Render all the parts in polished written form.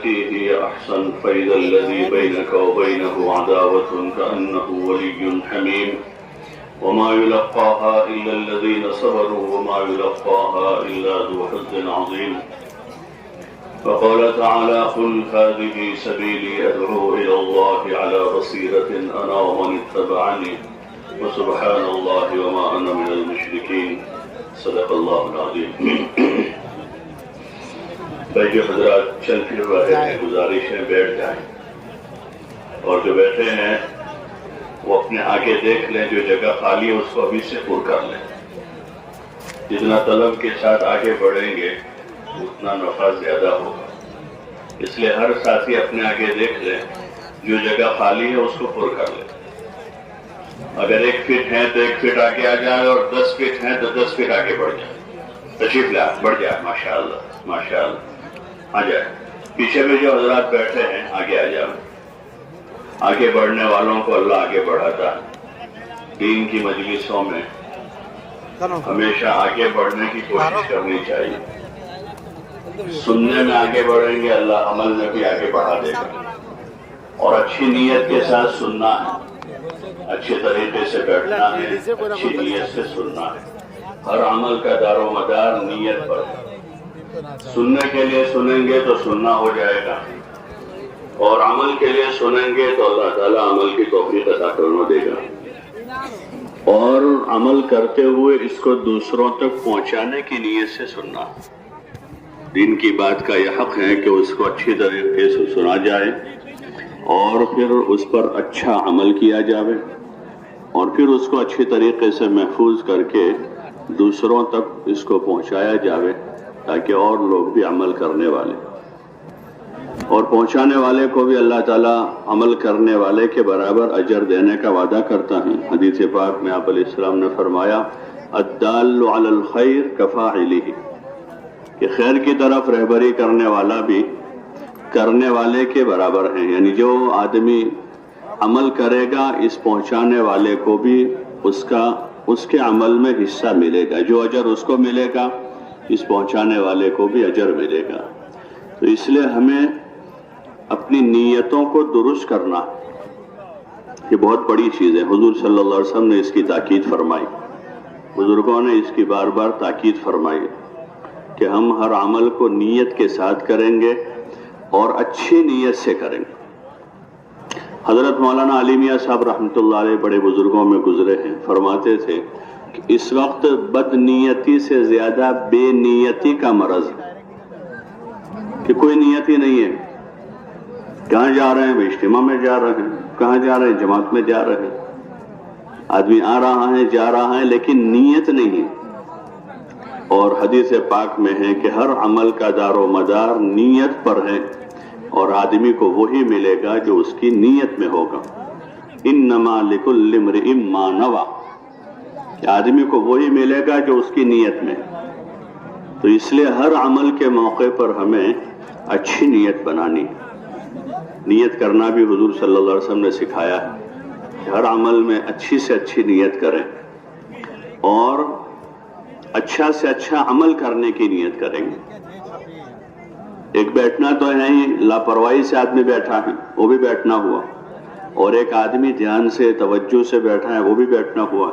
بالتي هي أحسن فإذا الذي بينك وبينه عداوة كأنه ولي حميم وما يلقاها إلا الذين صبروا وما يلقاها إلا ذو حظ عظيم. فقال تعالى: قل هذه سبيلي أدعو إلى الله على بصيرة أنا ومن اتبعني وسبحان الله وما أنا من المشركين. صدق الله العظيم. بھائی جو حضرات چل پھر رہے ہیں، گزارش ہے بیٹھ جائیں، اور جو بیٹھے ہیں وہ اپنے آگے دیکھ لیں، جو جگہ خالی ہے اس کو ابھی سے پر کر لیں. جتنا طلب کے ساتھ آگے بڑھیں گے اتنا نفع زیادہ ہوگا. اس لیے ہر ساتھی اپنے آگے دیکھ لیں، جو جگہ خالی ہے اس کو پر کر لیں. اگر 1 فٹ ہے تو 1 فٹ آگے آ جائیں، اور 10 فٹ ہیں تو 10 فٹ آگے بڑھ جائیں. تشریف لائیں، بڑھ جائیں. ماشاءاللہ ماشاءاللہ. آ جائیں. پیچھے میں جو حضرات بیٹھے ہیں آگے آ جائیں. آگے بڑھنے والوں کو اللہ آگے بڑھاتا ہے. دین کی مجلسوں میں ہمیشہ آگے بڑھنے کی کوشش کرنی چاہیے. سننے میں آگے بڑھیں گے، اللہ عمل میں بھی آگے بڑھا دے گا. اور اچھی نیت کے ساتھ سننا ہے، اچھے طریقے سے بیٹھنا ہے، اچھی نیت سے سننا ہے. ہر عمل کا دار و مدار نیت پر ہے. سننے کے لیے سنیں گے تو سننا ہو جائے گا، اور عمل کے لیے سنیں گے تو اللہ تعالیٰ عمل کی توفیق عطا کرنے دے گا. اور عمل کرتے ہوئے اس کو دوسروں تک پہنچانے کی نیت سے سننا. دین کی بات کا یہ حق ہے کہ اس کو اچھی طریقے سے سنا جائے، اور پھر اس پر اچھا عمل کیا جائے، اور پھر اس کو اچھی طریقے سے محفوظ کر کے دوسروں تک اس کو پہنچایا جائے، تاکہ اور لوگ بھی عمل کرنے والے، اور پہنچانے والے کو بھی اللہ تعالیٰ عمل کرنے والے کے برابر اجر دینے کا وعدہ کرتا ہے. حدیث پاک میں آپ علیہ السلام نے فرمایا: الدال علی الخیر کفاعلہ، کہ خیر کی طرف رہبری کرنے والا بھی کرنے والے کے برابر ہیں. یعنی جو آدمی عمل کرے گا، اس پہنچانے والے کو بھی اس کے عمل میں حصہ ملے گا. جو اجر اس کو ملے گا، اس پہنچانے والے کو بھی اجر ملے گا. تو اس لیے ہمیں اپنی نیتوں کو درست کرنا یہ بہت بڑی چیز ہے. حضور صلی اللہ علیہ وسلم نے اس کی تاکید فرمائی، بزرگوں نے اس کی بار بار تاکید فرمائی کہ ہم ہر عمل کو نیت کے ساتھ کریں گے، اور اچھی نیت سے کریں گے. حضرت مولانا علی میاں صاحب رحمۃ اللہ علیہ بڑے بزرگوں میں گزرے ہیں، فرماتے تھے کہ اس وقت بد نیتی سے زیادہ بے نیتی کا مرض ہے، کہ کوئی نیت ہی نہیں ہے. کہاں جا رہے ہیں؟ اجتماع میں جا رہے ہیں. کہاں جا رہے ہیں؟ جماعت میں جا رہے ہیں. آدمی آ رہا ہے، جا رہا ہے، لیکن نیت نہیں ہے. اور حدیث پاک میں ہے کہ ہر عمل کا دار و مدار نیت پر ہے، اور آدمی کو وہی ملے گا جو اس کی نیت میں ہوگا. انما لکل امرئ ما نوی، کہ آدمی کو وہی ملے گا جو اس کی نیت میں. تو اس لیے ہر عمل کے موقع پر ہمیں اچھی نیت بنانی ہے. نیت کرنا بھی حضور صلی اللہ علیہ وسلم نے سکھایا ہے کہ ہر عمل میں اچھی سے اچھی نیت کریں، اور اچھا سے اچھا عمل کرنے کی نیت کریں گے. ایک بیٹھنا تو ہے ہی، لاپرواہی سے آدمی بیٹھا ہے، وہ بھی بیٹھنا ہوا، اور ایک آدمی دھیان سے توجہ سے بیٹھا ہے، وہ بھی بیٹھنا ہوا.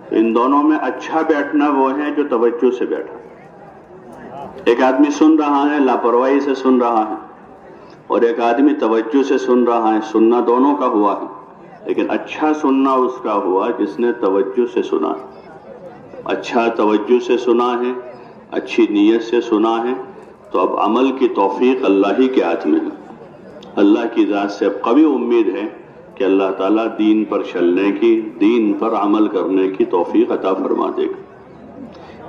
تو ان دونوں میں اچھا بیٹھنا وہ ہے جو توجہ سے بیٹھا. ایک آدمی سن رہا ہے، لاپرواہی سے سن رہا ہے، اور ایک آدمی توجہ سے سن رہا ہے. سننا دونوں کا ہوا ہے، لیکن اچھا سننا اس کا ہوا جس نے توجہ سے سنا. اچھا توجہ سے سنا ہے، اچھی نیت سے سنا ہے. تو اب عمل کی توفیق اللہ ہی کے ہاتھ میں ہے. اللہ کی ذات سے اب قوی امید ہے کہ اللہ تعالیٰ دین پر چلنے کی، دین پر عمل کرنے کی توفیق عطا فرما دے گا.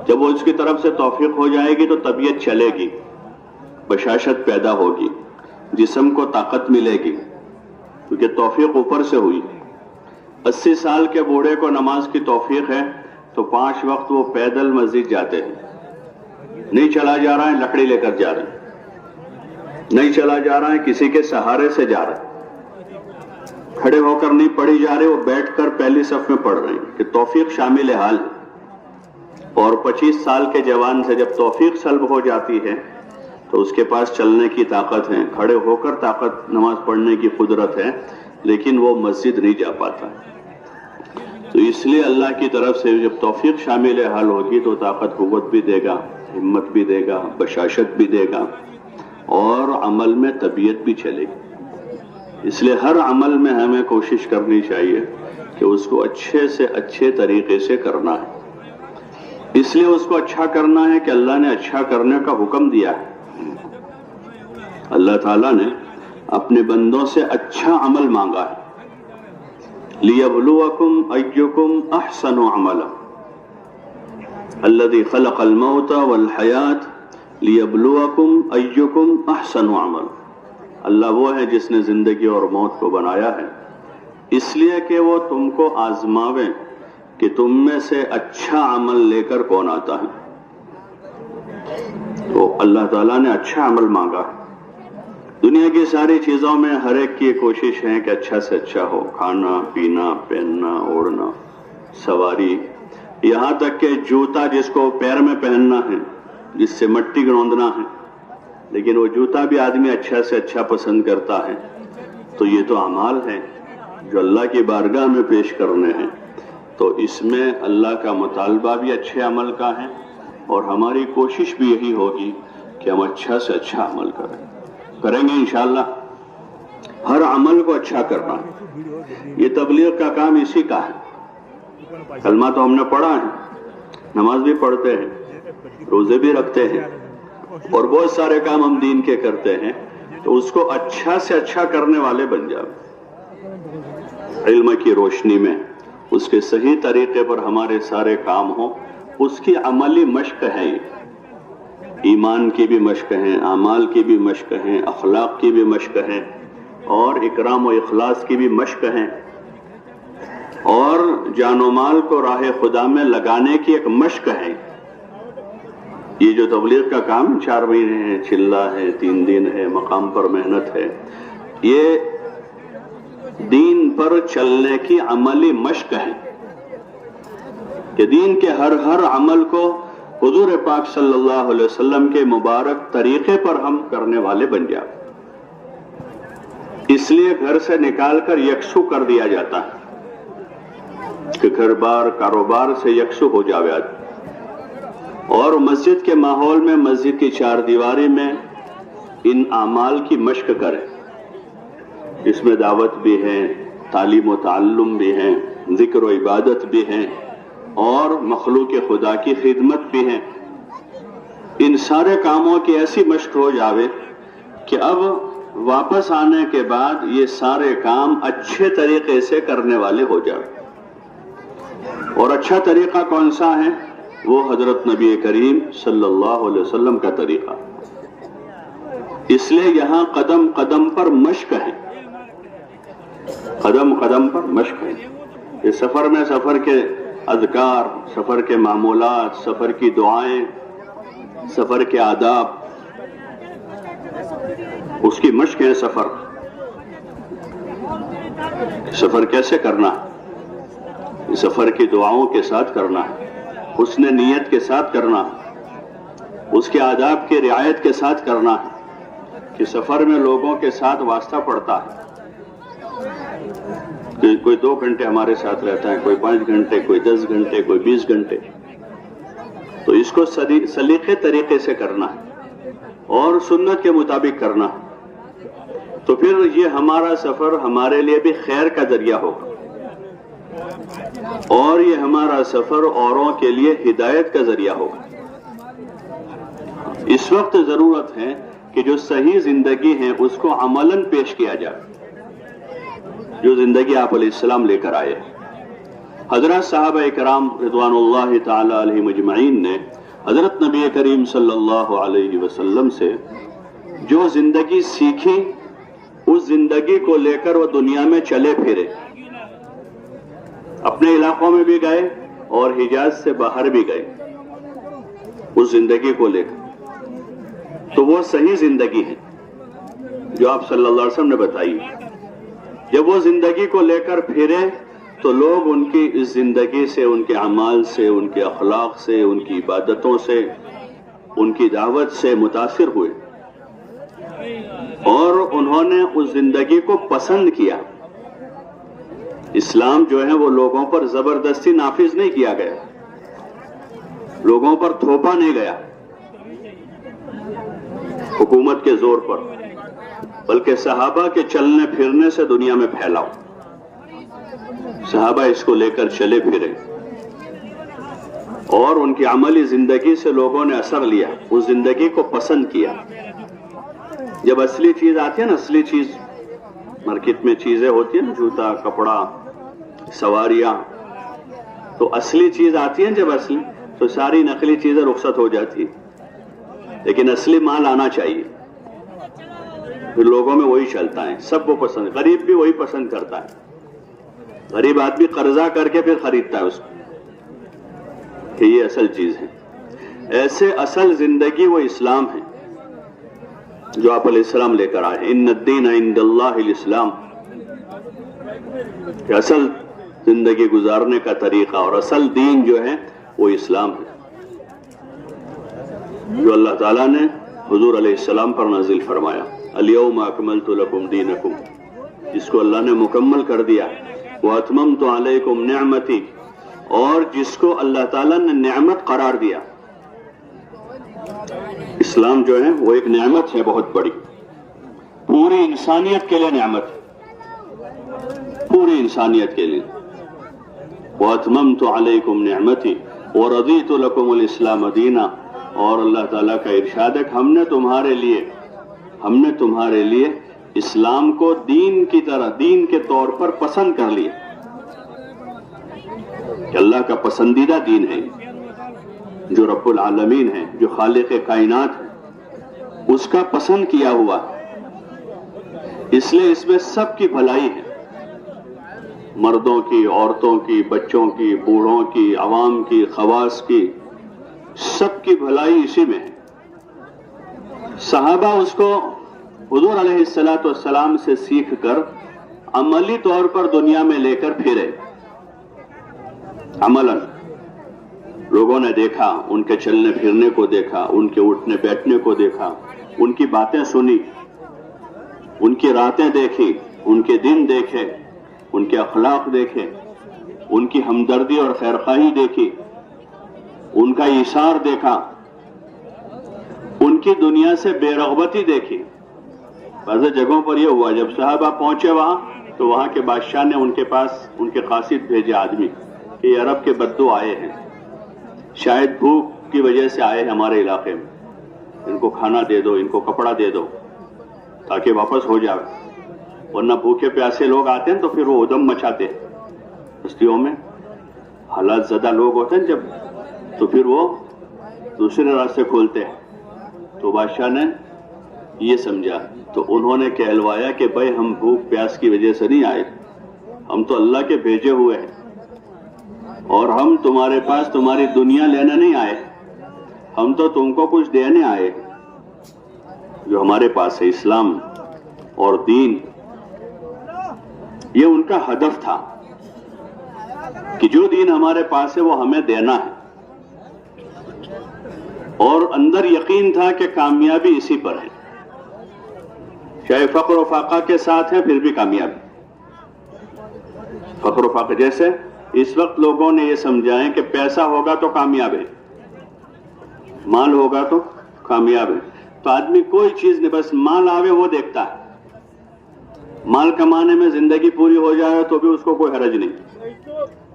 جب وہ اس کی طرف سے توفیق ہو جائے گی تو طبیعت چلے گی، بشاشت پیدا ہوگی، جسم کو طاقت ملے گی، کیونکہ توفیق اوپر سے ہوئی. 80 سال کے بوڑھے کو نماز کی توفیق ہے تو 5 وقت وہ پیدل مسجد جاتے ہیں. نہیں چلا جا رہا ہے، لکڑی لے کر جا رہے ہیں. نہیں چلا جا رہا ہے، کسی کے سہارے سے جا رہے ہیں. کھڑے ہو کر نہیں پڑھی جا رہے، وہ بیٹھ کر پہلی صف میں پڑھ رہے ہیں کہ توفیق شامل حال ہے. اور 25 سال کے جوان سے جب توفیق سلب ہو جاتی ہے تو اس کے پاس چلنے کی طاقت ہے، کھڑے ہو کر طاقت نماز پڑھنے کی قدرت ہے، لیکن وہ مسجد نہیں جا پاتا. تو اس لیے اللہ کی طرف سے جب توفیق شامل حال ہوگی تو طاقت قوت بھی دے گا، ہمت بھی دے گا، بشاشت بھی دے گا، اور عمل میں طبیعت بھی چلے گی. اس لیے ہر عمل میں ہمیں کوشش کرنی چاہیے کہ اس کو اچھے سے اچھے طریقے سے کرنا ہے. اس لیے اس کو اچھا کرنا ہے کہ اللہ نے اچھا کرنے کا حکم دیا ہے. اللہ تعالیٰ نے اپنے بندوں سے اچھا عمل مانگا ہے. لِيَبْلُوَكُمْ أَيُّكُمْ أَحْسَنُ عَمَلًا الَّذِي خَلَقَ الْمَوْتَ وَالْحَيَاةَ لِيَبْلُوَكُمْ أَيُّكُمْ أَحْسَنُ عَمَلًا. اللہ وہ ہے جس نے زندگی اور موت کو بنایا ہے اس لیے کہ وہ تم کو آزماویں کہ تم میں سے اچھا عمل لے کر کون آتا ہے. تو اللہ تعالیٰ نے اچھا عمل مانگا. دنیا کی ساری چیزوں میں ہر ایک کی کوشش ہے کہ اچھا سے اچھا ہو، کھانا پینا پہننا اوڑھنا سواری، یہاں تک کہ جوتا جس کو پیر میں پہننا ہے، جس سے مٹی گروندنا ہے، لیکن وہ جوتا بھی آدمی اچھا سے اچھا پسند کرتا ہے. تو یہ تو اعمال ہیں جو اللہ کی بارگاہ میں پیش کرنے ہیں. تو اس میں اللہ کا مطالبہ بھی اچھے عمل کا ہے، اور ہماری کوشش بھی یہی ہوگی کہ ہم اچھا سے اچھا عمل کریں گے انشاءاللہ. ہر عمل کو اچھا کرنا ہے. یہ تبلیغ کا کام اسی کا ہے. کلمہ تو ہم نے پڑھا ہے، نماز بھی پڑھتے ہیں، روزے بھی رکھتے ہیں، اور بہت سارے کام ہم دین کے کرتے ہیں. تو اس کو اچھا سے اچھا کرنے والے بن جاؤ. علم کی روشنی میں اس کے صحیح طریقے پر ہمارے سارے کام ہوں. اس کی عملی مشق ہے. یہ ایمان کی بھی مشق ہیں، اعمال کی بھی مشق ہیں، اخلاق کی بھی مشق ہیں، اور اکرام و اخلاص کی بھی مشق ہیں، اور جان و مال کو راہ خدا میں لگانے کی ایک مشق ہے. یہ جو تبلیغ کا کام 4 مہینے ہے، چلہ ہے، 3 دن ہے، مقام پر محنت ہے، یہ دین پر چلنے کی عملی مشق ہے کہ دین کے ہر عمل کو حضور پاک صلی اللہ علیہ وسلم کے مبارک طریقے پر ہم کرنے والے بن جائیں. اس لیے گھر سے نکال کر یکسو کر دیا جاتا ہے کہ گھر بار کاروبار سے یکسو ہو جاوے آدمی، اور مسجد کے ماحول میں، مسجد کی 4 دیواری میں ان اعمال کی مشق کریں. اس میں دعوت بھی ہے، تعلیم و تعلم بھی ہے، ذکر و عبادت بھی ہے، اور مخلوق خدا کی خدمت بھی ہے. ان سارے کاموں کی ایسی مشق ہو جاوے کہ اب واپس آنے کے بعد یہ سارے کام اچھے طریقے سے کرنے والے ہو جاوے. اور اچھا طریقہ کون سا ہے؟ وہ حضرت نبی کریم صلی اللہ علیہ وسلم کا طریقہ. اس لیے یہاں قدم قدم پر مشق ہے، قدم قدم پر مشق ہے. یہ سفر میں سفر کے اذکار، سفر کے معمولات، سفر کی دعائیں، سفر کے آداب، اس کی مشق ہے. سفر کیسے کرنا ہے؟ سفر کی دعاؤں کے ساتھ کرنا ہے، حسن نیت کے ساتھ کرنا ہے، اس کے آداب کی رعایت کے ساتھ کرنا ہے کہ سفر میں لوگوں کے ساتھ واسطہ پڑتا ہے. کوئی 2 گھنٹے ہمارے ساتھ رہتا ہے، کوئی 5 گھنٹے، کوئی 10 گھنٹے، کوئی 20 گھنٹے. تو اس کو سلیقے طریقے سے کرنا ہے اور سنت کے مطابق کرنا ہے. تو پھر یہ ہمارا سفر ہمارے لیے بھی خیر کا ذریعہ ہوگا، اور یہ ہمارا سفر اوروں کے لیے ہدایت کا ذریعہ ہوگا. اس وقت ضرورت ہے کہ جو صحیح زندگی ہے اس کو عملاً پیش کیا جائے، جو زندگی آپ علیہ السلام لے کر آئے. حضرت صحابہ اکرام رضوان اللہ تعالی علیہم اجمعین نے حضرت نبی کریم صلی اللہ علیہ وسلم سے جو زندگی سیکھی، اس زندگی کو لے کر وہ دنیا میں چلے پھرے. اپنے علاقوں میں بھی گئے اور حجاز سے باہر بھی گئے اس زندگی کو لے کر. تو وہ صحیح زندگی ہے جو آپ صلی اللہ علیہ وسلم نے بتائی. جب وہ زندگی کو لے کر پھرے تو لوگ ان کی اس زندگی سے، ان کے اعمال سے، ان کے اخلاق سے، ان کی عبادتوں سے، ان کی دعوت سے متاثر ہوئے. اور انہوں نے اس زندگی کو پسند کیا. اسلام جو ہے وہ لوگوں پر زبردستی نافذ نہیں کیا گیا، لوگوں پر تھوپا نہیں گیا حکومت کے زور پر، بلکہ صحابہ کے چلنے پھرنے سے دنیا میں پھیلاؤ. صحابہ اس کو لے کر چلے پھرے اور ان کی عملی زندگی سے لوگوں نے اثر لیا، اس زندگی کو پسند کیا. جب اصلی چیز آتی ہے نا، اصلی چیز مارکیٹ میں چیزیں ہوتی ہیں نا، جوتا، کپڑا، سواریاں، تو اصلی چیز آتی ہے جب اصلی، تو ساری نقلی چیزیں رخصت ہو جاتی. لیکن اصلی مال آنا چاہیے، پھر لوگوں میں وہی چلتا ہے، سب کو پسند. غریب بھی وہی پسند کرتا ہے. غریب آدمی قرضہ کر کے پھر خریدتا ہے اس کو کہ یہ اصل چیز ہے. ایسے اصل زندگی وہ اسلام ہے جو آپ علیہ السلام لے کر آئے. ان الدین عند اللہ الاسلام، کہ اصل زندگی گزارنے کا طریقہ اور اصل دین جو ہے وہ اسلام ہے، جو اللہ تعالیٰ نے حضور علیہ السلام پر نازل فرمایا. الیوم اکملت لکم دینکم، جس کو اللہ نے مکمل کر دیا. واتممت علیکم نعمتی، اور جس کو اللہ تعالیٰ نے نعمت قرار دیا. اسلام جو ہے وہ ایک نعمت ہے بہت بڑی، پوری انسانیت کے لیے نعمت ہے، پوری انسانیت کے لیے. واتممت علیکم نعمتی ورضیت لکم الاسلام دینا، اور اللہ تعالیٰ کا ارشاد ہے کہ ہم نے تمہارے لیے اسلام کو دین کی طرح، دین کے طور پر پسند کر لیا، کہ اللہ کا پسندیدہ دین ہے، جو رب العالمین ہے، جو خالق کائنات ہے، اس کا پسند کیا ہوا. اس لیے اس میں سب کی بھلائی ہے، مردوں کی، عورتوں کی، بچوں کی، بوڑھوں کی، عوام کی، خواص کی، سب کی بھلائی اسی میں ہے. صحابہ اس کو حضور علیہ السلام سے سیکھ کر عملی طور پر دنیا میں لے کر پھرے. عملاً لوگوں نے دیکھا، ان کے چلنے پھرنے کو دیکھا، ان کے اٹھنے بیٹھنے کو دیکھا، ان کی باتیں سنی، ان کی راتیں دیکھی، ان کے دن دیکھے، ان کے اخلاق دیکھے، ان کی ہمدردی اور خیرخواہی دیکھی، ان کا ایثار دیکھا، ان کی دنیا سے بے رغبتی دیکھی. بعض جگہوں پر یہ ہوا، جب صحابہ پہنچے وہاں تو وہاں کے بادشاہ نے ان کے پاس ان کے قاصد بھیجے آدمی کہ یہ عرب کے بدو آئے ہیں، شاید بھوک کی وجہ سے آئے ہیں ہمارے علاقے میں، ان کو کھانا دے دو، ان کو کپڑا دے دو تاکہ واپس ہو جائے. ورنہ بھوکے پیاسے لوگ آتے ہیں تو پھر وہ ادم مچاتے ہیں بستیوں میں. حالات زدہ لوگ ہوتے ہیں جب، تو پھر وہ دوسرے راستے کھولتے ہیں. تو بادشاہ نے یہ سمجھا، تو انہوں نے کہلوایا کہ بھائی ہم بھوک پیاس کی وجہ سے نہیں آئے، ہم تو اللہ کے بھیجے ہوئے ہیں، اور ہم تمہارے پاس تمہاری دنیا لینے نہیں آئے، ہم تو تم کو کچھ دینے آئے. جو ہمارے پاس ہے اسلام اور دین، یہ ان کا ہدف تھا کہ جو دین ہمارے پاس ہے وہ ہمیں دینا ہے. اور اندر یقین تھا کہ کامیابی اسی پر ہے، چاہے فقر و فاقہ کے ساتھ ہے پھر بھی کامیابی. فقر و فاقہ جیسے اس وقت لوگوں نے یہ سمجھا ہے کہ پیسہ ہوگا تو کامیاب ہے، مال ہوگا تو کامیاب ہے. تو آدمی کوئی چیز نہیں، بس مال آوے وہ دیکھتا ہے. مال کمانے میں زندگی پوری ہو جائے تو بھی اس کو کوئی حرج نہیں،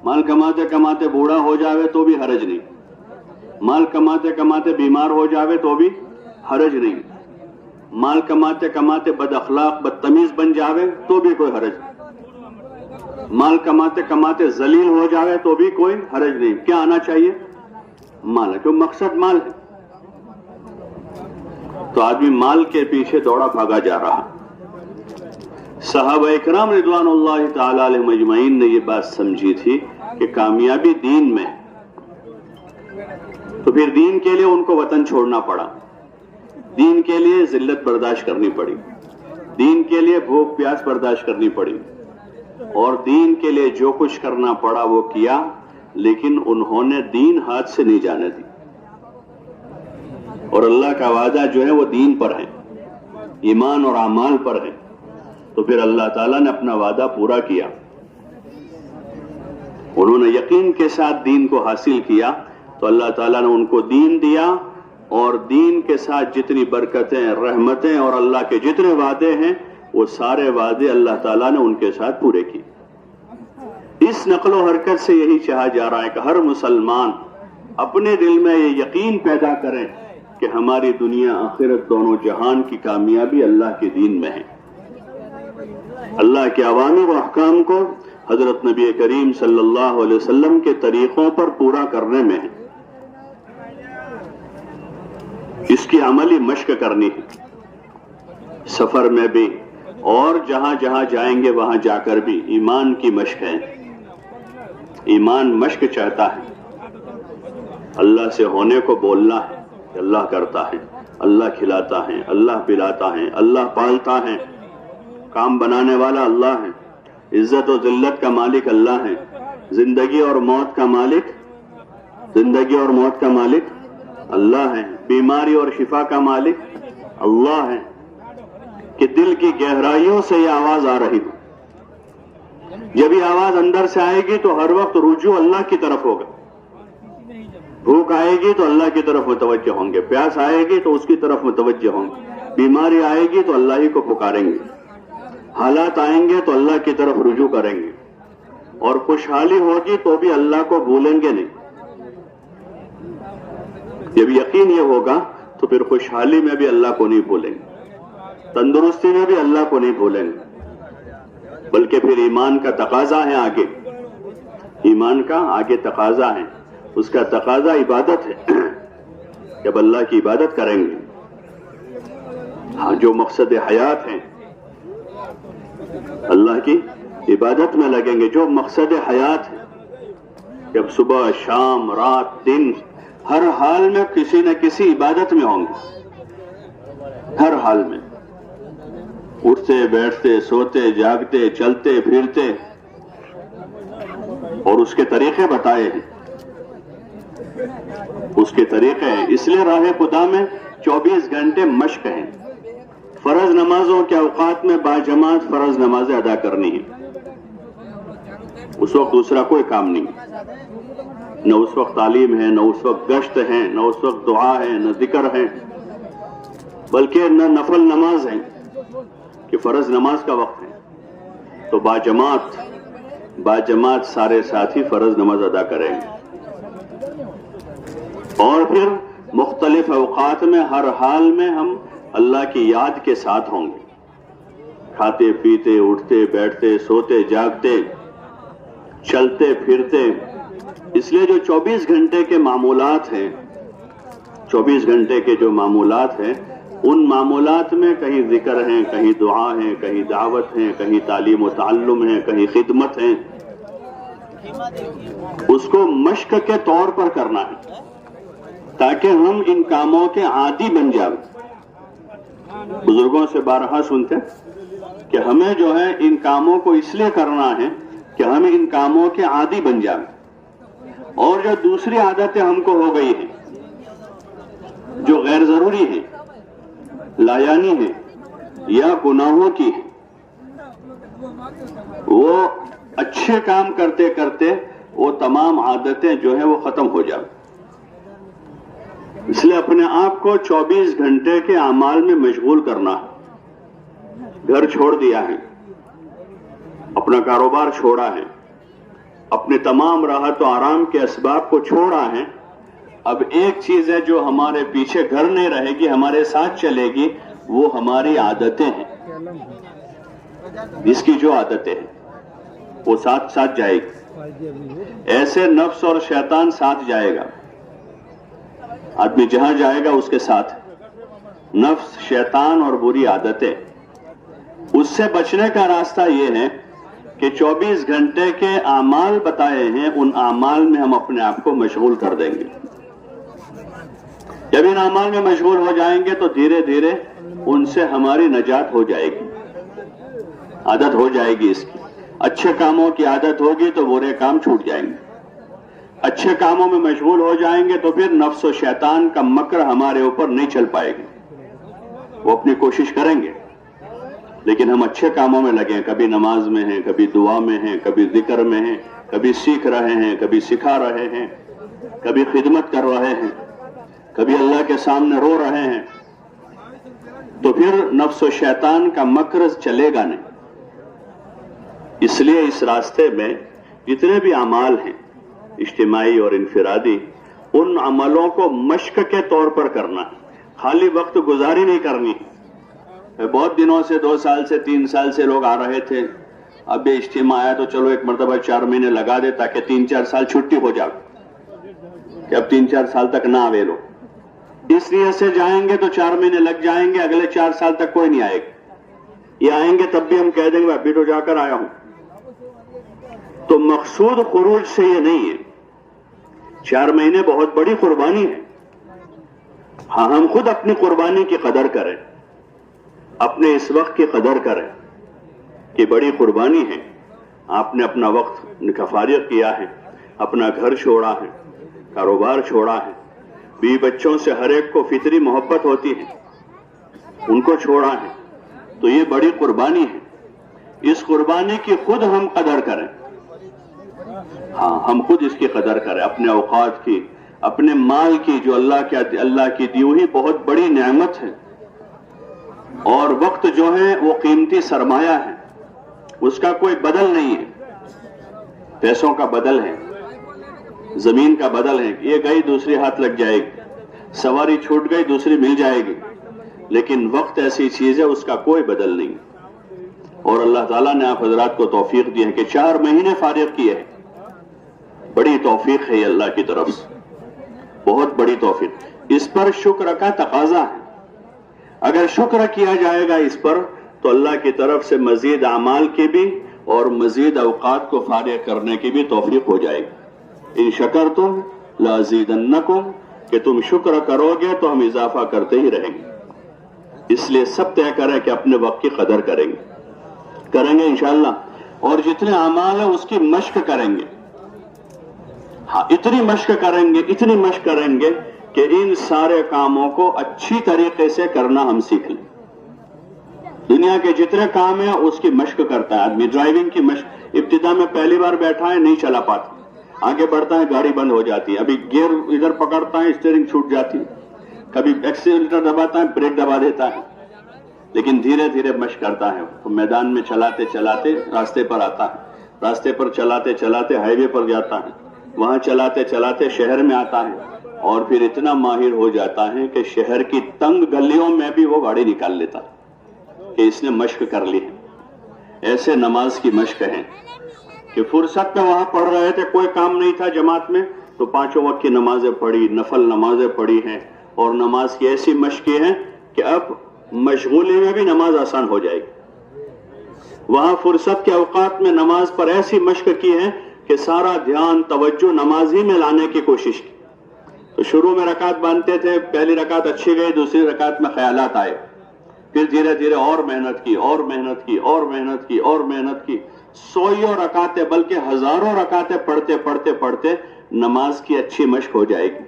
مال کماتے کماتے بوڑھا ہو جاوے تو بھی حرج نہیں، مال کماتے کماتے بیمار ہو جاوے تو بھی حرج نہیں، مال کماتے کماتے بد اخلاق بدتمیز بن جاوے تو بھی کوئی حرج نہیں، مال کماتے کماتے ذلیل ہو جاوے تو بھی کوئی حرج نہیں. کیا آنا چاہیے؟ مال ہے، کیوں مقصد مال ہے. تو آدمی مال کے پیچھے دوڑا بھاگا جا رہا. صحابہ اکرام رضوان اللہ تعالی علیہم اجمعین نے یہ بات سمجھی تھی کہ کامیابی دین میں، تو پھر دین کے لیے ان کو وطن چھوڑنا پڑا، دین کے لیے ذلت برداشت کرنی پڑی، دین کے لیے بھوک پیاس برداشت کرنی پڑی، اور دین کے لیے جو کچھ کرنا پڑا وہ کیا. لیکن انہوں نے دین ہاتھ سے نہیں جانے دی، اور اللہ کا وعدہ جو ہے وہ دین پر ہے. ایمان اور اعمال پر ہیں تو پھر اللہ تعالیٰ نے اپنا وعدہ پورا کیا. انہوں نے یقین کے ساتھ دین کو حاصل کیا تو اللہ تعالیٰ نے ان کو دین دیا، اور دین کے ساتھ جتنی برکتیں، رحمتیں اور اللہ کے جتنے وعدے ہیں وہ سارے وعدے اللہ تعالیٰ نے ان کے ساتھ پورے کیے. اس نقل و حرکت سے یہی چاہا جا رہا ہے کہ ہر مسلمان اپنے دل میں یہ یقین پیدا کریں کہ ہماری دنیا آخرت دونوں جہان کی کامیابی اللہ کے دین میں ہے. اللہ کے اوامر و احکام کو حضرت نبی کریم صلی اللہ علیہ وسلم کے طریقوں پر پورا کرنے میں ہے. اس کی عملی مشق کرنی ہے، سفر میں بھی اور جہاں جہاں جائیں گے وہاں جا کر بھی. ایمان کی مشق ہے، ایمان مشق چاہتا ہے. اللہ سے ہونے کو بولنا ہے کہ اللہ کرتا ہے، اللہ کھلاتا ہے، اللہ پلاتا ہے، اللہ پالتا ہے، کام بنانے والا اللہ ہے، عزت و ذلت کا مالک اللہ ہے، زندگی اور موت کا مالک اللہ ہے، بیماری اور شفا کا مالک اللہ ہے. کہ دل کی گہرائیوں سے یہ آواز آ رہی ہو. جب یہ آواز اندر سے آئے گی تو ہر وقت رجوع اللہ کی طرف ہوگا. بھوک آئے گی تو اللہ کی طرف متوجہ ہوں گے، پیاس آئے گی تو اس کی طرف متوجہ ہوں گے، بیماری آئے گی تو اللہ ہی کو پکاریں گے، حالات آئیں گے تو اللہ کی طرف رجوع کریں گے، اور خوشحالی ہوگی تو بھی اللہ کو بھولیں گے نہیں. جب یقین یہ ہوگا تو پھر خوشحالی میں بھی اللہ کو نہیں بھولیں گے، تندرستی میں بھی اللہ کو نہیں بھولیں گے، بلکہ پھر ایمان کا تقاضا ہے آگے، ایمان کا آگے تقاضا ہے. اس کا تقاضا عبادت ہے. جب اللہ کی عبادت کریں گے، ہاں جو مقصد حیات ہیں اللہ کی عبادت میں لگیں گے. جو مقصد حیات ہے، جب صبح شام رات دن ہر حال میں کسی نہ کسی عبادت میں ہوں گے. ہر حال میں اٹھتے بیٹھتے سوتے جاگتے چلتے پھرتے، اور اس کے طریقے بتائے ہیں، اس کے طریقے ہیں. اس لیے راہ خدا میں 24 گھنٹے مشق ہیں. فرض نمازوں کے اوقات میں باجماعت فرض نمازیں ادا کرنی ہے. اس وقت دوسرا کوئی کام نہیں، نہ اس وقت تعلیم ہے، نہ اس وقت گشت ہے، نہ اس وقت دعا ہے، نہ ذکر ہے، بلکہ نہ نفل نماز ہے کہ فرض نماز کا وقت ہے. تو باجماعت سارے ساتھی فرض نماز ادا کریں گے، اور پھر مختلف اوقات میں ہر حال میں ہم اللہ کی یاد کے ساتھ ہوں گے، کھاتے پیتے اٹھتے بیٹھتے سوتے جاگتے چلتے پھرتے. اس لیے جو 24 گھنٹے کے معمولات ہیں، 24 گھنٹے کے جو معمولات ہیں، ان معمولات میں کہیں ذکر ہیں، کہیں دعا ہیں، کہیں دعوت ہیں، کہیں تعلیم و تعلم ہیں، کہیں خدمت ہیں. اس کو مشق کے طور پر کرنا ہے تاکہ ہم ان کاموں کے عادی بن جائیں. بزرگوں سے بارہا سنتے کہ ہمیں جو ہے ان کاموں کو اس لیے کرنا ہے کہ ہم ان کاموں کے عادی بن جائیں. اور جو دوسری عادتیں ہم کو ہو گئی ہیں جو غیر ضروری ہیں، لایانی ہیں یا گناہوں کی ہیں، وہ اچھے کام کرتے کرتے وہ تمام عادتیں جو ہیں وہ ختم ہو جائیں. اس لیے اپنے آپ کو 24 گھنٹے کے اعمال میں مشغول کرنا ہے. گھر چھوڑ دیا ہے، اپنا کاروبار چھوڑا ہے، اپنے تمام راحت و آرام کے اسباب کو چھوڑا ہے. اب ایک چیز ہے جو ہمارے پیچھے گھر نہیں رہے گی، ہمارے ساتھ چلے گی، وہ ہماری عادتیں ہیں. جس کی جو عادتیں ہیں وہ ساتھ ساتھ جائے گی. ایسے نفس اور شیطان ساتھ جائے گا. آدمی جہاں جائے گا اس کے ساتھ نفس، شیطان اور بری عادتیں. اس سے بچنے کا راستہ یہ ہے کہ 24 گھنٹے کے اعمال بتائے ہیں، ان اعمال میں ہم اپنے آپ کو مشغول کر دیں گے. جب ان اعمال میں مشغول ہو جائیں گے تو دھیرے دھیرے ان سے ہماری نجات ہو جائے گی، عادت ہو جائے گی اس کی. اچھے کاموں کی عادت ہوگی تو برے کام چھوٹ جائیں گے. اچھے کاموں میں مشغول ہو جائیں گے تو پھر نفس و شیطان کا مکر ہمارے اوپر نہیں چل پائے گا. وہ اپنی کوشش کریں گے، لیکن ہم اچھے کاموں میں لگے ہیں، کبھی نماز میں ہیں، کبھی دعا میں ہیں، کبھی ذکر میں ہیں، کبھی سیکھ رہے ہیں، کبھی سکھا رہے ہیں، کبھی خدمت کر رہے ہیں، کبھی اللہ کے سامنے رو رہے ہیں، تو پھر نفس و شیطان کا مکر چلے گا نہیں۔ اس لیے اس راستے میں جتنے بھی اعمال ہیں اجتماعی اور انفرادی، ان عملوں کو مشق کے طور پر کرنا ہے، خالی وقت گزاری نہیں کرنی۔ بہت دنوں سے 2 سال سے 3 سال سے لوگ آ رہے تھے، اب یہ اجتماع آیا تو چلو ایک مرتبہ 4 مہینے لگا دے تاکہ 3-4 سال چھٹی ہو جائے، کہ اب 3-4 سال تک نہ آوے لو۔ اس نیت سے جائیں گے تو 4 مہینے لگ جائیں گے، اگلے 4 سال تک کوئی نہیں آئے گا۔ یہ آئیں گے تب بھی ہم کہہ دیں گے ابھی تو جا کر آیا ہوں۔ تو مقصود خروج سے یہ نہیں ہے۔ 4 مہینے بہت بڑی قربانی ہے۔ ہاں، ہم خود اپنی قربانی کی قدر کریں، اپنے اس وقت کی قدر کریں کہ بڑی قربانی ہے۔ آپ نے اپنا وقت فارغ کیا ہے، اپنا گھر چھوڑا ہے، کاروبار چھوڑا ہے، بیوی بچوں سے ہر ایک کو فطری محبت ہوتی ہے، ان کو چھوڑا ہے، تو یہ بڑی قربانی ہے۔ اس قربانی کی خود ہم قدر کریں۔ ہاں، ہم خود اس کی قدر کریں، اپنے اوقات کی، اپنے مال کی، جو اللہ کی دی ہوئی بہت بڑی نعمت ہے۔ اور وقت جو ہے وہ قیمتی سرمایہ ہے، اس کا کوئی بدل نہیں ہے۔ پیسوں کا بدل ہے، زمین کا بدل ہے، یہ گئی دوسری ہاتھ لگ جائے گی، سواری چھوٹ گئی دوسری مل جائے گی، لیکن وقت ایسی چیز ہے اس کا کوئی بدل نہیں۔ اور اللہ تعالیٰ نے آپ حضرات کو توفیق دی ہے کہ 4 مہینے فارغ کیے ہیں، بڑی توفیق ہے یہ اللہ کی طرف سے، بہت بڑی توفیق۔ اس پر شکر کا تقاضا ہے۔ اگر شکر کیا جائے گا اس پر تو اللہ کی طرف سے مزید اعمال کی بھی اور مزید اوقات کو فارغ کرنے کی بھی توفیق ہو جائے گی۔ ان شکرتم لازیدنکم، کہ تم شکر کرو گے تو ہم اضافہ کرتے ہی رہیں گے۔ اس لیے سب طے کریں کہ اپنے وقت کی قدر کریں گے انشاءاللہ، اور جتنے اعمال ہیں اس کی مشق کریں گے۔ ہاں، اتنی مشق کریں گے کہ ان سارے کاموں کو اچھی طریقے سے کرنا ہم سیکھ لیں۔ دنیا کے جتنے کام ہیں اس کی مشق کرتا ہے آدمی۔ ڈرائیونگ کی مشق، ابتدا میں پہلی بار بیٹھا ہے نہیں چلا پاتا، آگے بڑھتا ہے گاڑی بند ہو جاتی ہے، ابھی گیئر ادھر پکڑتا ہے اسٹیئرنگ چھوٹ جاتی ہے، کبھی ایکسیلریٹر دباتا ہے بریک دبا دیتا ہے، لیکن دھیرے دھیرے مشق کرتا ہے۔ تو میدان میں چلاتے چلاتے راستے پر آتا ہے، راستے پر چلاتے چلاتے ہائی وے پر جاتا ہے، وہاں چلاتے چلاتے شہر میں آتا ہے، اور پھر اتنا ماہر ہو جاتا ہے کہ شہر کی تنگ گلیوں میں بھی وہ گاڑی نکال لیتا کہ اس نے مشق کر لی ہے۔ ایسے نماز کی مشق ہے کہ فرصت میں وہاں پڑھ رہے تھے، کوئی کام نہیں تھا جماعت میں، تو 5 وقت کی نمازیں پڑھی، نفل نمازیں پڑھی ہیں، اور نماز کی ایسی مشق کی ہے کہ اب مشغولی میں بھی نماز آسان ہو جائے گی۔ وہاں فرصت کے اوقات میں نماز پر ایسی مشق کی ہے کہ سارا دھیان توجہ نماز ہی میں لانے کی کوشش کی۔ تو شروع میں رکعت باندھتے تھے، پہلی رکعت اچھی گئی، دوسری رکعت میں خیالات آئے، پھر دھیرے دھیرے اور محنت کی، اور محنت کی، اور محنت کی، اور محنت کی، سویوں رکعتیں بلکہ ہزاروں رکعتیں پڑھتے پڑھتے پڑھتے نماز کی اچھی مشق ہو جائے گی۔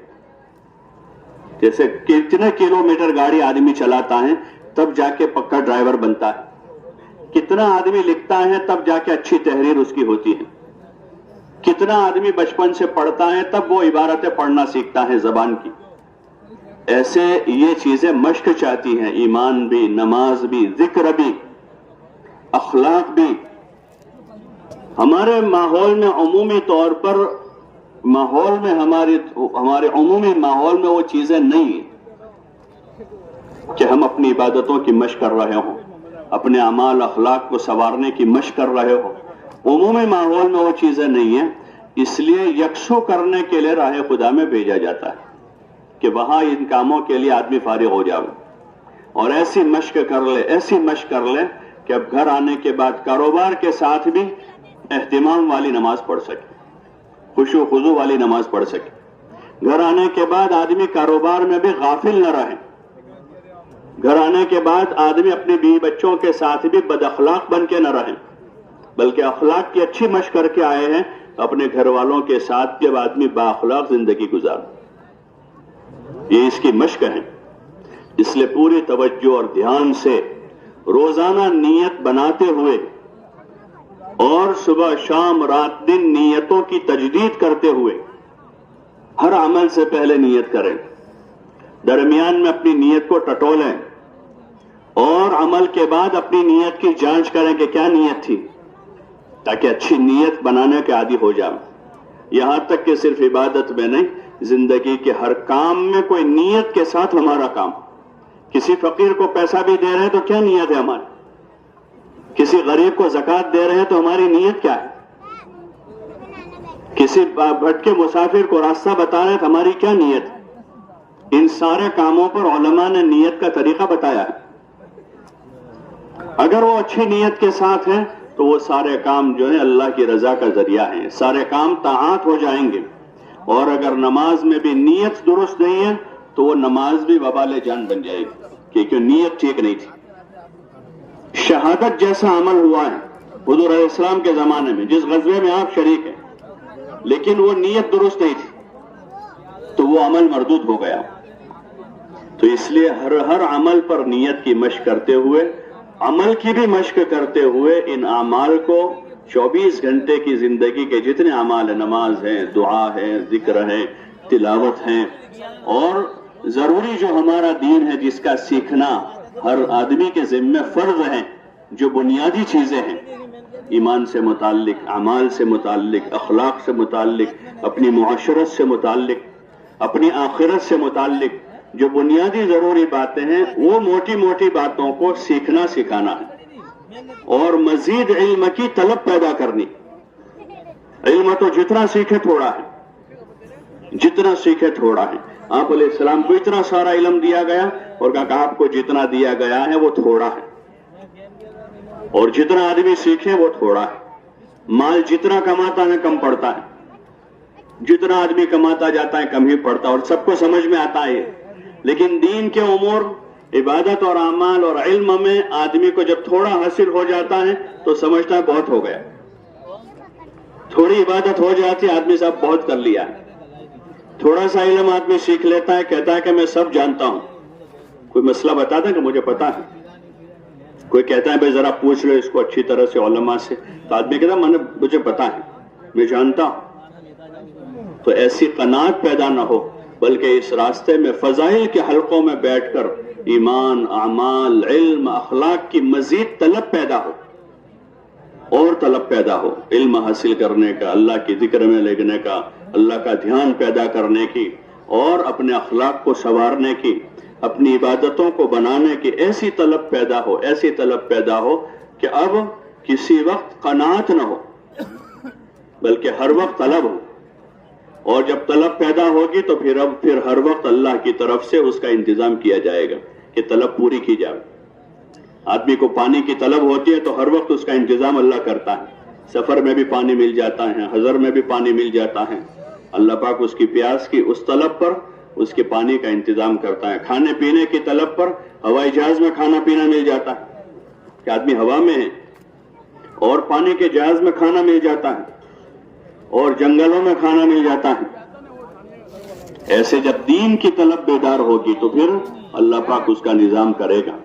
جیسے کتنے کلومیٹر گاڑی آدمی چلاتا ہے تب جا کے پکا ڈرائیور بنتا ہے، کتنا آدمی لکھتا ہے تب جا کے اچھی تحریر اس کی ہوتی ہے، کتنا آدمی بچپن سے پڑھتا ہے تب وہ عبارتیں پڑھنا سیکھتا ہے زبان کی۔ ایسے یہ چیزیں مشق چاہتی ہیں، ایمان بھی، نماز بھی، ذکر بھی، اخلاق بھی۔ ہمارے ماحول میں عمومی طور پر ہمارے عمومی ماحول میں وہ چیزیں نہیں ہیں کہ ہم اپنی عبادتوں کی مشق کر رہے ہوں، اپنے اعمال اخلاق کو سنوارنے کی مشق کر رہے ہوں۔ عمومی ماحول میں وہ چیزیں نہیں ہیں، اس لیے یکسو کرنے کے لیے راہ خدا میں بھیجا جاتا ہے کہ وہاں ان کاموں کے لیے آدمی فارغ ہو جائے اور ایسی مشق کر لے کہ اب گھر آنے کے بعد کاروبار کے ساتھ بھی اہتمام والی نماز پڑھ سکے، خشوع و خضوع والی نماز پڑھ سکے۔ گھر آنے کے بعد آدمی کاروبار میں بھی غافل نہ رہے، گھر آنے کے بعد آدمی اپنے بیوی بچوں کے ساتھ بھی بد اخلاق بن کے نہ رہے، بلکہ اخلاق کی اچھی مشق کر کے آئے ہیں اپنے گھر والوں کے ساتھ جب آدمی با اخلاق زندگی گزار، یہ اس کی مشق ہے۔ اس لیے پوری توجہ اور دھیان سے روزانہ نیت بناتے ہوئے اور صبح شام رات دن نیتوں کی تجدید کرتے ہوئے ہر عمل سے پہلے نیت کریں، درمیان میں اپنی نیت کو ٹٹولیں اور عمل کے بعد اپنی نیت کی جانچ کریں کہ کیا نیت تھی، تاکہ اچھی نیت بنانے کے عادی ہو جائیں۔ یہاں تک کہ صرف عبادت میں نہیں، زندگی کے ہر کام میں کوئی نیت کے ساتھ ہمارا کام۔ کسی فقیر کو پیسہ بھی دے رہے ہیں تو کیا نیت ہے ہماری؟ کسی غریب کو زکوٰۃ دے رہے ہیں تو ہماری نیت کیا ہے؟ کسی بھٹکے مسافر کو راستہ بتا رہے ہیں تو ہماری کیا نیت ہے؟ ان سارے کاموں پر علماء نے نیت کا طریقہ بتایا ہے۔ اگر وہ اچھی نیت کے ساتھ ہیں تو وہ سارے کام جو ہے اللہ کی رضا کا ذریعہ ہیں، سارے کام طاعات ہو جائیں گے۔ اور اگر نماز میں بھی نیت درست نہیں ہے تو وہ نماز بھی وبال جان بن جائے گی، کیونکہ نیت ٹھیک نہیں تھی۔ شہادت جیسا عمل ہوا ہے حضور علیہ السلام کے زمانے میں، جس غزوے میں آپ شریک ہیں، لیکن وہ نیت درست نہیں تھی تو وہ عمل مردود ہو گیا۔ تو اس لیے ہر عمل پر نیت کی مشق کرتے ہوئے، عمل کی بھی مشق کرتے ہوئے ان اعمال کو 24 گھنٹے کی زندگی کے جتنے اعمال ہیں، نماز ہے، دعا ہے، ذکر ہے، تلاوت ہے، اور ضروری جو ہمارا دین ہے جس کا سیکھنا ہر آدمی کے ذمہ فرض ہے، جو بنیادی چیزیں ہیں ایمان سے متعلق، اعمال سے متعلق، اخلاق سے متعلق، اپنی معاشرت سے متعلق، اپنی آخرت سے متعلق جو بنیادی ضروری باتیں ہیں، وہ موٹی موٹی باتوں کو سیکھنا سکھانا ہے اور مزید علم کی طلب پیدا کرنی۔ علم تو جتنا سیکھے تھوڑا ہے، جتنا سیکھے تھوڑا ہے۔ آپ علیہ السلام کو اتنا سارا علم دیا گیا اور کہا کہ آپ کو جتنا دیا گیا ہے وہ تھوڑا ہے، اور جتنا آدمی سیکھے وہ تھوڑا ہے۔ مال جتنا کماتا ہے کم پڑتا ہے، جتنا آدمی کماتا جاتا ہے کم ہی پڑتا ہے، اور سب کو سمجھ میں آتا ہے۔ لیکن دین کے امور، عبادت اور اعمال اور علم میں آدمی کو جب تھوڑا حاصل ہو جاتا ہے تو سمجھتا ہے بہت ہو گیا۔ تھوڑی عبادت ہو جاتی ہے، آدمی صاحب بہت کر لیا ہے۔ تھوڑا سا علم آدمی سیکھ لیتا ہے، کہتا ہے کہ میں سب جانتا ہوں۔ کوئی مسئلہ بتا دیں کہ مجھے پتا ہے، کوئی کہتا ہے بھائی ذرا پوچھ لو اس کو اچھی طرح سے علماء سے، تو آدمی کہتا ہے مجھے پتا ہے، میں جانتا ہوں۔ تو ایسی قناعت پیدا نہ ہو، بلکہ اس راستے میں فضائل کے حلقوں میں بیٹھ کر ایمان، اعمال، علم، اخلاق کی مزید طلب پیدا ہو اور طلب پیدا ہو، علم حاصل کرنے کا، اللہ کی ذکر میں لگنے کا، اللہ کا دھیان پیدا کرنے کی، اور اپنے اخلاق کو سنوارنے کی، اپنی عبادتوں کو بنانے کی ایسی طلب پیدا ہو، ایسی طلب پیدا ہو کہ اب کسی وقت قناعت نہ ہو بلکہ ہر وقت طلب ہو۔ اور جب طلب پیدا ہوگی تو پھر ہر وقت اللہ کی طرف سے اس کا انتظام کیا جائے گا کہ طلب پوری کی جائے۔ آدمی کو پانی کی طلب ہوتی ہے تو ہر وقت اس کا انتظام اللہ کرتا ہے۔ سفر میں بھی پانی مل جاتا ہے، حضر میں بھی پانی مل جاتا ہے۔ اللہ پاک اس کی پیاس کی اس طلب پر اس کے پانی کا انتظام کرتا ہے۔ کھانے پینے کی طلب پر ہوائی جہاز میں کھانا پینا مل جاتا ہے کہ آدمی ہوا میں ہے، اور پانی کے جہاز میں کھانا مل جاتا ہے، اور جنگلوں میں کھانا مل جاتا ہے۔ ایسے جب دین کی طلب بیدار ہوگی تو پھر اللہ پاک اس کا نظام کرے گا۔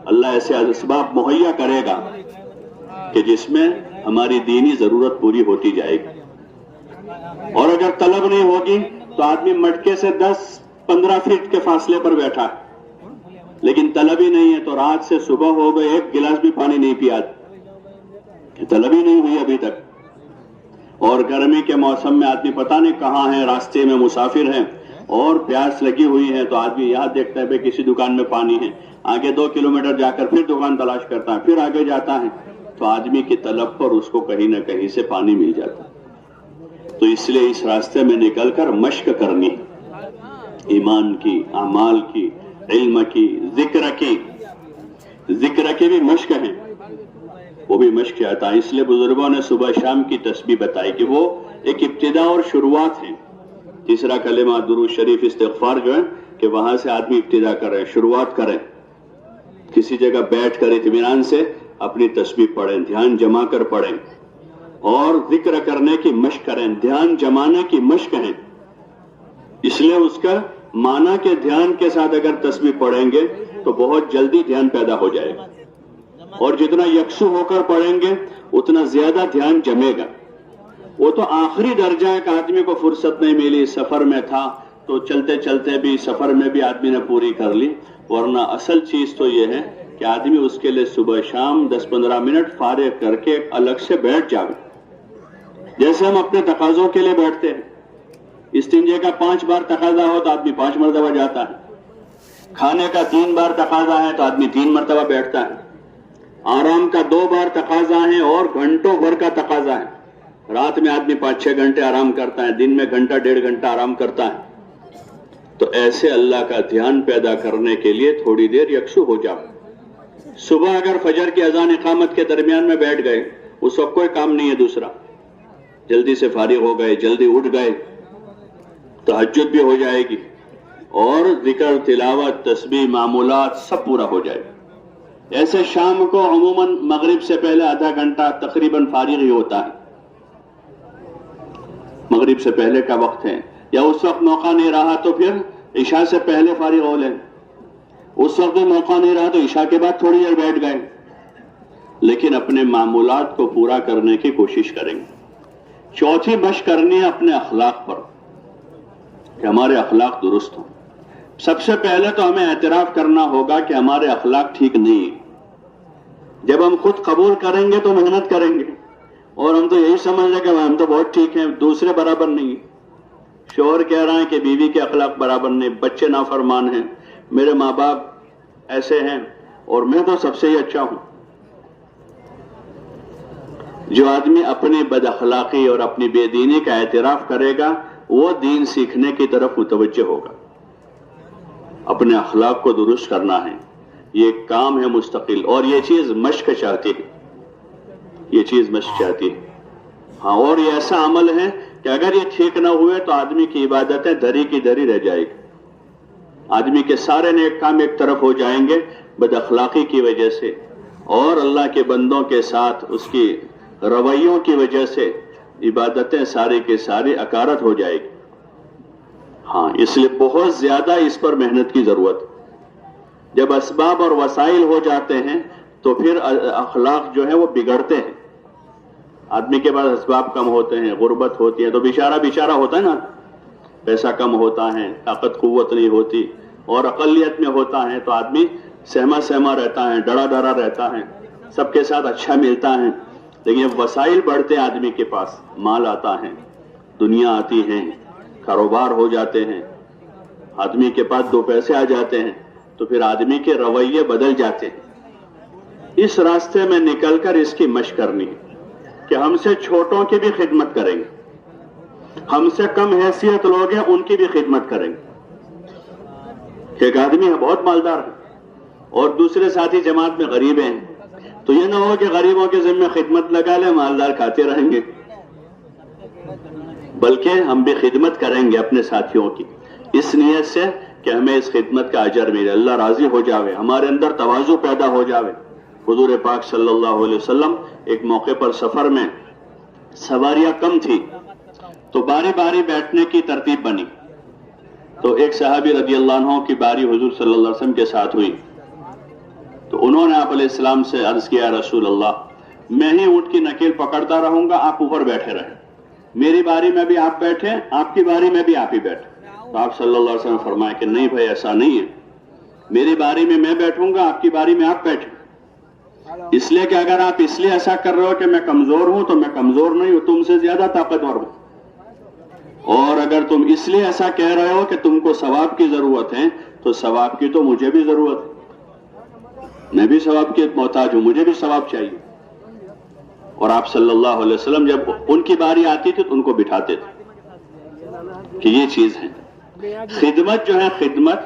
اللہ ایسے اسباب مہیا کرے گا کہ جس میں ہماری دینی ضرورت پوری ہوتی جائے گی۔ اور اگر طلب نہیں ہوگی تو آدمی مٹکے سے 10-15 فٹ کے فاصلے پر بیٹھا ہے، لیکن طلب ہی نہیں ہے تو رات سے صبح ہو گئے، ایک گلاس بھی پانی نہیں پیا، طلب ہی نہیں ہوئی ابھی تک۔ اور گرمی کے موسم میں آدمی پتہ نہیں کہاں ہے، راستے میں مسافر ہیں اور پیاس لگی ہوئی ہے، تو آدمی یہاں دیکھتا ہے کسی دکان میں پانی ہے، آگے 2 کلومیٹر جا کر پھر دکان تلاش کرتا ہے، پھر آگے جاتا ہے، تو آدمی کی طلب پر اس کو کہیں نہ کہیں سے پانی مل جاتا ہے۔ تو اس لیے اس راستے میں نکل کر مشق کرنی، ایمان کی، اعمال کی، علم کی، ذکر کی بھی مشق ہے، وہ بھی مشق آتا ہے۔ اس لیے بزرگوں نے صبح شام کی تسبیح بتائی کہ وہ ایک ابتدا اور شروعات ہے۔ تیسرا کلمہ درود شریف استغفار جو ہے کہ وہاں سے آدمی ابتدا کرے، شروعات کرے، کسی جگہ بیٹھ کر اطمینان سے اپنی تسبیح پڑھیں، دھیان جما کر پڑھیں، اور ذکر کرنے کی مشق کریں۔ دھیان جمانے کی مشق ہے، اس لیے اس کا مانا کہ دھیان کے ساتھ اگر تسبیح پڑھیں گے تو بہت جلدی دھیان پیدا ہو جائے گا، اور جتنا یکسو ہو کر پڑھیں گے اتنا زیادہ دھیان جمے گا۔ وہ تو آخری درجہ ہے کہ آدمی کو فرصت نہیں ملی، سفر میں تھا تو چلتے چلتے بھی سفر میں بھی آدمی نے پوری کر لی، ورنہ اصل چیز تو یہ ہے کہ آدمی اس کے لیے صبح شام 10-15 منٹ فارغ کر کے الگ سے بیٹھ جاوے۔ جیسے ہم اپنے تقاضوں کے لیے بیٹھتے ہیں، استنجے کا 5 بار تقاضا ہو تو آدمی 5 مرتبہ جاتا ہے، کھانے کا 3 بار تقاضا ہے تو آدمی 3 مرتبہ بیٹھتا ہے، آرام کا 2 بار تقاضا ہے اور گھنٹوں بھر کا تقاضا ہے، رات میں آدمی 5-6 گھنٹے آرام کرتا ہے، دن میں گھنٹہ 1.5 گھنٹہ آرام کرتا ہے۔ تو ایسے اللہ کا دھیان پیدا کرنے کے لیے تھوڑی دیر یکسو ہو جاؤ۔ صبح اگر فجر کی اذان اقامت کے درمیان میں بیٹھ گئے، اس وقت کوئی کام نہیں ہے دوسرا، جلدی سے فارغ ہو گئے، جلدی اٹھ گئے، تہجد بھی ہو جائے گی اور ذکر، تلاوت، تسبیح، معمولات سب پورا ہو جائے گا۔ ایسے شام کو عموماً مغرب سے پہلے آدھا گھنٹہ تقریباً فارغ ہی ہوتا ہے، مغرب سے پہلے کا وقت ہے، یا اس وقت موقع نہیں رہا تو پھر عشاء سے پہلے فارغ ہو لیں، اس وقت بھی موقع نہیں رہا تو عشاء کے بعد تھوڑی دیر بیٹھ گئے، لیکن اپنے معمولات کو پورا کرنے کی کوشش کریں گے۔ چوتھی مشق کرنی ہے اپنے اخلاق پر، کہ ہمارے اخلاق درست ہوں۔ سب سے پہلے تو ہمیں اعتراف کرنا ہوگا کہ ہمارے اخلاق ٹھیک نہیں ہیں۔ جب ہم خود قبول کریں گے تو محنت کریں گے، اور ہم تو یہی سمجھ رہے کہ ہم تو بہت ٹھیک ہیں، دوسرے برابر نہیں۔ شوہر کہہ رہا ہے کہ بیوی کے اخلاق برابر نہیں، بچے نافرمان ہیں، میرے ماں باپ ایسے ہیں اور میں تو سب سے ہی اچھا ہوں۔ جو آدمی اپنی بد اخلاقی اور اپنی بے دینی کا اعتراف کرے گا وہ دین سیکھنے کی طرف متوجہ ہوگا۔ اپنے اخلاق کو درست کرنا ہے، یہ ایک کام ہے مستقل، اور یہ چیز مشق چاہتی ہے، یہ چیز مشق چاہتی ہے۔ ہاں، اور یہ ایسا عمل ہے کہ اگر یہ ٹھیک نہ ہوئے تو آدمی کی عبادتیں دھری کی دھری رہ جائے گی، آدمی کے سارے نیک کام ایک طرف ہو جائیں گے بد اخلاقی کی وجہ سے، اور اللہ کے بندوں کے ساتھ اس کی رویوں کی وجہ سے عبادتیں ساری کی ساری اکارت ہو جائے گی۔ ہاں، اس لیے بہت زیادہ اس پر محنت کی ضرورت ہے۔ جب اسباب اور وسائل ہو جاتے ہیں تو پھر اخلاق جو ہے وہ بگڑتے ہیں۔ آدمی کے پاس اسباب کم ہوتے ہیں، غربت ہوتی ہے تو بیچارہ ہوتا ہے نا، پیسہ کم ہوتا ہے، طاقت قوت نہیں ہوتی، اور اقلیت میں ہوتا ہے تو آدمی سہما رہتا ہے، ڈرا ڈرا رہتا ہے، سب کے ساتھ اچھا ملتا ہے۔ لیکن وسائل بڑھتے آدمی کے پاس، مال آتا ہے، دنیا آتی ہے، کاروبار ہو جاتے ہیں، آدمی کے پاس 2 پیسے آ جاتے ہیں تو پھر آدمی کے رویے بدل جاتے ہیں۔ اس راستے میں نکل کر اس کی مشق کرنی ہے کہ ہم سے چھوٹوں کی بھی خدمت کریں گے، ہم سے کم حیثیت لوگ ہیں ان کی بھی خدمت کریں گے۔ ایک آدمی ہے بہت مالدار ہے اور دوسرے ساتھی جماعت میں غریب ہیں، تو یہ نہ ہو کہ غریبوں کے ذمہ خدمت لگا لیں، مالدار کھاتے رہیں گے، بلکہ ہم بھی خدمت کریں گے اپنے ساتھیوں کی، اس نیت سے کہ ہمیں اس خدمت کا اجر ملے، اللہ راضی ہو جاوے، ہمارے اندر تواضع پیدا ہو جاوے۔ حضور پاک صلی اللہ علیہ وسلم ایک موقع پر سفر میں سواریاں کم تھی تو باری باری بیٹھنے کی ترتیب بنی، تو ایک صحابی رضی اللہ عنہ کی باری حضور صلی اللہ علیہ وسلم کے ساتھ ہوئی، تو انہوں نے آپ علیہ السلام سے عرض کیا، رسول اللہ میں ہی اونٹ کی نکیل پکڑتا رہوں گا، آپ اوپر بیٹھے رہیں، میری باری میں بھی آپ بیٹھے، آپ کی باری میں بھی آپ ہی بیٹھے۔ تو آپ صلی اللہ علیہ وسلم فرمایا کہ نہیں بھائی، ایسا نہیں ہے، میری باری میں بیٹھوں گا، آپ کی باری میں آپ بیٹھیں، اس لیے کہ اگر آپ اس لیے ایسا کر رہے ہو کہ میں کمزور ہوں تو میں کمزور نہیں ہوں، تم سے زیادہ طاقتور ہوں، اور اگر تم اس لیے ایسا کہہ رہے ہو کہ تم کو ثواب کی ضرورت ہے تو ثواب کی تو مجھے بھی ضرورت ہے، میں بھی ثواب کی محتاج ہوں، مجھے بھی ثواب چاہیے۔ اور آپ صلی اللہ علیہ وسلم جب ان کی باری آتی تھی تو ان کو بٹھاتے تھے کہ یہ چیز ہے۔ خدمت جو ہے، خدمت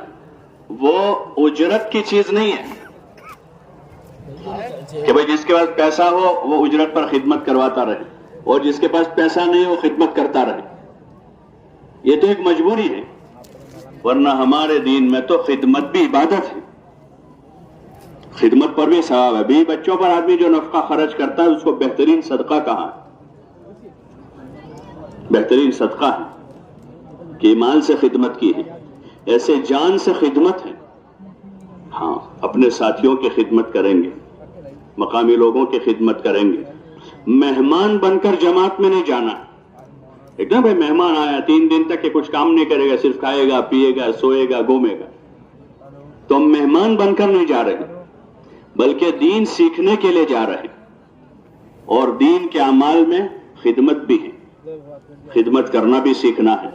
وہ اجرت کی چیز نہیں ہے کہ بھئی جس کے پاس پیسہ ہو وہ اجرت پر خدمت کرواتا رہے اور جس کے پاس پیسہ نہیں وہ خدمت کرتا رہے، یہ تو ایک مجبوری ہے، ورنہ ہمارے دین میں تو خدمت بھی عبادت ہے، خدمت پر بھی ثواب ہے۔ بھی بچوں پر آدمی جو نفقہ خرچ کرتا ہے اس کو بہترین صدقہ کہا ہے، بہترین صدقہ ہے کہ مال سے خدمت کی ہے۔ ایسے جان سے خدمت ہے. ہاں اپنے ساتھیوں کی خدمت کریں گے, مقامی لوگوں کی خدمت کریں گے, مہمان بن کر جماعت میں نہیں جانا. ایک نا بھائی مہمان آیا 3 دن تک کہ کچھ کام نہیں کرے گا, صرف کھائے گا, پیے گا, سوئے گا, گھومے گا, تو ہم مہمان بن کر نہیں جا رہے بلکہ دین سیکھنے کے لیے جا رہے ہیں. اور دین کے اعمال میں خدمت بھی ہے, خدمت کرنا بھی سیکھنا ہے.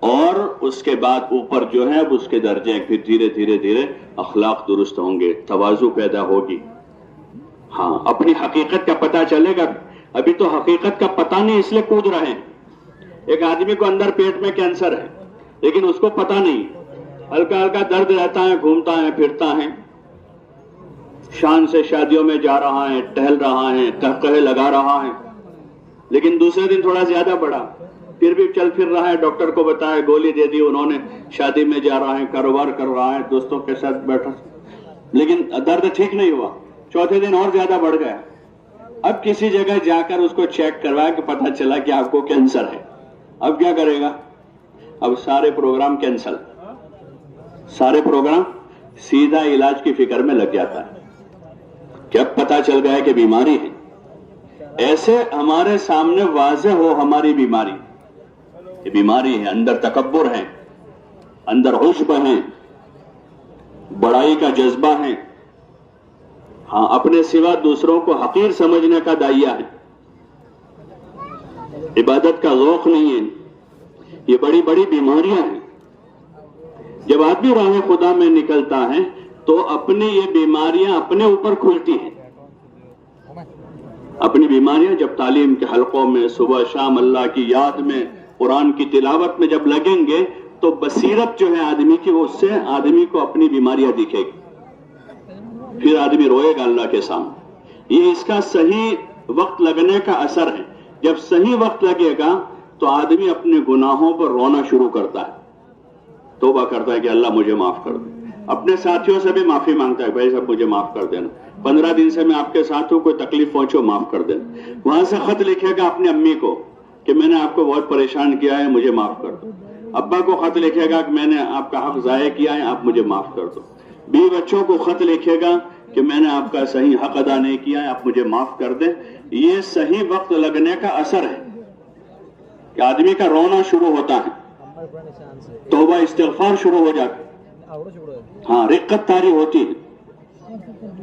اور اس کے بعد اوپر جو ہے اب اس کے درجے پھر دھیرے دھیرے دھیرے اخلاق درست ہوں گے, تواضع پیدا ہوگی. ہاں اپنی حقیقت کا پتہ چلے گا. ابھی تو حقیقت کا پتہ نہیں اس لیے کود رہے ہیں. ایک آدمی کو اندر پیٹ میں کینسر ہے لیکن اس کو پتہ نہیں, ہلکا ہلکا درد رہتا ہے, گھومتا ہے, پھرتا ہے, شان سے شادیوں میں جا رہا ہے, ٹہل رہا ہے, قہقہے لگا رہا ہے, لیکن دوسرے دن تھوڑا زیادہ بڑھا, پھر بھی چل پھر رہا ہے, ڈاکٹر کو بتایا, گولی دے دی انہوں نے, شادی میں جا رہا ہے, کاروبار کر رہا ہے, دوستوں کے ساتھ بیٹھا, لیکن درد ٹھیک نہیں ہوا. چوتھے دن اور زیادہ بڑھ گیا. اب کسی جگہ جا کر اس کو چیک کروایا کہ پتہ چلا کہ آپ کو کینسر ہے. اب کیا کرے گا؟ اب سارے پروگرام کینسل, سارے پروگرام سیدھا علاج کی فکر میں لگ جاتا ہے کہ اب پتہ چل گیا کہ بیماری ہے. ایسے ہمارے سامنے واضح ہو ہماری بیماری, یہ بیماری ہے, اندر تکبر ہے, اندر عجب ہے, بڑائی کا جذبہ ہے, ہاں اپنے سوا دوسروں کو حقیر سمجھنے کا داعیہ ہے, عبادت کا ذوق نہیں ہے. یہ بڑی بڑی بیماریاں ہیں. جب آدمی راہ خدا میں نکلتا ہے تو اپنی یہ بیماریاں اپنے اوپر کھلتی ہیں. اپنی بیماریاں جب تعلیم کے حلقوں میں صبح شام اللہ کی یاد میں قرآن کی تلاوت میں جب لگیں گے تو بصیرت جو ہے آدمی کی, اس سے آدمی کو اپنی بیماریاں دکھے گی, پھر آدمی روئے گا اللہ کے سامنے. یہ اس کا صحیح وقت لگنے کا اثر ہے. جب صحیح وقت لگے گا تو آدمی اپنے گناہوں پر رونا شروع کرتا ہے, توبہ کرتا ہے کہ اللہ مجھے معاف کر دے. اپنے ساتھیوں سے بھی معافی مانگتا ہے, بھائی صاحب مجھے معاف کر دینا, 15 دن سے میں آپ کے ساتھ ہوں, کوئی تکلیف پہنچو معاف کر دینا. وہاں سے خط لکھے گا اپنی امی کو کہ میں نے آپ کو بہت پریشان کیا ہے, مجھے معاف کر دو. ابا کو خط لکھے گا کہ میں نے آپ کا حق ضائع کیا ہے, آپ مجھے معاف کر دو. بیوی بچوں کو خط لکھے گا کہ میں نے آپ کا صحیح حق ادا نہیں کیا ہے, آپ مجھے معاف کر دیں. یہ صحیح وقت لگنے کا اثر ہے کہ آدمی کا رونا شروع ہوتا ہے, توبہ استغفار شروع ہو جاتا ہے, ہاں رقت طاری ہوتی ہے.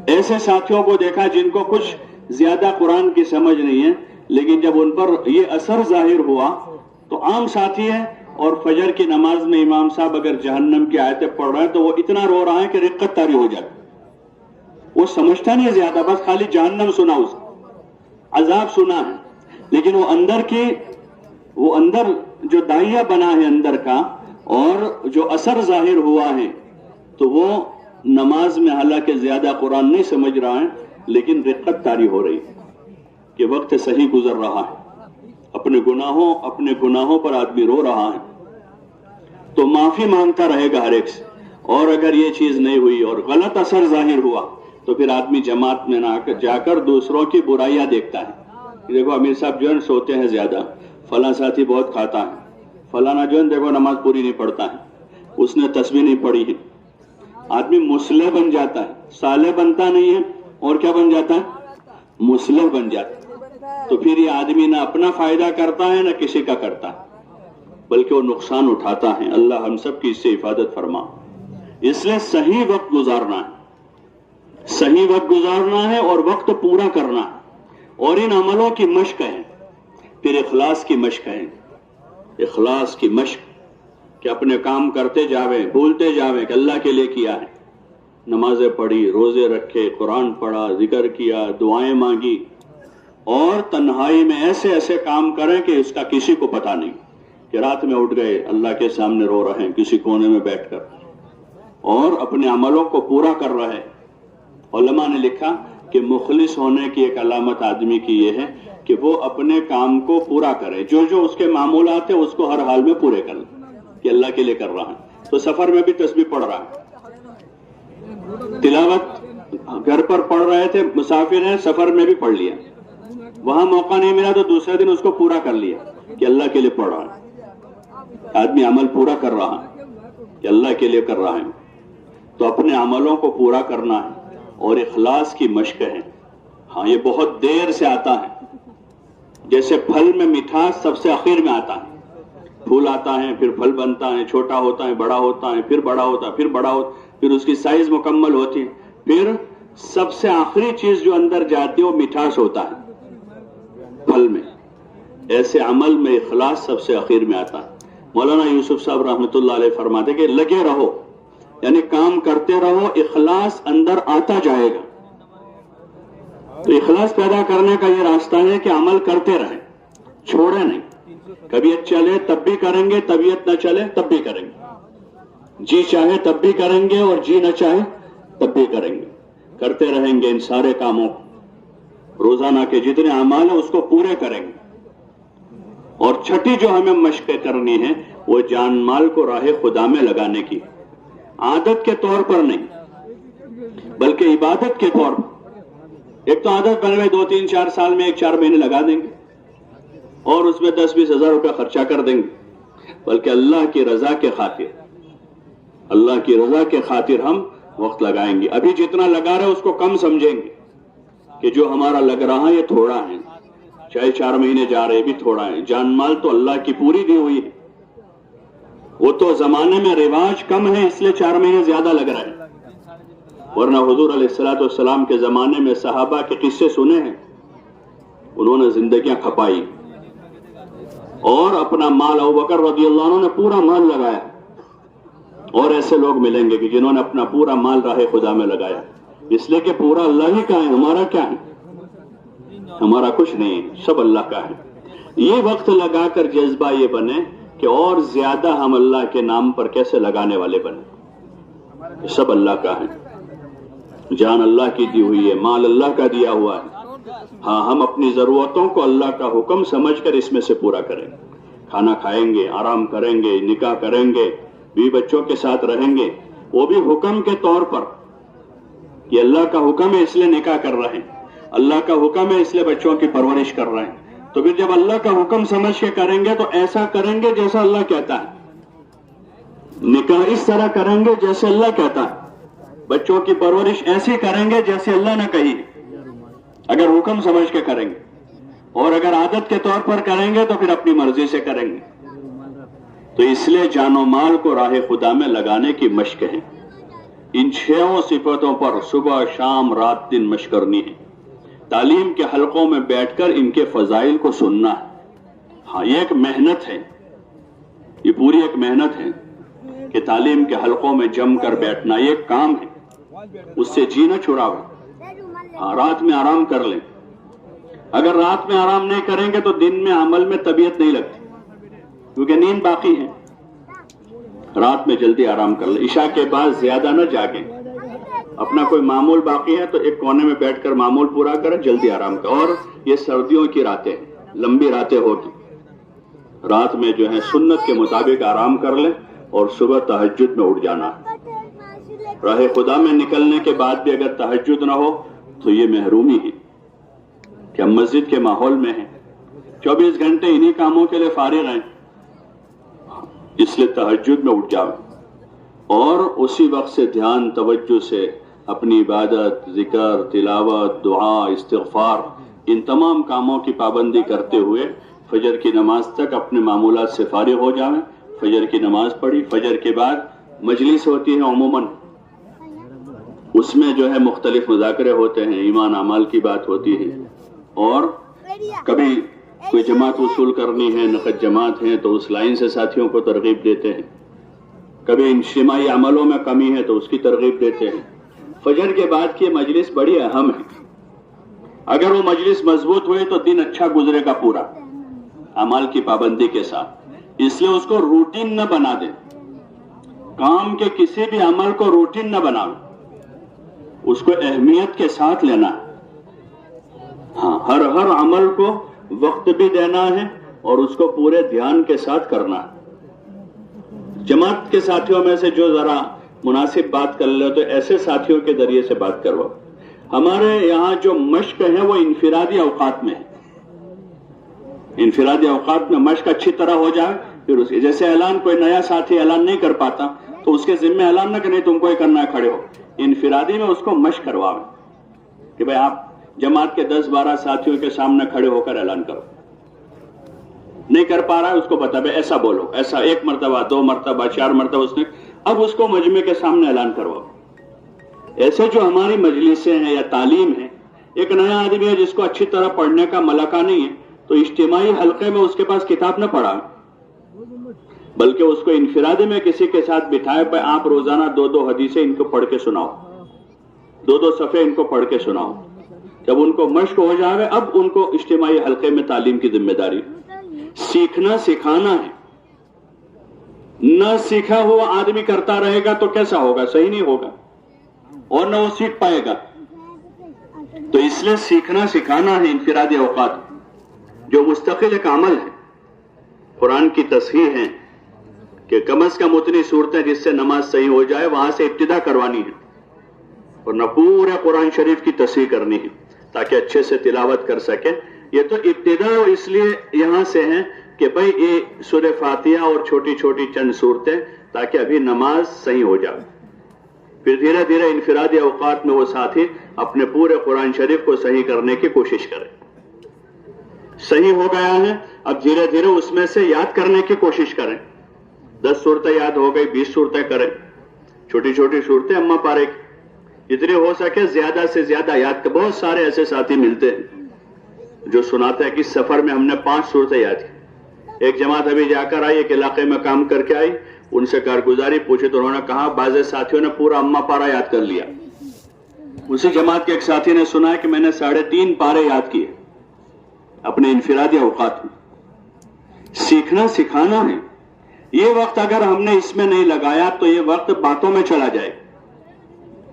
ایسے ساتھیوں کو دیکھا جن کو کچھ زیادہ قرآن کی سمجھ نہیں ہے, لیکن جب ان پر یہ اثر ظاہر ہوا تو عام ساتھی ہے, اور فجر کی نماز میں امام صاحب اگر جہنم کی آیتیں پڑھ رہے ہیں تو وہ اتنا رو رہا ہے کہ رقت طاری ہو جاتی. وہ سمجھتا نہیں زیادہ, بس خالی جہنم سنا, اس عذاب سنا ہے, لیکن وہ اندر جو داعیہ بنا ہے اندر کا, اور جو اثر ظاہر ہوا ہے, تو وہ نماز میں حالانکہ زیادہ قرآن نہیں سمجھ رہا ہے, لیکن رقت طاری ہو رہی ہے کہ وقت صحیح گزر رہا ہے, اپنے گناہوں پر آدمی رو رہا ہے. تو معافی مانگتا رہے گا ہر ایک سے. اور اگر یہ چیز نہیں ہوئی اور غلط اثر ظاہر ہوا تو پھر آدمی جماعت میں نہ جا کر دوسروں کی برائیاں دیکھتا ہے. دیکھو امیر صاحب جو ہے سوتے ہیں زیادہ, فلاں ساتھی بہت کھاتا ہے, فلانا جو ہے دیکھو نماز پوری نہیں پڑھتا ہے, اس نے تسبیح نہیں پڑھی ہے. آدمی مصلح بن جاتا ہے, صالح بنتا نہیں ہے, اور کیا بن جاتا ہے؟ مصلح بن جاتا ہے. تو پھر یہ آدمی نہ اپنا فائدہ کرتا ہے نہ کسی کا کرتا ہے, بلکہ وہ نقصان اٹھاتا ہے. اللہ ہم سب کی اس سے حفاظت فرما. اس لیے صحیح وقت گزارنا ہے, صحیح وقت گزارنا ہے اور وقت پورا کرنا ہے. اور ان عملوں کی مشق ہے. پھر اخلاص کی مشق ہے, اخلاص کی مشق کہ اپنے کام کرتے جاویں, بھولتے جاویں کہ اللہ کے لیے کیا ہے. نمازیں پڑھی, روزے رکھے, قرآن پڑھا, ذکر کیا, دعائیں مانگی, اور تنہائی میں ایسے ایسے کام کریں کہ اس کا کسی کو پتہ نہیں, کہ رات میں اٹھ گئے اللہ کے سامنے رو رہے ہیں کسی کونے میں بیٹھ کر, اور اپنے عملوں کو پورا کر رہے. علماء نے لکھا کہ مخلص ہونے کی ایک علامت آدمی کی یہ ہے کہ وہ اپنے کام کو پورا کرے, جو اس کے معمولات ہیں اس کو ہر حال میں پورے کرے, کہ اللہ کے لیے کر رہا ہے. تو سفر میں بھی تسبیح پڑھ رہا ہے, تلاوت گھر پر پڑھ رہے تھے, مسافر ہیں, سفر میں بھی پڑھ لیا, وہاں موقع نہیں ملا تو دوسرے دن اس کو پورا کر لیا کہ اللہ کے لیے پڑھ رہا ہے. آدمی عمل پورا کر رہا ہے. کہ اللہ کے لیے کر رہا ہے تو اپنے عملوں کو پورا کرنا ہے اور اخلاص کی مشق ہے. ہاں یہ بہت دیر سے آتا ہے، جیسے پھل میں مٹھاس سب سے آخر میں آتا ہے. پھول آتا ہے، پھر پھل بنتا ہے، چھوٹا ہوتا ہے، بڑا ہوتا ہے، پھر بڑا ہوتا ہے، پھر بڑا ہوتا ہے، پھر اس کی سائز مکمل ہوتی ہے، پھر سب سے آخری چیز جو اندر جاتی ہے وہ مٹھاس ہوتا ہے پھل میں. ایسے عمل میں اخلاص سب سے آخر میں آتا ہے. مولانا یوسف صاحب رحمۃ اللہ علیہ فرماتے کہ لگے رہو، یعنی کام کرتے رہو، اخلاص اندر آتا جائے گا. تو اخلاص پیدا کرنے کا یہ راستہ ہے کہ عمل کرتے رہیں، چھوڑے نہیں. طبیعت چلے تب بھی کریں گے، طبیعت نہ چلے تب بھی کریں گے، جی چاہے تب بھی کریں گے اور جی نہ چاہے تب بھی کریں گے. کرتے رہیں گے ان سارے کاموں کو، روزانہ کے جتنے اعمال ہیں اس کو پورے کریں گے. اور چھٹی جو ہمیں مشق کرنی ہے وہ جان مال کو راہ خدا میں لگانے کی، عادت کے طور پر نہیں بلکہ عبادت کے طور پر. ایک تو عادت بن گئی 2-3-4 سال میں 1-4 مہینے لگا دیں گے اور اس میں 10-20 ہزار روپے خرچہ کر دیں گے، بلکہ اللہ کی رضا کے خاطر، اللہ کی رضا کے خاطر ہم وقت لگائیں گے. ابھی جتنا لگا رہے اس کو کم سمجھیں گے کہ جو ہمارا لگ رہا ہے یہ تھوڑا ہے، چاہے 4 مہینے جا رہے بھی تھوڑا ہے. جان مال تو اللہ کی پوری دی ہوئی ہے، وہ تو زمانے میں رواج کم ہے اس لیے 4 مہینے زیادہ لگ رہا ہے. ورنہ حضور علیہ السلام کے زمانے میں صحابہ کے قصے سنے ہیں، انہوں نے زندگیاں کھپائی اور اپنا مال ابوبکر رضی اللہ عنہ نے پورا مال لگایا. اور ایسے لوگ ملیں گے کہ جنہوں نے اپنا پورا مال راہ خدا میں لگایا، اس لیے کہ پورا اللہ ہی کا ہے، ہمارا کیا ہے؟ ہمارا کچھ نہیں ہے، سب اللہ کا ہے. یہ وقت لگا کر جذبہ یہ بنے کہ اور زیادہ ہم اللہ کے نام پر کیسے لگانے والے بنے. سب اللہ کا ہے، جان اللہ کی دی ہوئی ہے، مال اللہ کا دیا ہوا ہے. ہاں ہم اپنی ضرورتوں کو اللہ کا حکم سمجھ کر اس میں سے پورا کریں. کھانا کھائیں گے، آرام کریں گے، نکاح کریں گے، بیوی بچوں کے ساتھ رہیں گے، وہ بھی حکم کے طور پر. یہ اللہ کا حکم ہے اس لیے نکاح کر رہے ہیں، اللہ کا حکم ہے اس لیے بچوں کی پرورش کر رہے ہیں. تو پھر جب اللہ کا حکم سمجھ کے کریں گے تو ایسا کریں گے جیسا اللہ کہتا ہے. نکاح اس طرح کریں گے جیسے اللہ کہتا ہے، بچوں کی پرورش ایسی کریں گے جیسے اللہ نے کہی، اگر حکم سمجھ کے کریں گے. اور اگر عادت کے طور پر کریں گے تو پھر اپنی مرضی سے کریں گے. تو اس لیے جان و مال کو راہ خدا میں لگانے کی مشق ہے. ان 6 صفتوں پر صبح شام رات دن مشق کرنی ہے. تعلیم کے حلقوں میں بیٹھ کر ان کے فضائل کو سننا ہے. ہاں یہ ایک محنت ہے، یہ پوری ایک محنت ہے کہ تعلیم کے حلقوں میں جم کر بیٹھنا یہ ایک کام ہے، اس سے جی نہ چھڑاؤ. ہاں رات میں آرام کر لیں. اگر رات میں آرام نہیں کریں گے تو دن میں عمل میں طبیعت نہیں لگتی کیونکہ نیند باقی ہے. رات میں جلدی آرام کر لیں. عشاء کے بعد زیادہ نہ جاگیں. اپنا کوئی معمول باقی ہے تو ایک کونے میں بیٹھ کر معمول پورا کریں، جلدی آرام کریں. اور یہ سردیوں کی راتیں، لمبی راتیں ہوتی، رات میں جو ہے سنت کے مطابق آرام کر لیں اور صبح تہجد میں اٹھ جانا. راہ خدا میں نکلنے کے بعد بھی اگر تہجد نہ ہو تو یہ محرومی ہے کہ ہم مسجد کے ماحول میں ہیں، 24 گھنٹے انہی کاموں کے لیے فارغ ہیں. اس لیے تہجد میں اٹھ جاؤ اور اسی وقت سے دھیان توجہ سے اپنی عبادت، ذکر، تلاوت، دعا، استغفار، ان تمام کاموں کی پابندی کرتے ہوئے فجر کی نماز تک اپنے معمولات سے فارغ ہو جائیں. فجر کی نماز پڑھی، فجر کے بعد مجلس ہوتی ہے عموماً، اس میں جو ہے مختلف مذاکرے ہوتے ہیں، ایمان اعمال کی بات ہوتی ہے. اور کبھی کوئی جماعت وصول کرنی ہے، نقد جماعت ہے تو اس لائن سے ساتھیوں کو ترغیب دیتے ہیں. کبھی اجتماعی عملوں میں کمی ہے تو اس کی ترغیب دیتے ہیں. فجر کے بعد کی مجلس بڑی اہم ہے. اگر وہ مجلس مضبوط ہوئی تو دن اچھا گزرے گا پورا اعمال کی پابندی کے ساتھ. اس لیے اس کو روٹین نہ بنا دیں. کام کے کسی بھی عمل کو روٹین نہ بناؤ، اس کو اہمیت کے ساتھ لینا ہے. ہاں ہر عمل کو وقت بھی دینا ہے اور اس کو پورے دھیان کے ساتھ کرنا ہے. جماعت کے ساتھیوں میں سے جو ذرا مناسب بات کر لے تو ایسے ساتھیوں کے ذریعے سے بات کرو. ہمارے یہاں جو مشق ہے وہ انفرادی اوقات میں ہے. انفرادی اوقات میں مشق اچھی طرح ہو جائے، پھر اس جیسے اعلان کوئی نیا ساتھی اعلان نہیں کر پاتا تو اس کے ذمہ اعلان نہ کریں تم کو یہ کرنا ہے کھڑے ہو. انفرادی میں اس کو مشق کرواویں کہ بھائی آپ جماعت کے 10-12 ساتھیوں کے سامنے کھڑے ہو کر اعلان کرو. نہیں کر پا رہا ہے اس کو بتا بھائی ایسا بولو, ایسا 1 مرتبہ 2 مرتبہ 4 مرتبہ اس نے, اب اس کو مجمع کے سامنے اعلان کرواؤ. ایسے جو ہماری مجلسیں ہیں یا تعلیم ہے, ایک نیا آدمی ہے جس کو اچھی طرح پڑھنے کا ملکہ نہیں ہے تو اجتماعی حلقے میں اس کے پاس کتاب نہ پڑھا, بلکہ اس کو انفرادی میں کسی کے ساتھ بٹھائے پہ آپ روزانہ 2 حدیثیں ان کو پڑھ کے سناؤ, 2 صفحے ان کو پڑھ کے سناؤ. جب ان کو مشق ہو جائے اب ان کو اجتماعی حلقے میں تعلیم کی ذمہ داری. سیکھنا سکھانا ہے. نہ سیکھا ہوا آدمی کرتا رہے گا تو کیسا ہوگا, صحیح نہیں ہوگا اور نہ وہ سیکھ پائے گا. تو اس لیے سیکھنا سکھانا ہے انفرادی اوقات جو مستقل ایک عمل ہے. قرآن کی تصحیح ہے کہ کم از کم اتنی صورتیں جس سے نماز صحیح ہو جائے وہاں سے ابتدا کروانی ہے اور نہ پورے قرآن شریف کی تصحیح کرنی ہے تاکہ اچھے سے تلاوت کر سکے. یہ تو ابتدا اس لیے یہاں سے ہے کہ بھئی یہ سورہ فاتحہ اور چھوٹی چھوٹی چند صورتیں تاکہ ابھی نماز صحیح ہو جائے. پھر دھیرے دھیرے انفرادی اوقات میں وہ ساتھی اپنے پورے قرآن شریف کو صحیح کرنے کی کوشش کرے. صحیح ہو گیا ہے اب دھیرے دھیرے اس میں سے یاد کرنے کی کوشش کریں. 10 صورتیں یاد ہو گئی 20 صورتیں کریں, چھوٹی چھوٹی صورتیں اما پارے کی جتنی ہو سکے زیادہ سے زیادہ یاد کر. بہت سارے ایسے ساتھی ملتے ہیں جو سناتے ہیں کہ اس سفر میں ہم نے 5 صورتیں یاد کی. ایک جماعت ابھی جا کر آئی, ایک علاقے میں کام کر کے آئی, ان سے کارگزاری پوچھی تو انہوں نے کہا بعض ساتھیوں نے پورا اما پارا یاد کر لیا. اسی جماعت کے ایک ساتھی نے سنا ہے کہ میں نے 3.5 پارے یاد کیے اپنے انفرادی اوقات میں. سیکھنا سکھانا ہے. یہ وقت اگر ہم نے اس میں نہیں لگایا تو یہ وقت باتوں میں چلا جائے.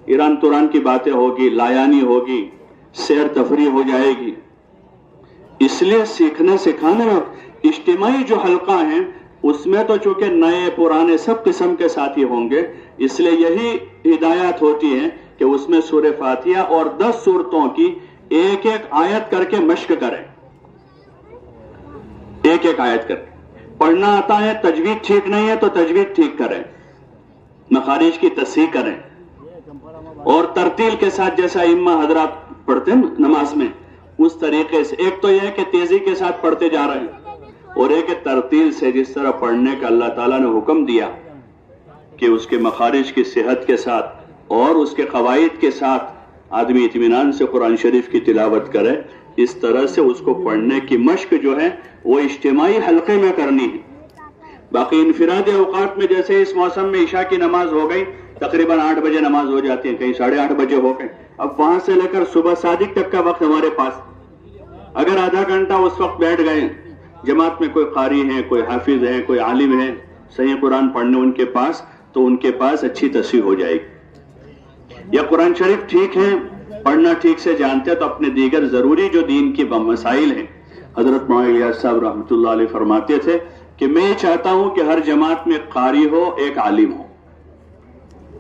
ایران توران کی باتیں ہوگی, لایانی ہوگی, سیر تفریح ہو جائے گی. اس لیے سیکھنا سکھانا ہے. اجتماعی جو حلقہ ہیں اس میں تو چونکہ نئے پرانے سب قسم کے ساتھی ہوں گے, اس لیے یہی ہدایات ہوتی ہیں کہ اس میں سورہ فاتحہ اور 10 صورتوں کی ایک آیت کر کے مشق کریں. ایک آیت کر پڑھنا آتا ہے, تجوید ٹھیک نہیں ہے تو تجوید ٹھیک کریں, مخارج کی تصحیح کریں اور ترتیل کے ساتھ جیسا ائمہ حضرات پڑھتے ہیں نماز میں اس طریقے سے. ایک تو یہ ہے کہ تیزی کے ساتھ پڑھتے جا رہے ہیں اور ایک ترتیل سے جس طرح پڑھنے کا اللہ تعالیٰ نے حکم دیا کہ اس کے مخارج کی صحت کے ساتھ اور اس کے قواعد کے ساتھ آدمی اطمینان سے قرآن شریف کی تلاوت کرے. اس طرح سے اس کو پڑھنے کی مشق جو ہے وہ اجتماعی حلقے میں کرنی ہے. باقی انفرادی اوقات میں جیسے اس موسم میں عشاء کی نماز ہو گئی, تقریباً 8 بجے نماز ہو جاتی ہے, کہیں 8:30 بجے ہو گئے. اب وہاں سے لے کر صبح صادق تک کا وقت ہمارے پاس. اگر آدھا گھنٹہ اس وقت بیٹھ گئے, جماعت میں کوئی قاری ہے, کوئی حافظ ہے, کوئی عالم ہے صحیح قرآن پڑھنے ان کے پاس, تو ان کے پاس اچھی تصحیح ہو جائے گی. یا قرآن شریف ٹھیک ہے, پڑھنا ٹھیک سے جانتے تو اپنے دیگر ضروری جو دین کی مسائل ہیں, حضرت مولانا الیاس صاحب رحمۃ اللہ علیہ فرماتے تھے کہ میں چاہتا ہوں کہ ہر جماعت میں ایک قاری ہو, ایک عالم ہو,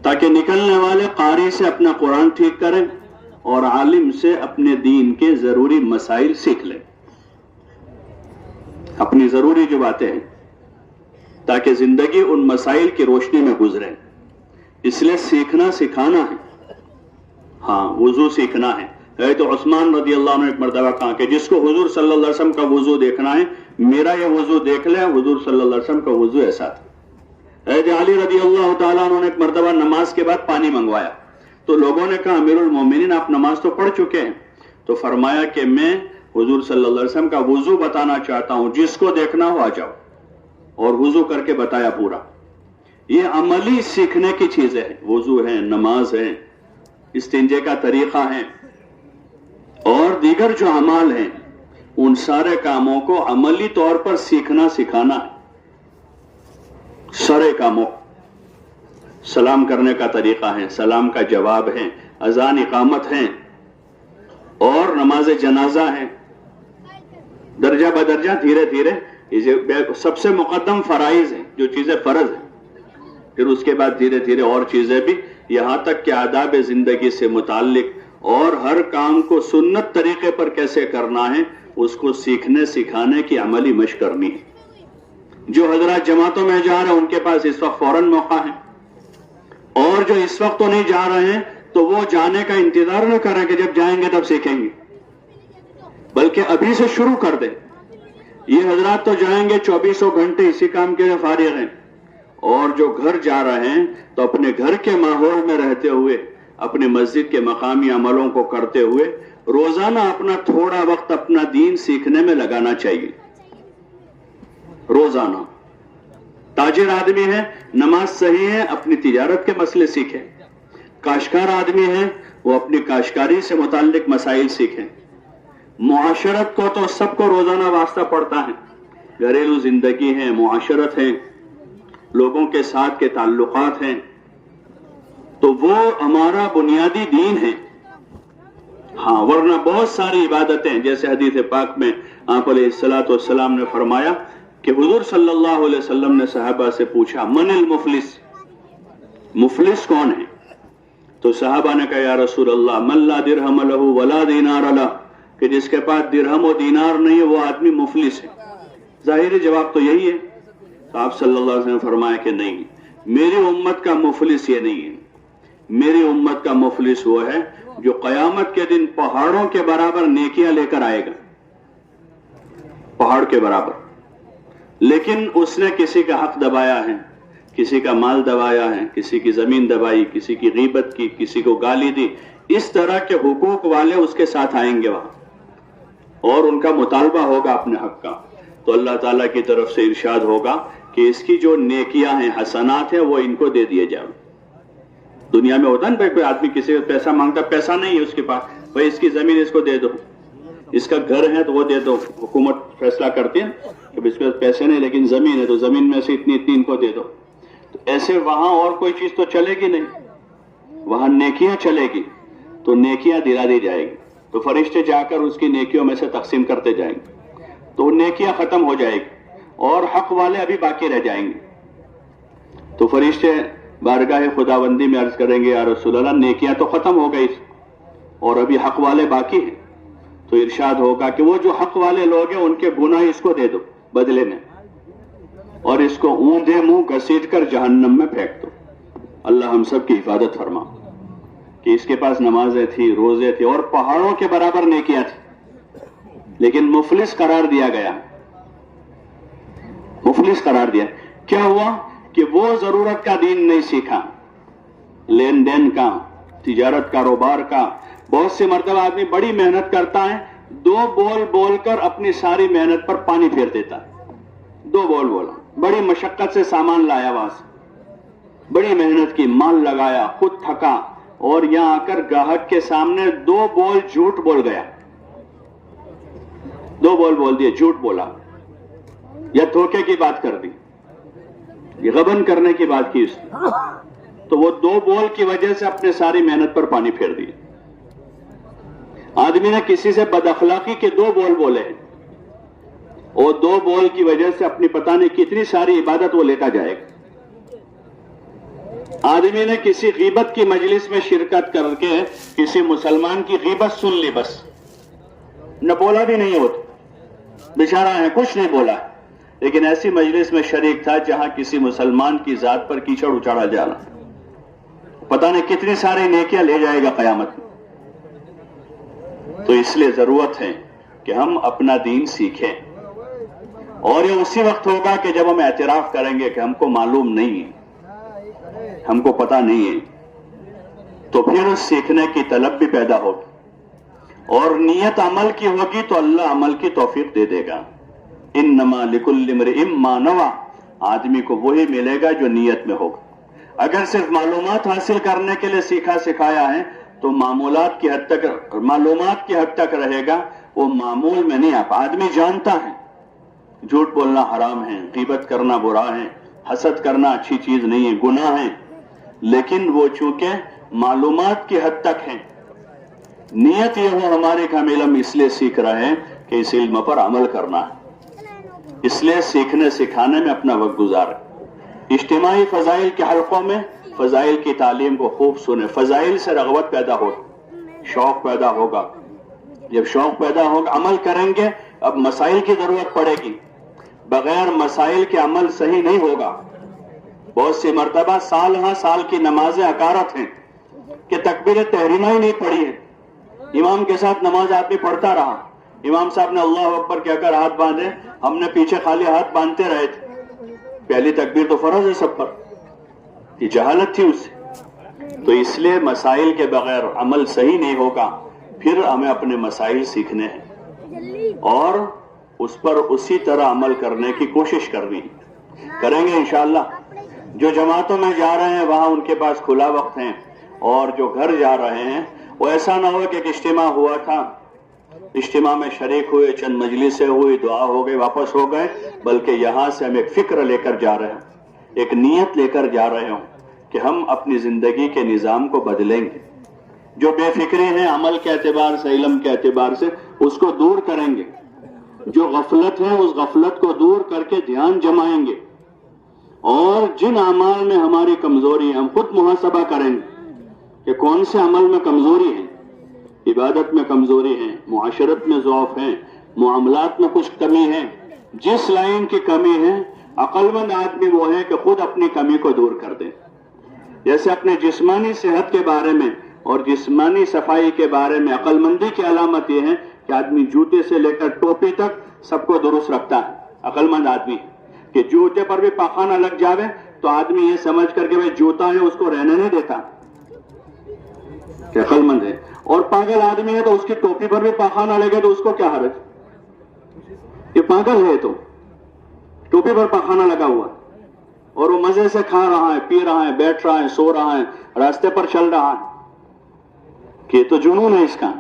تاکہ نکلنے والے قاری سے اپنا قرآن ٹھیک کریں اور عالم سے اپنے دین کے ضروری مسائل سیکھ لیں, اپنی ضروری جو باتیں ہیں, تاکہ زندگی ان مسائل کی روشنی میں گزرے. اس لیے سیکھنا سکھانا ہے. ہاں وضو سیکھنا ہے. تو عثمان رضی اللہ عنہ ایک مرتبہ کہا کہ جس کو حضور صلی اللہ علیہ وسلم کا وضو دیکھنا ہے میرا یہ وضو دیکھ لے. حضور صلی اللہ علیہ وسلم کا وضو ایسا تھا. علی رضی اللہ تعالیٰ عنہ نے ایک مرتبہ نماز کے بعد پانی منگوایا تو لوگوں نے کہا امیر المومنین آپ نماز تو پڑھ چکے ہیں. تو فرمایا کہ میں حضور صلی اللہ علیہ وسلم کا وضو بتانا چاہتا ہوں, جس کو دیکھنا ہو آ جاؤ. اور وضو کر کے بتایا پورا. یہ عملی سیکھنے کی چیزیں ہیں. وضو ہے, نماز ہے, استنجے کا طریقہ ہے اور دیگر جو اعمال ہیں ان سارے کاموں کو عملی طور پر سیکھنا سکھانا ہے. سارے کاموں, سلام کرنے کا طریقہ ہے, سلام کا جواب ہے, اذان اقامت ہے اور نماز جنازہ ہے. درجہ بدرجہ دھیرے دھیرے سب سے مقدم فرائض ہیں, جو چیزیں فرض ہیں, پھر اس کے بعد دھیرے دھیرے اور چیزیں بھی, یہاں تک کہ آداب زندگی سے متعلق اور ہر کام کو سنت طریقے پر کیسے کرنا ہے اس کو سیکھنے سکھانے کی عملی مشق کرنی ہے. جو حضرات جماعتوں میں جا رہے ہیں ان کے پاس اس وقت فوراً موقع ہے. اور جو اس وقت تو نہیں جا رہے ہیں تو وہ جانے کا انتظار نہ کریں کہ جب جائیں گے تب سیکھیں گے، بلکہ ابھی سے شروع کر دیں۔ یہ حضرات تو جائیں گے 24 گھنٹے اسی کام کے لیے فارغ ہیں، اور جو گھر جا رہے ہیں تو اپنے گھر کے ماحول میں رہتے ہوئے اپنے مسجد کے مقامی عملوں کو کرتے ہوئے روزانہ اپنا تھوڑا وقت اپنا دین سیکھنے میں لگانا چاہیے۔ روزانہ تاجر آدمی ہے، نماز صحیح ہے، اپنی تجارت کے مسئلے سیکھیں۔ کاشتکار آدمی ہے، وہ اپنی کاشتکاری سے متعلق مسائل سیکھیں۔ معاشرت کو تو سب کو روزانہ واسطہ پڑتا ہے، گھریلو زندگی ہے، معاشرت ہے، لوگوں کے ساتھ کے تعلقات ہیں، تو وہ ہمارا بنیادی دین ہے۔ ہاں، ورنہ بہت ساری عبادتیں، جیسے حدیث پاک میں آپ علیہ الصلوۃ والسلام نے فرمایا کہ حضور صلی اللہ علیہ وسلم نے صحابہ سے پوچھا من المفلس، مفلس کون ہے؟ تو صحابہ نے کہا یا رسول اللہ من لا درہم لہ ولا دینار لہ، کہ جس کے پاس درہم و دینار نہیں ہے وہ آدمی مفلس ہے۔ ظاہری جواب تو یہی ہے۔ تو آپ صلی اللہ علیہ وسلم نے فرمایا کہ نہیں، میری امت کا مفلس یہ نہیں ہے، میری امت کا مفلس وہ ہے جو قیامت کے دن پہاڑوں کے برابر نیکیاں لے کر آئے گا، پہاڑ کے برابر، لیکن اس نے کسی کا حق دبایا ہے، کسی کا مال دبایا ہے، کسی کی زمین دبائی، کسی کی غیبت کی، کسی کو گالی دی، اس طرح کے حقوق والے اس کے ساتھ آئیں گے وہاں، اور ان کا مطالبہ ہوگا اپنے حق کا۔ تو اللہ تعالیٰ کی طرف سے ارشاد ہوگا کہ اس کی جو نیکیاں ہیں، حسنات ہیں، وہ ان کو دے دیے جائیں۔ دنیا میں ہوتا ہے نا، کوئی آدمی کسی سے پیسہ مانگتا، پیسہ نہیں ہے اس کے پاس، بھائی اس کی زمین اس کو دے دو، اس کا گھر ہے تو وہ دے دو، حکومت فیصلہ کرتی ہے کہ اس کے پاس پیسے نہیں لیکن زمین ہے تو زمین میں سے اتنی اتنی ان کو دے دو۔ تو ایسے وہاں اور کوئی چیز تو چلے گی نہیں، وہاں نیکیاں چلے گی، تو نیکیاں دلا دی جائے گی، تو فرشتے جا کر اس کی نیکیوں میں سے تقسیم کرتے جائیں گے، تو نیکیاں ختم ہو جائے گی اور حق والے ابھی باقی رہ جائیں گے۔ تو فرشتے بارگاہ خداوندی میں عرض کریں گے یا رسول اللہ نیکیاں تو ختم ہو گئی اور ابھی حق والے باقی ہیں۔ تو ارشاد ہوگا کہ وہ جو حق والے لوگ ہیں ان کے گناہ اس کو دے دو بدلے میں، اور اس کو اونھے منہ گھسیٹ کر جہنم میں پھینک دو۔ اللہ ہم سب کی حفاظت فرما کہ اس کے پاس نمازیں تھی، روزے تھے، اور پہاڑوں کے برابر نیکیاں تھی، لیکن مفلس قرار دیا گیا، مفلس قرار دیا۔ کیا ہوا کہ وہ ضرورت کا دین نہیں سیکھا، لین دین کا، تجارت کاروبار کا۔ بہت سے مرتبہ آدمی بڑی محنت کرتا ہے، دو بول بول کر اپنی ساری محنت پر پانی پھیر دیتا ہے۔ دو بول بولا، بڑی مشقت سے سامان لایا، وہاں سے بڑی محنت کی، مال لگایا، خود تھکا، اور یہاں آ کر گاہک کے سامنے دو بول جھوٹ بول گیا، دو بول بول دیے، جھوٹ بولا، یا دھوکے کی بات کر دی، یہ غبن کرنے کی بات کی اس نے، تو وہ دو بول کی وجہ سے اپنے ساری محنت پر پانی پھیر دی۔ آدمی نے کسی سے بد اخلاقی کے دو بول بولے ہیں، اور دو بول کی وجہ سے اپنی پتہ نہیں کتنی ساری عبادت وہ لیتا جائے گا۔ آدمی نے کسی غیبت کی مجلس میں شرکت کر کے کسی مسلمان کی غیبت سن لی، بس نہ بولا بھی نہیں ہوتا، بیچارہ ہے کچھ نہیں بولا، لیکن ایسی مجلس میں شریک تھا جہاں کسی مسلمان کی ذات پر کیچڑ اچاڑا جانا، پتہ نہیں کتنی ساری نیکیاں لے جائے گا قیامت میں۔ تو اس لیے ضرورت ہے کہ ہم اپنا دین سیکھیں، اور یہ اسی وقت ہوگا کہ جب ہم اعتراف کریں گے کہ ہم کو معلوم نہیں ہے، ہم کو پتہ نہیں ہے، تو پھر اس سیکھنے کی طلب بھی پیدا ہوگی، اور نیت عمل کی ہوگی تو اللہ عمل کی توفیق دے دے گا۔ انما لکل امرئ ما نوى، آدمی کو وہی ملے گا جو نیت میں ہوگا۔ اگر صرف معلومات حاصل کرنے کے لیے سیکھا سکھایا ہے تو معمولات کی حد تک، معلومات کی حد تک رہے گا، وہ معمول میں نہیں آپ۔ آدمی جانتا ہے جھوٹ بولنا حرام ہے، غیبت کرنا برا ہے، حسد کرنا اچھی چیز نہیں ہے، گناہ ہے، لیکن وہ چونکہ معلومات کی حد تک ہیں، نیت یہ ہو ہمارے کہ ہم علم اس لیے سیکھ رہے ہیں کہ اس علم پر عمل کرنا ہے، اس لیے سیکھنے سکھانے میں اپنا وقت گزارے۔ اجتماعی فضائل کے حلقوں میں فضائل کی تعلیم کو خوب سنیں، فضائل سے رغبت پیدا ہو، شوق پیدا ہوگا، جب شوق پیدا ہوگا عمل کریں گے۔ اب مسائل کی ضرورت پڑے گی، بغیر مسائل کے عمل صحیح نہیں ہوگا، بہت سی مرتبہ سال ہاں سال کی نمازیں اکارت ہیں کہ تکبیر تحریمہ ہی نہیں پڑھی ہے، امام کے ساتھ نماز آدمی پڑھتا رہا، امام صاحب نے اللہ اکبر کہہ کر ہاتھ باندھے، ہم نے پیچھے خالی ہاتھ باندھتے رہے تھے، پہلی تکبیر تو فرض ہے سب پر، یہ جہالت تھی اس سے۔ تو اس لیے مسائل کے بغیر عمل صحیح نہیں ہوگا، پھر ہمیں اپنے مسائل سیکھنے ہیں اور اس پر اسی طرح عمل کرنے کی کوشش کریں گے انشاءاللہ۔ جو جماعتوں میں جا رہے ہیں وہاں ان کے پاس کھلا وقت ہے، اور جو گھر جا رہے ہیں وہ ایسا نہ ہو کہ ایک اجتماع ہوا تھا، اجتماع میں شریک ہوئے، چند مجلسیں ہوئی، دعا ہو گئی، واپس ہو گئے، بلکہ یہاں سے ہم ایک فکر لے کر جا رہے ہیں، ایک نیت لے کر جا رہے ہوں کہ ہم اپنی زندگی کے نظام کو بدلیں گے، جو بے فکری ہیں عمل کے اعتبار سے، علم کے اعتبار سے، اس کو دور کریں گے، جو غفلت ہے اس غفلت کو دور کر کے دھیان جمائیں گے، اور جن اعمال میں ہماری کمزوری ہے ہم خود محاسبہ کریں گے کہ کون سے عمل میں کمزوری ہے، عبادت میں کمزوری ہے، معاشرت میں ضعف ہے، معاملات میں کچھ کمی ہے، جس لائن کی کمی ہے عقل مند آدمی وہ ہے کہ خود اپنی کمی کو دور کر دے۔ جیسے اپنے جسمانی صحت کے بارے میں اور جسمانی صفائی کے بارے میں عقل مندی کی علامت یہ ہے کہ آدمی جوتے سے لے کر ٹوپی تک سب کو درست رکھتا ہے، عقل مند آدمی، کہ جوتے پر بھی پاخانہ لگ جاوے تو آدمی یہ سمجھ کر کہ بھئی جوتا ہے اس کو رہنے نہیں دیتا، کہ عقل مند ہے۔ اور پاگل آدمی ہے تو اس کی ٹوپی پر بھی پاخانہ لگے تو اس کو کیا حرج، یہ پاگل ہے تو ٹوپی پر پاخانہ لگا ہوا اور وہ مزے سے کھا رہا ہے، پی رہا ہے، بیٹھ رہا ہے، سو رہا ہے، راستے پر چل رہا ہے، کہ یہ تو جنون ہے اس کا۔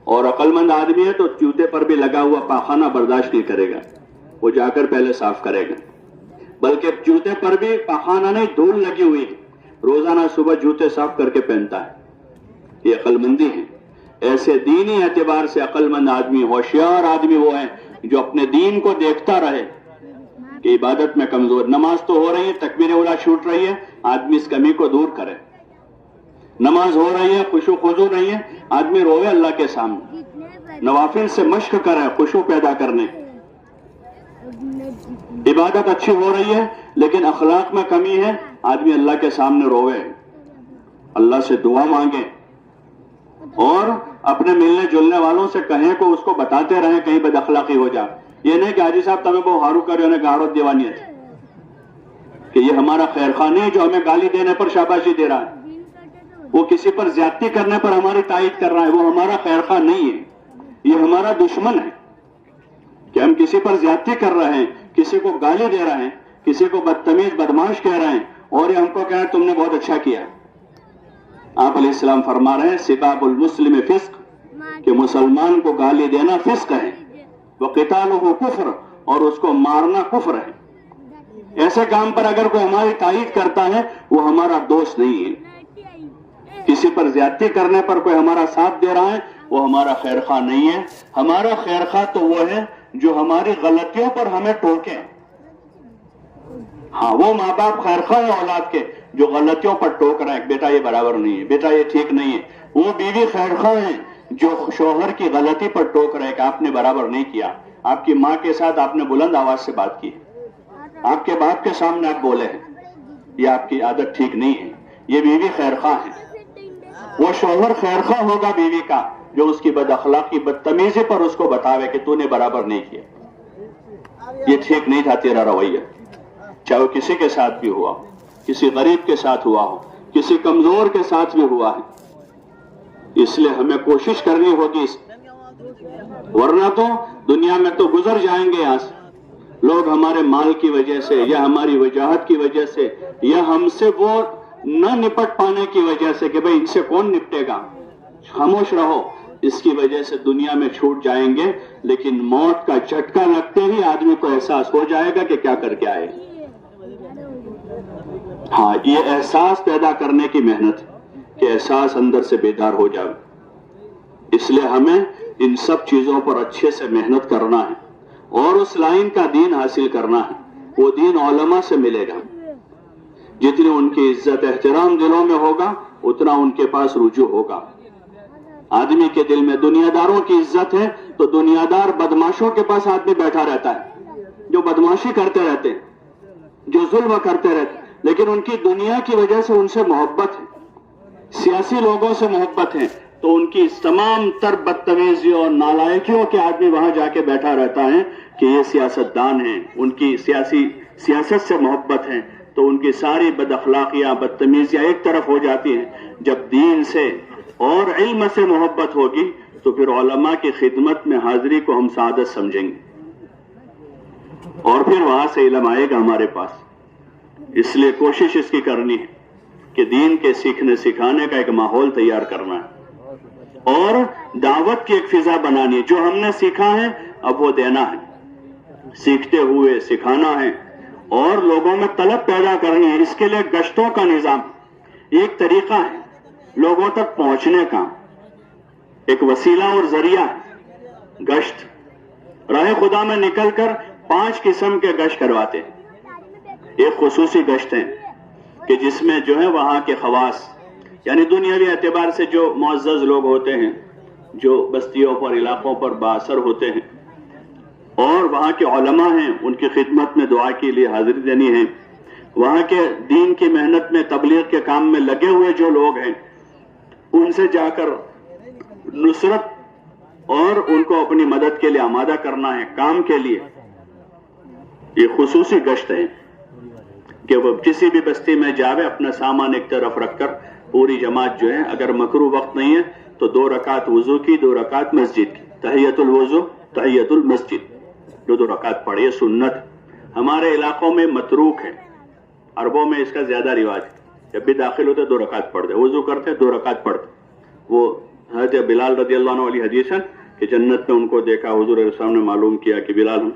اور عقل مند آدمی ہے تو جوتے پر بھی لگا ہوا پاخانہ برداشت نہیں کرے گا، وہ جا کر پہلے صاف کرے گا، بلکہ جوتے پر بھی پاخانہ نہیں، دھول لگی ہوئی ہے، روزانہ صبح جوتے صاف کر کے پہنتا ہے، یہ عقل مندی ہے۔ ایسے دینی اعتبار سے عقل مند آدمی، ہوشیار آدمی وہ ہے جو اپنے دین کو دیکھتا رہے کہ عبادت میں کمزور، نماز تو ہو رہی ہے، تکبیر اولا چھوٹ رہی ہے، آدمی اس کمی کو دور کرے، نماز ہو رہی ہے، خشوع خضوع نہیں ہے، آدمی روے اللہ کے سامنے، نوافل سے مشق کرے خشوع پیدا کرنے، عبادت اچھی ہو رہی ہے لیکن اخلاق میں کمی ہے، آدمی اللہ کے سامنے روے، اللہ سے دعا مانگے، اور اپنے ملنے جلنے والوں سے کہیں کو اس کو بتاتے رہیں کہیں بد اخلاقی ہو جائے، یہ نہیں کہ حاجی صاحب تمہیں بہت ہارو کرے انہیں گاڑو دیوانیت، کہ یہ ہمارا خیر خواہ نہیں جو ہمیں گالی دینے پر شاباشی دے رہا ہے، وہ کسی پر زیادتی کرنے پر ہماری تائید کر رہا ہے، وہ ہمارا خیر خواہ نہیں ہے، یہ ہمارا دشمن ہے، کہ ہم کسی پر زیادتی کر رہے ہیں، کسی کو گالی دے رہے ہیں، کسی کو بدتمیز بدمعاش کہہ رہے ہیں، اور یہ ہم کو کہہ رہے ہیں تم نے بہت اچھا کیا۔ آپ علیہ السلام فرما رہے ہیں سباب المسلم فسق، کہ مسلمان کو گالی دینا فسق ہے، وقتالہ کفر، اور اس کو مارنا کفر ہے۔ ایسے کام پر اگر کوئی ہماری تائید کرتا ہے وہ ہمارا دوست نہیں ہے، کسی پر زیادتی کرنے پر کوئی ہمارا ساتھ دے رہا ہے وہ ہمارا خیر خواہ نہیں ہے۔ ہمارا خیر خواہ تو وہ ہے جو ہماری غلطیوں پر ہمیں ٹوکے، ہاں وہ ماں باپ خیر خواہ ہیں اولاد کے جو غلطیوں پر ٹوک رہے ہیں، بیٹا یہ برابر نہیں ہے، بیٹا یہ ٹھیک نہیں ہے، وہ بیوی خیر خواہ ہیں جو شوہر کی غلطی پر ٹوک رہے ہیں کہ آپ نے برابر نہیں کیا، آپ کی ماں کے ساتھ آپ نے بلند آواز سے بات کی، آپ کے باپ کے سامنے آپ بولے ہیں، یہ آپ کی عادت ٹھیک نہیں ہے، یہ بیوی خیر خواہ ہے۔ وہ شوہر خیر خواہ ہوگا بیوی کا جو اس کی بد اخلاقی بدتمیزی پر اس کو بتاوے کہ تو نے برابر نہیں کیا، یہ ٹھیک نہیں تھا تیرا رویہ، چاہے وہ کسی کے ساتھ بھی ہوا ہو، کسی غریب کے ساتھ ہوا ہو، کسی کمزور کے ساتھ بھی ہوا ہے۔ اس لیے ہمیں کوشش کرنی ہوگی، ورنہ تو دنیا میں تو گزر جائیں گے یہاں سے، لوگ ہمارے مال کی وجہ سے یا ہماری وجاہت کی وجہ سے یا ہم سے وہ نہ نپٹ پانے کی وجہ سے کہ بھئی ان سے کون نپٹے گا، خاموش رہو، اس کی وجہ سے دنیا میں چھوٹ جائیں گے، لیکن موت کا جھٹکا لگتے ہی آدمی کو احساس ہو جائے گا کہ کیا کر کے آئے۔ ہاں یہ احساس پیدا کرنے کی محنت کہ احساس اندر سے بیدار ہو جائے، اس لیے ہمیں ان سب چیزوں پر اچھے سے محنت کرنا ہے اور اس لائن کا دین حاصل کرنا ہے۔ وہ دین علماء سے ملے گا، جتنی ان کی عزت احترام دلوں میں ہوگا اتنا ان کے پاس رجوع ہوگا۔ آدمی کے دل میں دنیا داروں کی عزت ہے تو دنیا دار بدماشوں کے پاس آدمی بیٹھا رہتا ہے، جو بدماشی کرتے رہتے ہیں، جو ظلم کرتے رہتے ہیں، لیکن ان کی دنیا کی وجہ سے ان سے محبت ہے، سیاسی لوگوں سے محبت ہے، تو ان کی تمام تر بدتمیزیوں اور نالائکیوں کے آدمی وہاں جا کے بیٹھا رہتا ہے کہ یہ سیاستدان ہیں، ان کی سیاست سے محبت ہے، تو ان کی ساری بد اخلاقیاں بدتمیزیاں ایک طرف ہو جاتی ہیں۔ جب دین سے اور علم سے محبت ہوگی تو پھر علماء کی خدمت میں حاضری کو ہم سعادت سمجھیں گے، اور پھر وہاں سے علم آئے گا ہمارے پاس۔ اس لیے کوشش اس کی کرنی ہے کہ دین کے سیکھنے سکھانے کا ایک ماحول تیار کرنا ہے اور دعوت کی ایک فضا بنانی ہے۔ جو ہم نے سیکھا ہے اب وہ دینا ہے، سیکھتے ہوئے سکھانا ہے اور لوگوں میں طلب پیدا کرنی ہے۔ اس کے لیے گشتوں کا نظام ایک طریقہ ہے لوگوں تک پہنچنے کا، ایک وسیلہ اور ذریعہ ہے۔ گشت راہ خدا میں نکل کر 5 قسم کے گشت کرواتے ہیں۔ ایک خصوصی گشت ہے کہ جس میں جو ہے وہاں کے خواص، یعنی دنیاوی اعتبار سے جو معزز لوگ ہوتے ہیں، جو بستیوں پر علاقوں پر بااثر ہوتے ہیں، اور وہاں کے علماء ہیں، ان کی خدمت میں دعا کے لیے حاضری دینی ہے۔ وہاں کے دین کی محنت میں تبلیغ کے کام میں لگے ہوئے جو لوگ ہیں ان سے جا کر نصرت اور ان کو اپنی مدد کے لیے آمادہ کرنا ہے، کام کے لیے۔ یہ خصوصی گشت ہے کہ وہ کسی بھی بستی میں جاوے، اپنا سامان ایک طرف رکھ کر پوری جماعت جو ہے، اگر مکروہ وقت نہیں ہے تو 2 رکعت وضو کی، 2 رکعت مسجد کی، تحیت الوضو تحیت المسجد، 2 رکعت پڑھیے، سنت۔ ہمارے علاقوں میں متروک ہے، عربوں میں اس کا زیادہ رواج ہے، جب بھی داخل ہوتے 2 رکعت پڑھتے، وضو کرتے 2 رکعت پڑھتے۔ وہ حضرت بلال رضی اللہ عنہ والی حدیث ہے کہ جنت میں ان کو دیکھا، حضور علیہ السلام نے معلوم کیا کہ بلال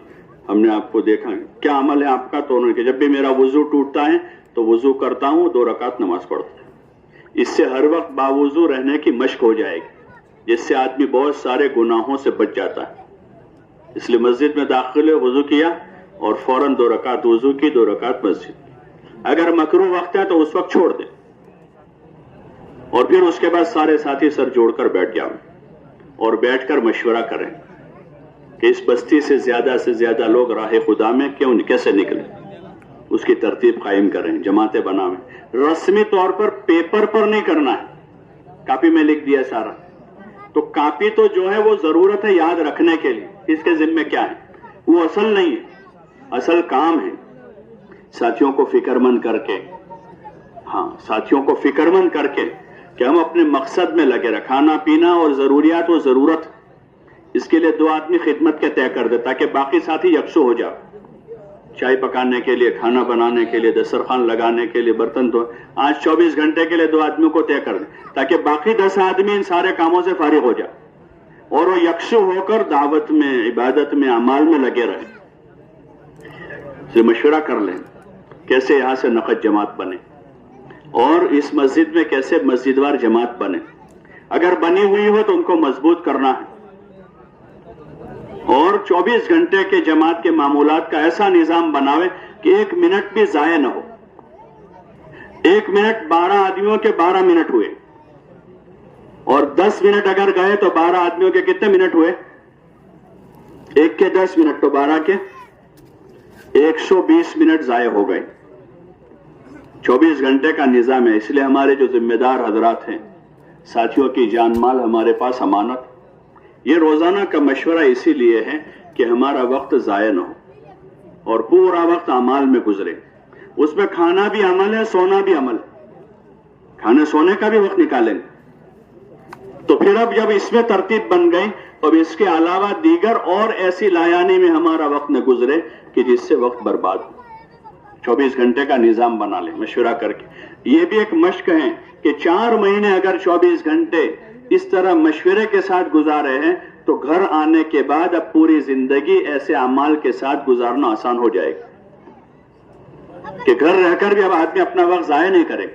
ہم نے آپ کو دیکھا، کیا عمل ہے آپ کا؟ تو انہوں نے کہ جب بھی میرا وضو ٹوٹتا ہے تو وضو کرتا ہوں، 2 رکعت نماز پڑھتا ہوں۔ اس سے ہر وقت باوضو رہنے کی مشق ہو جائے گی، جس سے آدمی بہت سارے گناہوں سے بچ جاتا ہے۔ اس لیے مسجد میں داخل ہوئے، وضو کیا اور فوراً 2 رکعت وضو کی، 2 رکعت مسجد کی۔ اگر مکروہ وقت ہے تو اس وقت چھوڑ دیں، اور پھر اس کے بعد سارے ساتھی سر جوڑ کر بیٹھ جاؤ اور بیٹھ کر مشورہ کریں کہ اس بستی سے زیادہ لوگ راہ خدا میں کیسے نکلیں، اس کی ترتیب قائم کریں، جماعتیں بنائیں۔ رسمی طور پر پیپر پر نہیں کرنا ہے، کاپی میں لکھ دیا سارا، تو کاپی تو جو ہے وہ ضرورت ہے یاد رکھنے کے لیے، اس کے ذمہ کیا ہے، وہ اصل نہیں ہے، اصل کام ہے ساتھیوں کو فکر مند کر کے، ساتھیوں کو فکر مند کر کے کہ ہم اپنے مقصد میں لگے رہے، کھانا پینا اور ضروریات و ضرورت، اس کے لیے 2 آدمی خدمت کے طے کر دے تاکہ باقی ساتھی یکسو ہو جائے، چائے پکانے کے لیے، کھانا بنانے کے لیے، دسترخوان لگانے کے لیے، برتن دھو، آج 24 گھنٹے کے لیے 2 آدمیوں کو طے کر دیں تاکہ باقی 10 آدمی ان سارے کاموں سے فارغ ہو جائے اور وہ یکسو ہو کر دعوت میں، عبادت میں، اعمال میں لگے رہیں۔ سے مشورہ کر لیں کیسے یہاں سے نقد جماعت بنے اور اس مسجد میں کیسے مسجد وار جماعت بنے، اگر بنی ہوئی ہو تو ان کو مضبوط کرنا ہے، اور 24 گھنٹے کے جماعت کے معمولات کا ایسا نظام بناوے کہ 1 منٹ بھی ضائع نہ ہو۔ 1 منٹ 12 آدمیوں کے 12 منٹ ہوئے، اور 10 منٹ اگر گئے تو 12 آدمیوں کے کتنے منٹ ہوئے؟ 1 کے 10 منٹ تو 12 کے 120 منٹ ضائع ہو گئے۔ 24 گھنٹے کا نظام ہے، اس لیے ہمارے جو ذمہ دار حضرات ہیں، ساتھیوں کی جان مال ہمارے پاس امانت، یہ روزانہ کا مشورہ اسی لیے ہے کہ ہمارا وقت ضائع نہ ہو اور پورا وقت اعمال میں گزرے۔ اس میں کھانا بھی عمل ہے، سونا بھی عمل ہے، کھانے سونے کا بھی وقت نکالیں گے۔ تو پھر اب جب اس میں ترتیب بن گئی تو اب اس کے علاوہ دیگر اور ایسی لایانی میں ہمارا وقت نہ گزرے کہ جس سے وقت برباد ہو۔ 24 گھنٹے کا نظام بنا لیں مشورہ کر کے۔ یہ بھی ایک مشق ہے کہ 4 مہینے اگر 24 گھنٹے اس طرح مشورے کے ساتھ گزارے ہیں تو گھر آنے کے بعد اب پوری زندگی ایسے اعمال کے ساتھ گزارنا آسان ہو جائے گا کہ گھر رہ کر بھی اب آدمی اپنا وقت ضائع نہیں کرے۔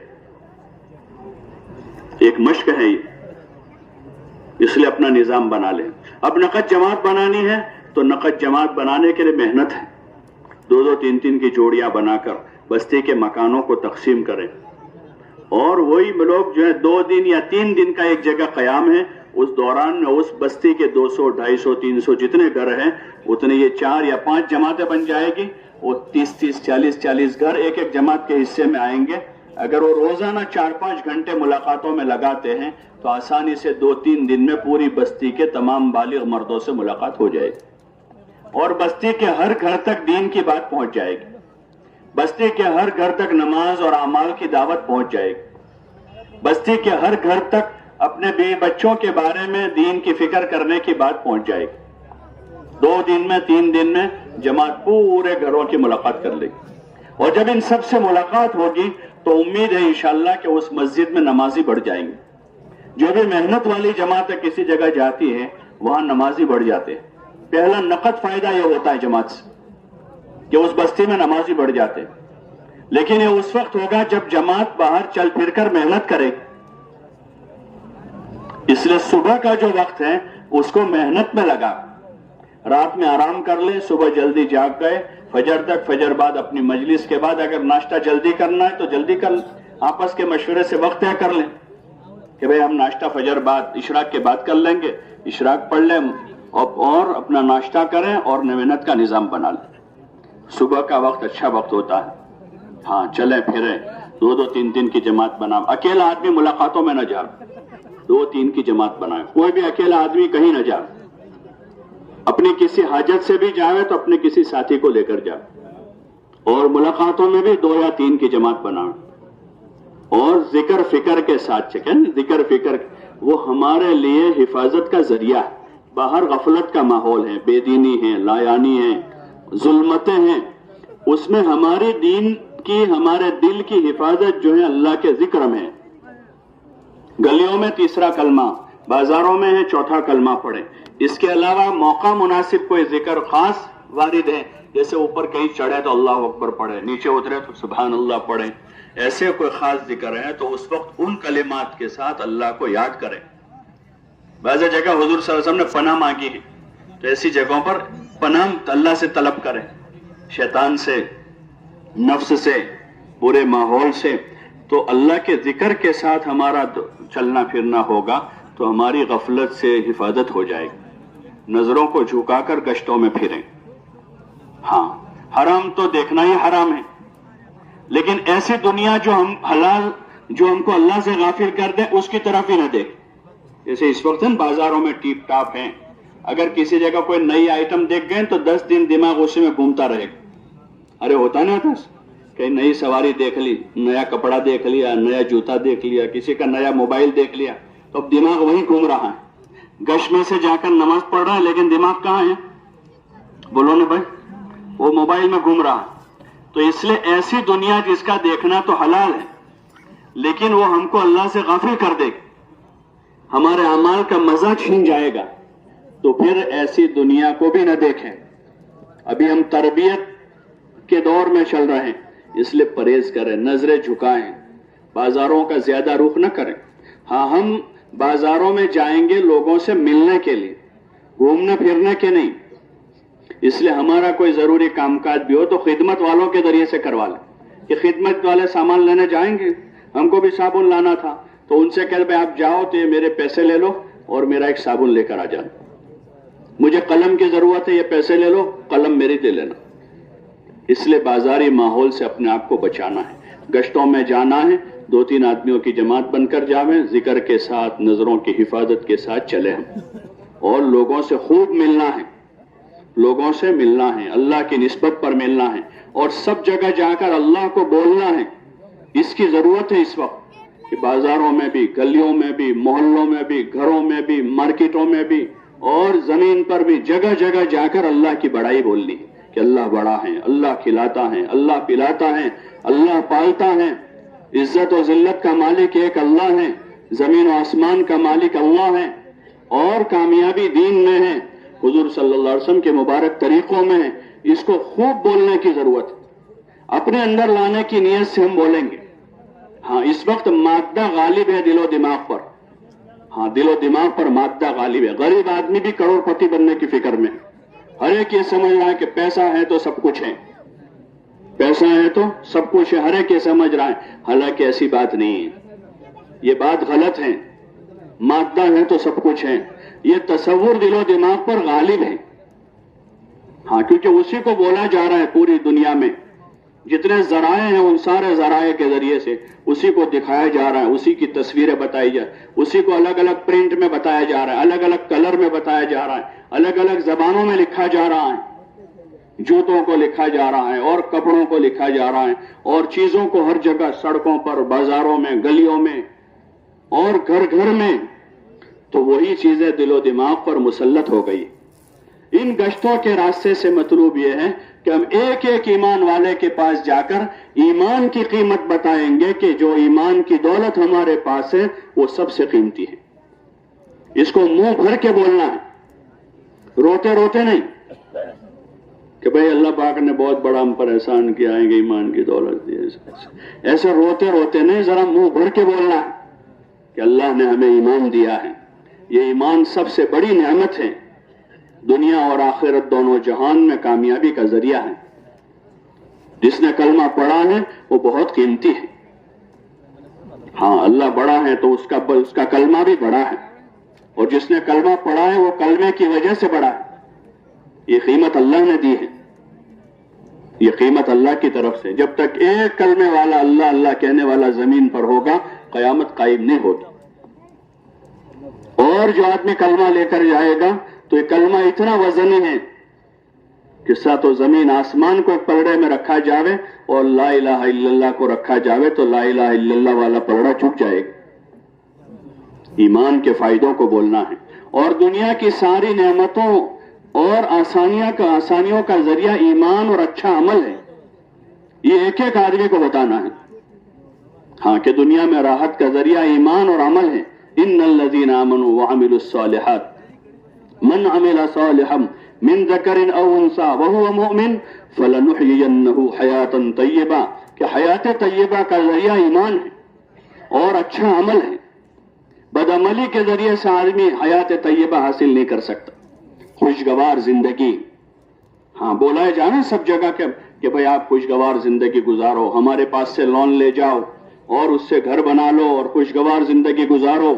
ایک مشق ہے یہ، اس لیے اپنا نظام بنا لیں۔ اب نقد جماعت بنانی ہے تو نقد جماعت بنانے کے لیے محنت ہے، 2-2 3-3 کی جوڑیاں بنا کر بستی کے مکانوں کو تقسیم کریں، اور وہی لوگ جو ہے 2 دن یا 3 دن کا ایک جگہ قیام ہے اس دوران میں اس بستی کے 200 250 300 جتنے گھر ہیں اتنے یہ 4 یا 5 جماعتیں بن جائے گی. وہ 30 40 گھر ایک ایک جماعت کے حصے میں آئیں گے. اگر وہ روزانہ 4-5 گھنٹے ملاقاتوں میں لگاتے ہیں تو آسانی سے 2-3 دن میں پوری بستی کے تمام بالغ مردوں سے ملاقات ہو جائے گی اور بستی کے ہر گھر تک دین کی بات پہنچ جائے گی. بستی کے ہر گھر تک نماز اور اعمال کی دعوت پہنچ جائے گی. بستی کے ہر گھر تک اپنے بیوی بچوں کے بارے میں دین کی فکر کرنے کی بات پہنچ جائے گی. 2 دن میں 3 دن میں جماعت پورے گھروں کی ملاقات کر لے گی. اور جب ان سب سے ملاقات ہوگی تو امید ہے انشاءاللہ کہ اس مسجد میں نمازی بڑھ جائیں گے. جو بھی محنت والی جماعت کسی جگہ جاتی ہے وہاں نمازی بڑھ جاتے ہیں. پہلا نقد فائدہ یہ ہوتا ہے جماعت سے کہ اس بستی میں نمازی بڑھ جاتے ہیں. لیکن یہ اس وقت ہوگا جب جماعت باہر چل پھر کر محنت کرے. اس لیے صبح کا جو وقت ہے اس کو محنت میں لگا. رات میں آرام کر لیں, صبح جلدی جاگ گئے, فجر تک, فجر بعد اپنی مجلس کے بعد اگر ناشتہ جلدی کرنا ہے تو جلدی کر لیں. آپس کے مشورے سے وقت طے کر لیں کہ بھئی ہم ناشتہ فجر بعد اشراق کے بعد کر لیں گے. اشراق پڑھ لیں اور اپنا ناشتہ کریں اور محنت کا نظام بنا لیں. صبح کا وقت اچھا وقت ہوتا ہے. ہاں چلیں پھریں, 2-3 دن کی جماعت بنا. اکیلا آدمی ملاقاتوں میں نہ جا, 2-3 کی جماعت بنائے. کوئی بھی اکیلا آدمی کہیں نہ جا. اپنی کسی حاجت سے بھی جاوے تو اپنے کسی ساتھی کو لے کر جا. اور ملاقاتوں میں بھی 2 یا 3 کی جماعت بنائے. اور ذکر فکر کے ساتھ چکے. ذکر فکر وہ ہمارے لیے حفاظت کا ذریعہ ہے. باہر غفلت کا ماحول ہے, بے دینی ہے, لایانی ہے, ظلمتیں ہیں. اس میں ہماری دین کی, ہمارے دل کی حفاظت جو ہے اللہ کے ذکر میں ہے. گلیوں میں 3 کلمہ, بازاروں میں ہے 4 کلمہ پڑھیں. اس کے علاوہ موقع مناسب کوئی ذکر خاص وارد ہے, جیسے اوپر کہیں چڑھے تو اللہ اکبر پڑھیں, نیچے اترے تو سبحان اللہ پڑھیں. ایسے کوئی خاص ذکر ہے تو اس وقت ان کلمات کے ساتھ اللہ کو یاد کریں. بعض جگہ حضور صلی اللہ علیہ وسلم نے پناہ مانگی ہے تو ایسی جگہوں پر پناہ اللہ سے طلب کریں, شیطان سے, نفس سے, برے ماحول سے. تو اللہ کے ذکر کے ساتھ ہمارا چلنا پھرنا ہوگا تو ہماری غفلت سے حفاظت ہو جائے گی. نظروں کو جھکا کر گشتوں میں پھریں. ہاں حرام تو دیکھنا ہی حرام ہے, لیکن ایسی دنیا جو ہم حلال, جو ہم کو اللہ سے غافل کر دے اس کی طرف ہی نہ دیکھ. جیسے اس وقت ہم بازاروں میں ٹیپ ٹاپ ہیں, اگر کسی جگہ کوئی نئی آئٹم دیکھ گئے تو 10 دن دماغ اسی میں گھومتا رہے گا. ارے ہوتا نہیں ہوتا, کہیں نئی سواری دیکھ لی, نیا کپڑا دیکھ لیا, نیا جوتا دیکھ لیا, کسی کا نیا موبائل دیکھ لیا, تو اب دماغ وہیں گھوم رہا ہے. گش میں سے جا کر نماز پڑھ رہا ہے لیکن دماغ کہاں ہے؟ بولو نا بھائی, وہ موبائل میں گھوم رہا ہے. تو اس لیے ایسی دنیا جس کا دیکھنا تو حلال ہے لیکن وہ ہم کو اللہ سے غافل کر دے گی, ہمارے اعمال کا مزہ چھین جائے گا, تو پھر ایسی دنیا کو بھی نہ دیکھیں. ابھی ہم تربیت کے دور میں چل رہے ہیں, اس لیے پرہیز کریں, نظریں جھکائیں, بازاروں کا زیادہ رخ نہ کریں. ہاں ہم بازاروں میں جائیں گے لوگوں سے ملنے کے لیے, گھومنے پھرنے کے نہیں. اس لیے ہمارا کوئی ضروری کام کاج بھی ہو تو خدمت والوں کے ذریعے سے کروا لیں. کہ خدمت والے سامان لینے جائیں گے, ہم کو بھی صابن لانا تھا, تو ان سے کہہ بھائی آپ جاؤ تو یہ میرے پیسے لے لو اور میرا ایک صابن لے کر آ جانا. مجھے قلم کی ضرورت ہے, یہ پیسے لے لو, قلم میری دے لینا. اس لیے بازاری ماحول سے اپنے آپ کو بچانا ہے. گشتوں میں جانا ہے, 2-3 آدمیوں کی جماعت بن کر جاویں, ذکر کے ساتھ, نظروں کی حفاظت کے ساتھ چلے ہم. اور لوگوں سے خوب ملنا ہے, لوگوں سے ملنا ہے, اللہ کی نسبت پر ملنا ہے, اور سب جگہ جا کر اللہ کو بولنا ہے. اس کی ضرورت ہے اس وقت کہ بازاروں میں بھی, گلیوں میں بھی, محلوں میں بھی, گھروں میں بھی, مارکیٹوں میں بھی اور زمین پر بھی جگہ جگہ جا کر اللہ کی بڑائی بولنی کہ اللہ بڑا ہے, اللہ کھلاتا ہے, اللہ پلاتا ہے, اللہ پالتا ہے. عزت و ذلت کا مالک ایک اللہ ہے, زمین و آسمان کا مالک اللہ ہے, اور کامیابی دین میں ہے, حضور صلی اللہ علیہ وسلم کے مبارک طریقوں میں ہے. اس کو خوب بولنے کی ضرورت ہے, اپنے اندر لانے کی نیت سے ہم بولیں گے. ہاں اس وقت مادہ غالب ہے دل و دماغ پر, ہاں دل و دماغ پر مادہ غالب ہے. غریب آدمی بھی کروڑ پتی بننے کی فکر میں, ہر ایک یہ سمجھ رہا ہے کہ پیسہ ہے تو سب کچھ ہے, پیسہ ہے تو سب کچھ ہے, ہر ایک یہ سمجھ رہا ہے. حالانکہ ایسی بات نہیں ہے, یہ بات غلط ہے. مادہ ہے تو سب کچھ ہے، یہ تصور دل و دماغ پر غالب ہے. ہاں، کیونکہ اسی کو بولا جا رہا ہے پوری دنیا میں. جتنے ذرائع ہیں ان سارے ذرائع کے ذریعے سے اسی کو دکھایا جا رہا ہے، اسی کی تصویریں بتائی جا، اسی کو الگ الگ پرنٹ میں بتایا جا رہا ہے، الگ الگ کلر میں بتایا جا رہا ہے، الگ الگ زبانوں میں لکھا جا رہا ہے. جوتوں کو لکھا جا رہا ہے اور کپڑوں کو لکھا جا رہا ہے اور چیزوں کو ہر جگہ، سڑکوں پر، بازاروں میں، گلیوں میں اور گھر گھر میں. تو وہی چیزیں دل و دماغ پر مسلط ہو گئی. ان گشتوں کے راستے سے مطلوب یہ ہے کہ ہم ایک ایک ایمان والے کے پاس جا کر ایمان کی قیمت بتائیں گے کہ جو ایمان کی دولت ہمارے پاس ہے وہ سب سے قیمتی ہے. اس کو منہ بھر کے بولنا ہے، روتے روتے نہیں کہ بھئی اللہ پاک نے بہت بڑا ہم پر احسان کیا ہے کہ ایمان کی دولت دی. ایسے روتے روتے نہیں، ذرا منہ بھر کے بولنا ہے کہ اللہ نے ہمیں ایمان دیا ہے. یہ ایمان سب سے بڑی نعمت ہے، دنیا اور آخرت دونوں جہان میں کامیابی کا ذریعہ ہے. جس نے کلمہ پڑھا ہے وہ بہت قیمتی ہے. ہاں، اللہ بڑا ہے تو اس کا کلمہ بھی بڑا ہے، اور جس نے کلمہ پڑھا ہے وہ کلمے کی وجہ سے بڑا ہے. یہ قیمت اللہ نے دی ہے، یہ قیمت اللہ کی طرف سے. جب تک ایک کلمے والا اللہ اللہ کہنے والا زمین پر ہوگا قیامت قائم نہیں ہوگی. اور جو آدمی کلمہ لے کر جائے گا تو یہ کلمہ اتنا وزنی ہے کہ ساتھ و زمین آسمان کو ایک پلڑے میں رکھا جاوے اور لا الہ الا اللہ کو رکھا جاوے تو لا الہ الا اللہ والا پلڑا چھک جائے گا. ایمان کے فائدوں کو بولنا ہے، اور دنیا کی ساری نعمتوں اور آسانیوں کا ذریعہ ایمان اور اچھا عمل ہے. یہ ایک ایک آدمی کو بتانا ہے. ہاں، کہ دنیا میں راحت کا ذریعہ ایمان اور عمل ہے. ان الذین آمنوا وعملوا الصالحات من عمل صالحا من ذکر او انثى وهو مؤمن فلنحيينه حیاتا طیبہ، کہ حیات طیبہ کا ذریعہ ایمان ہے اور اچھا عمل ہے. بدعملی کے ذریعے سے آدمی حیات طیبہ حاصل نہیں کر سکتا. خوشگوار زندگی، ہاں بولا جانا سب جگہ کہ بھئی آپ خوشگوار زندگی گزارو، ہمارے پاس سے لون لے جاؤ اور اس سے گھر بنا لو اور خوشگوار زندگی گزارو.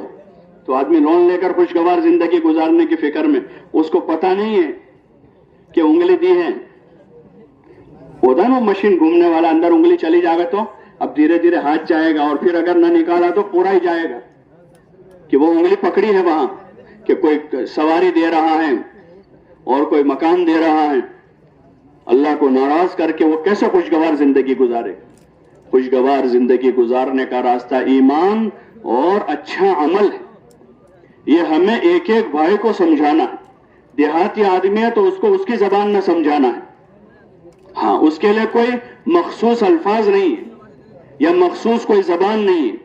تو آدمی لون لے کر خوشگوار زندگی گزارنے کی فکر میں، اس کو پتہ نہیں ہے کہ انگلی دی ہے. ہوتا نا مشین گھومنے والا، اندر انگلی چلی جائے گا تو اب دھیرے دھیرے ہاتھ جائے گا، اور پھر اگر نہ نکالا تو پورا ہی جائے گا کہ وہ انگلی پکڑی ہے وہاں، کہ کوئی سواری دے رہا ہے اور کوئی مکان دے رہا ہے. اللہ کو ناراض کر کے وہ کیسے خوشگوار زندگی گزارے؟ خوشگوار زندگی گزارنے کا راستہ ایمان اور اچھا عمل ہے. یہ ہمیں ایک ایک بھائی کو سمجھانا ہے. دیہاتی آدمی ہے تو اس کو اس کی زبان میں سمجھانا ہے. ہاں، اس کے لیے کوئی مخصوص الفاظ نہیں ہے یا مخصوص کوئی زبان نہیں ہے،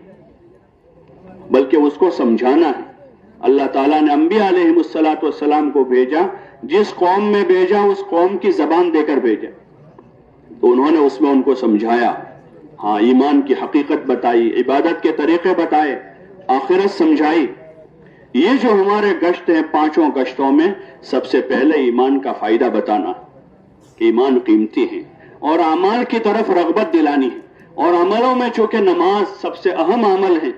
بلکہ اس کو سمجھانا ہے. اللہ تعالیٰ نے انبیاء علیہ السلام کو بھیجا، جس قوم میں بھیجا اس قوم کی زبان دے کر بھیجا، تو انہوں نے اس میں ان کو سمجھایا. ہاں، ایمان کی حقیقت بتائی، عبادت کے طریقے بتائے، آخرت سمجھائی. یہ جو ہمارے گشت ہیں، 5 گشتوں میں سب سے پہلے ایمان کا فائدہ بتانا کہ ایمان قیمتی ہے، اور اعمال کی طرف رغبت دلانی ہے. اور عملوں میں چونکہ نماز سب سے اہم عمل ہے،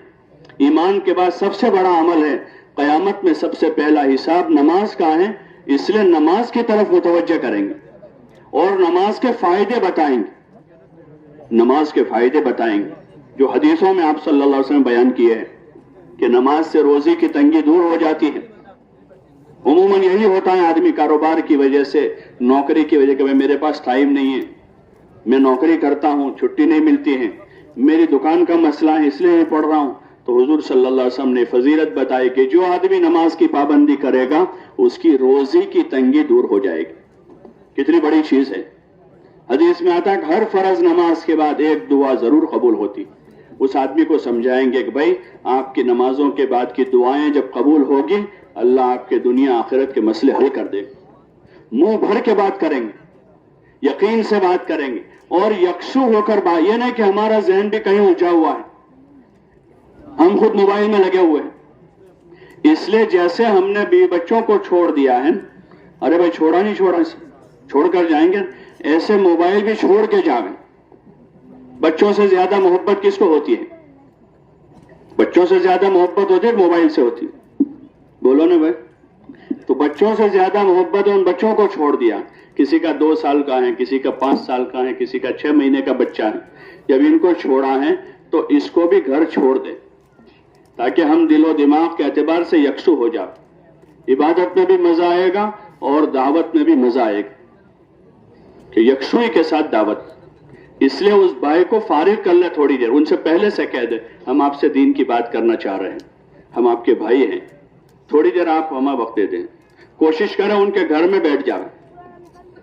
ایمان کے بعد سب سے بڑا عمل ہے، قیامت میں سب سے پہلا حساب نماز کا ہے، اس لیے نماز کی طرف متوجہ کریں گے اور نماز کے فائدے بتائیں گے. نماز کے فائدے بتائیں گے جو حدیثوں میں آپ صلی اللہ علیہ وسلم بیان کیے ہیں کہ نماز سے روزی کی تنگی دور ہو جاتی ہے. عموماً یہی ہوتا ہے، آدمی کاروبار کی وجہ سے، نوکری کی وجہ کہ میرے پاس ٹائم نہیں ہے، میں نوکری کرتا ہوں، چھٹی نہیں ملتی ہے، میری دکان کا مسئلہ ہے اس لیے نہیں پڑھ رہا ہوں. تو حضور صلی اللہ علیہ وسلم نے فضیلت بتائی کہ جو آدمی نماز کی پابندی کرے گا اس کی روزی کی تنگی دور ہو جائے گی. کتنی بڑی چیز ہے. حدیث میں آتا ہے کہ ہر فرض نماز کے بعد ایک دعا ضرور قبول ہوتی. اس آدمی کو سمجھائیں گے کہ بھائی آپ کی نمازوں کے بعد کی دعائیں جب قبول ہوگی اللہ آپ کے دنیا آخرت کے مسئلے حل کر دے گا. منہ بھر کے بات کریں گے، یقین سے بات کریں گے اور یکسو ہو کر بات. یہ نہیں کہ ہمارا ذہن بھی کہیں الجھا ہوا ہے، ہم خود موبائل میں لگے ہوئے ہیں. اس لیے جیسے ہم نے بیوی بچوں کو چھوڑ دیا ہے، ارے بھائی چھوڑا نہیں چھوڑا، چھوڑ کر جائیں گے، ایسے موبائل بھی چھوڑ کے جاویں. بچوں سے زیادہ محبت کس کو ہوتی ہے؟ بچوں سے زیادہ محبت ہوتی ہے موبائل سے ہوتی؟ بولو نا بھائی. تو بچوں سے زیادہ محبت ان بچوں کو چھوڑ دیا. کسی کا 2 سال کا ہے, کسی کا 5 سال کا ہے, کسی کا 6 مہینے کا بچہ ہے. جب ان کو چھوڑا ہے تو اس کو بھی گھر چھوڑ دے تاکہ ہم دل و دماغ کے اعتبار سے یکسو ہو جائے. عبادت میں بھی مزہ آئے گا اور دعوت میں بھی مزہ آئے گا کہ یکسوئی کے ساتھ دعوت. اس لیے اس بھائی کو فارغ کر لے تھوڑی دیر, ان سے پہلے سے کہہ دے ہم آپ سے دین کی بات کرنا چاہ رہے ہیں, ہم آپ کے بھائی ہیں, تھوڑی دیر آپ ہمیں وقت دے دیں. کوشش کریں ان کے گھر میں بیٹھ جائیں,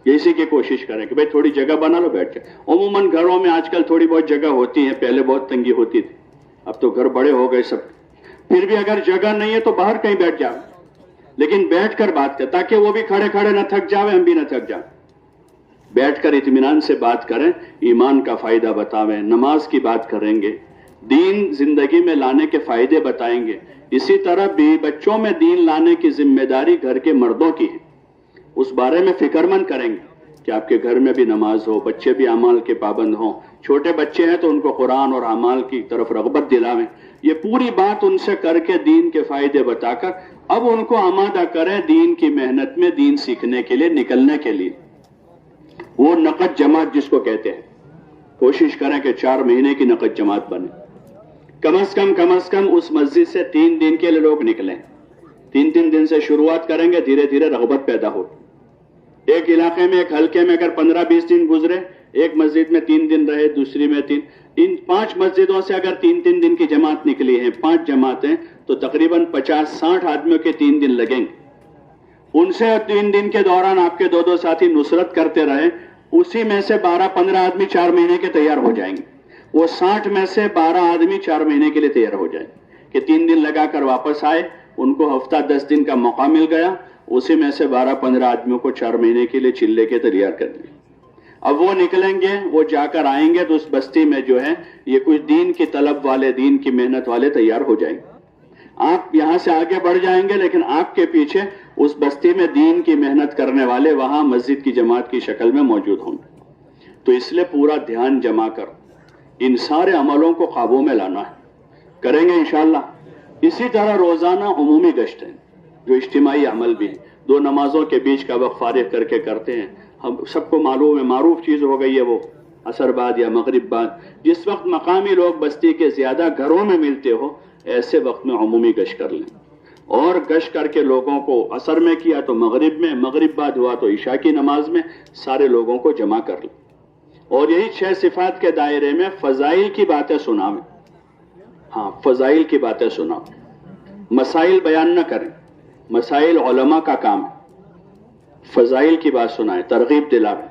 اسی کی کوشش کریں کہ بھائی تھوڑی جگہ بنا لو, بیٹھ جائے. عموماً گھروں میں آج کل تھوڑی بہت جگہ ہوتی ہے, پہلے بہت تنگی ہوتی تھی, اب تو گھر بڑے ہو گئے سب. پھر بھی اگر جگہ نہیں ہے تو باہر کہیں بیٹھ جائیں, لیکن بیٹھ کر بات کریں تاکہ وہ بھی کھڑے کھڑے نہ تھک جاوے, ہم بھی نہ تھک جائیں. بیٹھ کر اطمینان سے بات کریں, ایمان کا فائدہ بتاویں, نماز کی بات کریں گے, دین زندگی میں لانے کے فائدے بتائیں گے. اسی طرح بھی بچوں میں دین لانے کی ذمہ داری گھر کے مردوں کی ہے, اس بارے میں فکر مند کریں گے کہ آپ کے گھر میں بھی نماز ہو, بچے بھی اعمال کے پابند ہوں. چھوٹے بچے ہیں تو ان کو قرآن اور اعمال کی طرف رغبت دلاویں. یہ پوری بات ان سے کر کے دین کے فائدے بتا کر اب ان کو آمادہ کریں دین کی محنت میں, دین سیکھنے کے لیے, نکلنے کے لیے. وہ نقد جماعت جس کو کہتے ہیں, کوشش کریں کہ 4 مہینے کی نقد جماعت بنے. کم از کم اس مسجد سے 3 دن کے لیے لوگ نکلیں. 3 دن سے شروعات کریں گے, دھیرے دھیرے رغبت پیدا ہو. ایک علاقے میں, ایک حلقے میں اگر 15-20 دن گزرے, ایک مسجد میں 3 دن رہے, دوسری میں 3, ان 5 مسجدوں سے اگر 3 دن کی جماعت نکلی ہے, 5 جماعتیں, تو تقریباً 50-60 آدمیوں کے 3 دن لگیں گے. ان سے 3 دن کے دوران آپ کے 2 ساتھی نصرت کرتے رہے, اسی میں سے 12-15 آدمی 4 مہینے کے تیار ہو جائیں گے. وہ 60 میں سے 12 آدمی 4 مہینے کے لیے تیار ہو جائیں کہ 3 دن لگا کر واپس آئے, ان کو ہفتہ 10 دن کا موقع مل گیا, اسی میں سے 12-15 آدمیوں کو 4 مہینے کے لیے چلے کے تیار کر دیا. اب وہ نکلیں گے, وہ جا کر آئیں گے تو اس بستی میں جو ہے یہ کچھ دین کی طلب والے, دین کی محنت والے تیار ہو جائیں گے. آپ یہاں سے آگے بڑھ جائیں گے, لیکن آپ کے پیچھے اس بستی میں دین کی محنت کرنے والے وہاں مسجد کی جماعت کی شکل میں موجود ہوں گے. تو اس لیے پورا دھیان جما کر ان سارے عملوں کو قابو میں لانا ہے, کریں گے انشاءاللہ. اسی طرح روزانہ عمومی گشت ہے جو اجتماعی عمل بھی ہے, 2 نمازوں کے بیچ کا وقت فارغ کر کے کرتے ہیں. ہم سب کو معلوم ہے, معروف چیز ہو گئی ہے وہ عصر بعد یا مغرب بعد, جس وقت مقامی لوگ بستی کے زیادہ گھروں میں ملتے ہو, ایسے وقت میں عمومی گشت کر لیں. اور گشت کر کے لوگوں کو عصر میں کیا تو مغرب میں, مغرب بعد ہوا تو عشاء کی نماز میں, سارے لوگوں کو جمع کر لیں. اور یہی 6 صفات کے دائرے میں فضائل کی باتیں سناویں. ہاں, فضائل کی باتیں سناویں, مسائل بیان نہ کریں, مسائل علماء کا کام ہے. فضائل کی بات سنائیں, ترغیب دلاویں,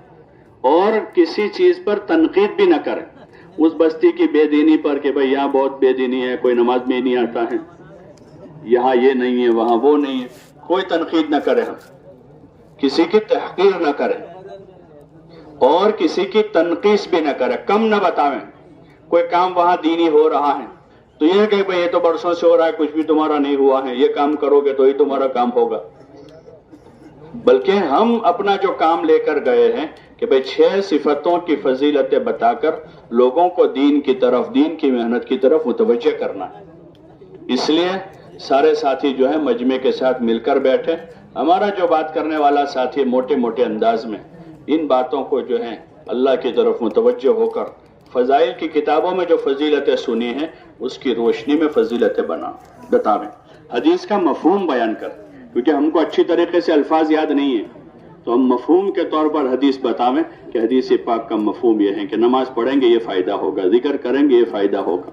اور کسی چیز پر تنقید بھی نہ کریں. اس بستی کی بے دینی پر کہ بھئی یہاں بہت بے دینی ہے, کوئی نماز میں نہیں آتا ہے, یہاں یہ نہیں ہے, وہاں وہ نہیں ہے, کوئی تنقید نہ کریں. ہم کسی کی تحقیر نہ کریں اور کسی کی تنقیص بھی نہ کریں, کم نہ بتاویں. کوئی کام وہاں دینی ہو رہا ہے تو یہ کہ بھئی یہ تو برسوں سے ہو رہا ہے, کچھ بھی تمہارا نہیں ہوا ہے, یہ کام کرو گے تو ہی تمہارا کام ہوگا. بلکہ ہم اپنا جو کام لے کر گئے ہیں کہ بھئی 6 صفتوں کی فضیلتیں بتا کر لوگوں کو دین کی طرف, دین کی محنت کی طرف متوجہ کرنا ہے. اس لیے سارے ساتھی جو ہے مجمع کے ساتھ مل کر بیٹھے. ہمارا جو بات کرنے والا ساتھی موٹے موٹے انداز میں ان باتوں کو جو ہے اللہ کی طرف متوجہ ہو کر فضائل کی کتابوں میں جو فضیلتیں سنی ہیں اس کی روشنی میں فضیلتیں بتاویں. حدیث کا مفہوم بیان کر, کیونکہ ہم کو اچھی طریقے سے الفاظ یاد نہیں ہیں, تو ہم مفہوم کے طور پر حدیث بتاویں کہ حدیث پاک کا مفہوم یہ ہے کہ نماز پڑھیں گے یہ فائدہ ہوگا, ذکر کریں گے یہ فائدہ ہوگا,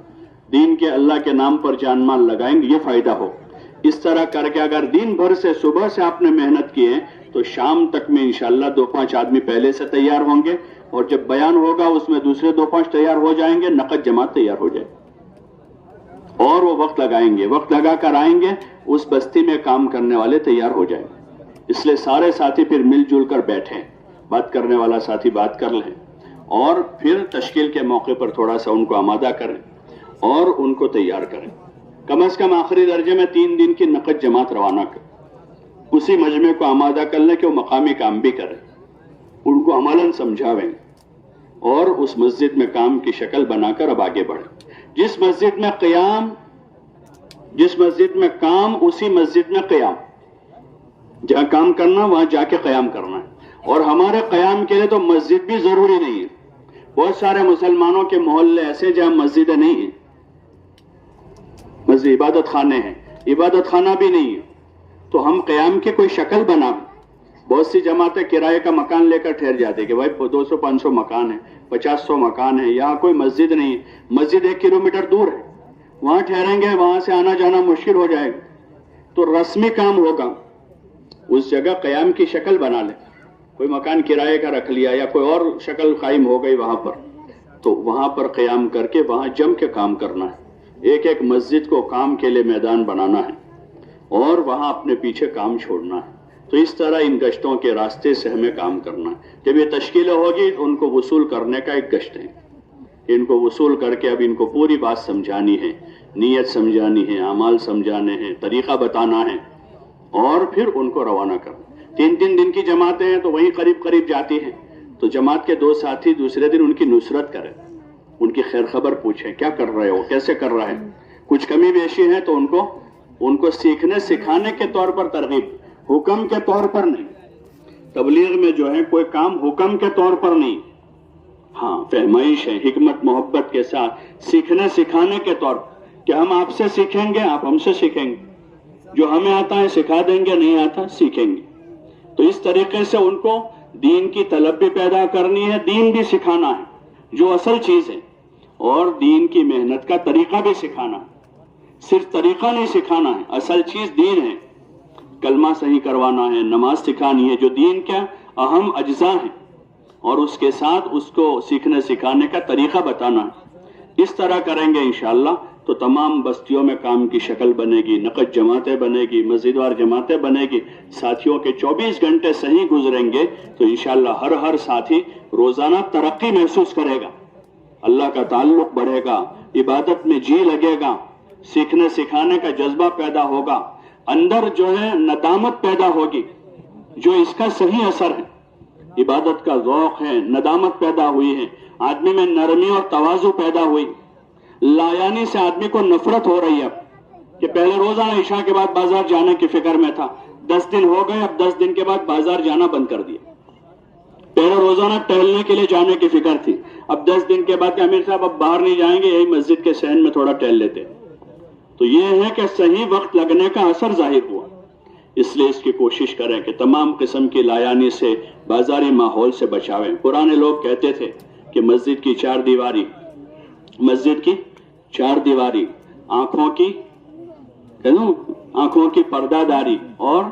دین کے اللہ کے نام پر جان مال لگائیں گے یہ فائدہ ہو. اس طرح کر کے اگر دن بھر سے, صبح سے آپ نے محنت کی ہے تو شام تک میں انشاءاللہ 2-5 آدمی پہلے سے تیار ہوں گے, اور جب بیان ہوگا اس میں دوسرے 2-5 تیار ہو جائیں گے, نقد جماعت تیار ہو جائے, اور وہ وقت لگائیں گے, وقت لگا کر آئیں گے, اس بستی میں کام کرنے والے تیار ہو جائیں گے. اس لیے سارے ساتھی پھر مل جل کر بیٹھیں, بات کرنے والا ساتھی بات کر لیں, اور پھر تشکیل کے موقع پر تھوڑا سا ان کو آمادہ کریں اور ان کو تیار کریں. کم از کم آخری درجے میں 3 دن کی نقد جماعت روانہ کریں, اسی مجمع کو آمادہ کر لیں کہ وہ مقامی کام بھی کریں, ان کو عملاً سمجھاویں, اور اس مسجد میں کام کی شکل بنا کر اب آگے بڑھیں. جس مسجد میں قیام جس مسجد میں کام اسی مسجد میں قیام، جہاں کام کرنا وہاں جا کے قیام کرنا ہے۔ اور ہمارے قیام کے لیے تو مسجد بھی ضروری نہیں ہے، بہت سارے مسلمانوں کے محلے ایسے جہاں مسجدیں نہیں ہیں، مسجد عبادت خانے ہیں، عبادت خانہ بھی نہیں ہے، تو ہم قیام کی کوئی شکل بنا۔ بہت سی جماعتیں کرائے کا مکان لے کر ٹھہر جاتے کہ بھائی 200-500 مکان ہیں، 50-100 مکان ہیں، یہاں کوئی مسجد نہیں ہے، مسجد 1 کلومیٹر دور ہے، وہاں ٹھہریں گے، وہاں سے آنا جانا مشکل ہو جائے گا، تو رسمی کام ہوگا، اس جگہ قیام کی شکل بنا لے، کوئی مکان کرائے کا رکھ لیا یا کوئی اور شکل قائم ہو گئی وہاں پر، تو وہاں پر قیام کر کے وہاں جم کے کام کرنا ہے۔ ایک ایک مسجد کو کام کے لیے میدان بنانا ہے اور وہاں اپنے پیچھے کام چھوڑنا ہے۔ تو اس طرح ان گشتوں کے راستے سے ہمیں کام کرنا ہے۔ جب یہ تشکیلیں ہوگی تو ان کو وصول کرنے کا ایک گشت ہے، ان کو وصول کر کے اب ان کو پوری بات سمجھانی ہے، نیت سمجھانی ہے، اعمال سمجھانے ہیں، طریقہ بتانا ہے اور پھر ان کو روانہ کرنا۔ 3 دن کی جماعتیں ہیں تو وہیں قریب قریب جاتی ہیں، تو جماعت کے 2 ساتھی دوسرے دن ان کی نصرت کریں، ان کی خیر خبر پوچھیں، کیا کر رہے ہو، کیسے کر رہے ہیں، کچھ کمی بیشی ہے تو ان کو سیکھنے سکھانے کے طور پر ترغیب، حکم کے طور پر نہیں۔ تبلیغ میں جو ہے کوئی کام حکم کے طور پر نہیں، ہاں فہمائش ہے، حکمت محبت کے ساتھ سیکھنے سکھانے کے طور پر، کہ ہم آپ سے سیکھیں گے، آپ ہم سے سیکھیں گے، جو ہمیں آتا ہے سکھا دیں گے، نہیں آتا سیکھیں گے۔ تو اس طریقے سے ان کو دین کی طلب بھی پیدا کرنی ہے، دین بھی سکھانا ہے جو اصل چیز ہے، اور دین کی محنت کا طریقہ بھی سکھانا ہے۔ صرف طریقہ نہیں سکھانا ہے، اصل چیز دین ہے، کلمہ صحیح کروانا ہے، نماز سکھانی ہے، جو دین کا اہم اجزاء ہیں، اور اس کے ساتھ اس کو سیکھنے سکھانے کا طریقہ بتانا ہے۔ اس طرح کریں گے انشاءاللہ تو تمام بستیوں میں کام کی شکل بنے گی، نقد جماعتیں بنے گی، مسجد وار جماعتیں بنے گی، ساتھیوں کے 24 گھنٹے صحیح گزریں گے تو انشاءاللہ ہر ساتھی روزانہ ترقی محسوس کرے گا، اللہ کا تعلق بڑھے گا، عبادت میں جی لگے گا، سیکھنے سکھانے کا جذبہ پیدا ہوگا، اندر جو ہے ندامت پیدا ہوگی، جو اس کا صحیح اثر ہے، عبادت کا ذوق ہے، ندامت پیدا ہوئی ہے، آدمی میں نرمی اور تواضع پیدا ہوئی، لایانی سے آدمی کو نفرت ہو رہی ہے، کہ پہلے روزانہ عشاء کے بعد بازار جانے کی فکر میں تھا، 10 دن ہو گئے، اب 10 دن کے بعد بازار جانا بند کر دیا۔ پہلے روزانہ ٹہلنے کے لیے جانے کی فکر تھی، اب 10 دن کے بعد کہ امیر صاحب اب باہر نہیں جائیں گے، یہی مسجد کے صحن میں تھوڑا ٹہل لیتے۔ تو یہ ہے کہ صحیح وقت لگنے کا اثر ظاہر ہوا، اس لیے اس کی کوشش کریں کہ تمام قسم کی لایانی سے، بازاری ماحول سے بچاویں۔ پرانے لوگ کہتے تھے کہ مسجد کی 4 دیواری، آنکھوں کی پردہ داری اور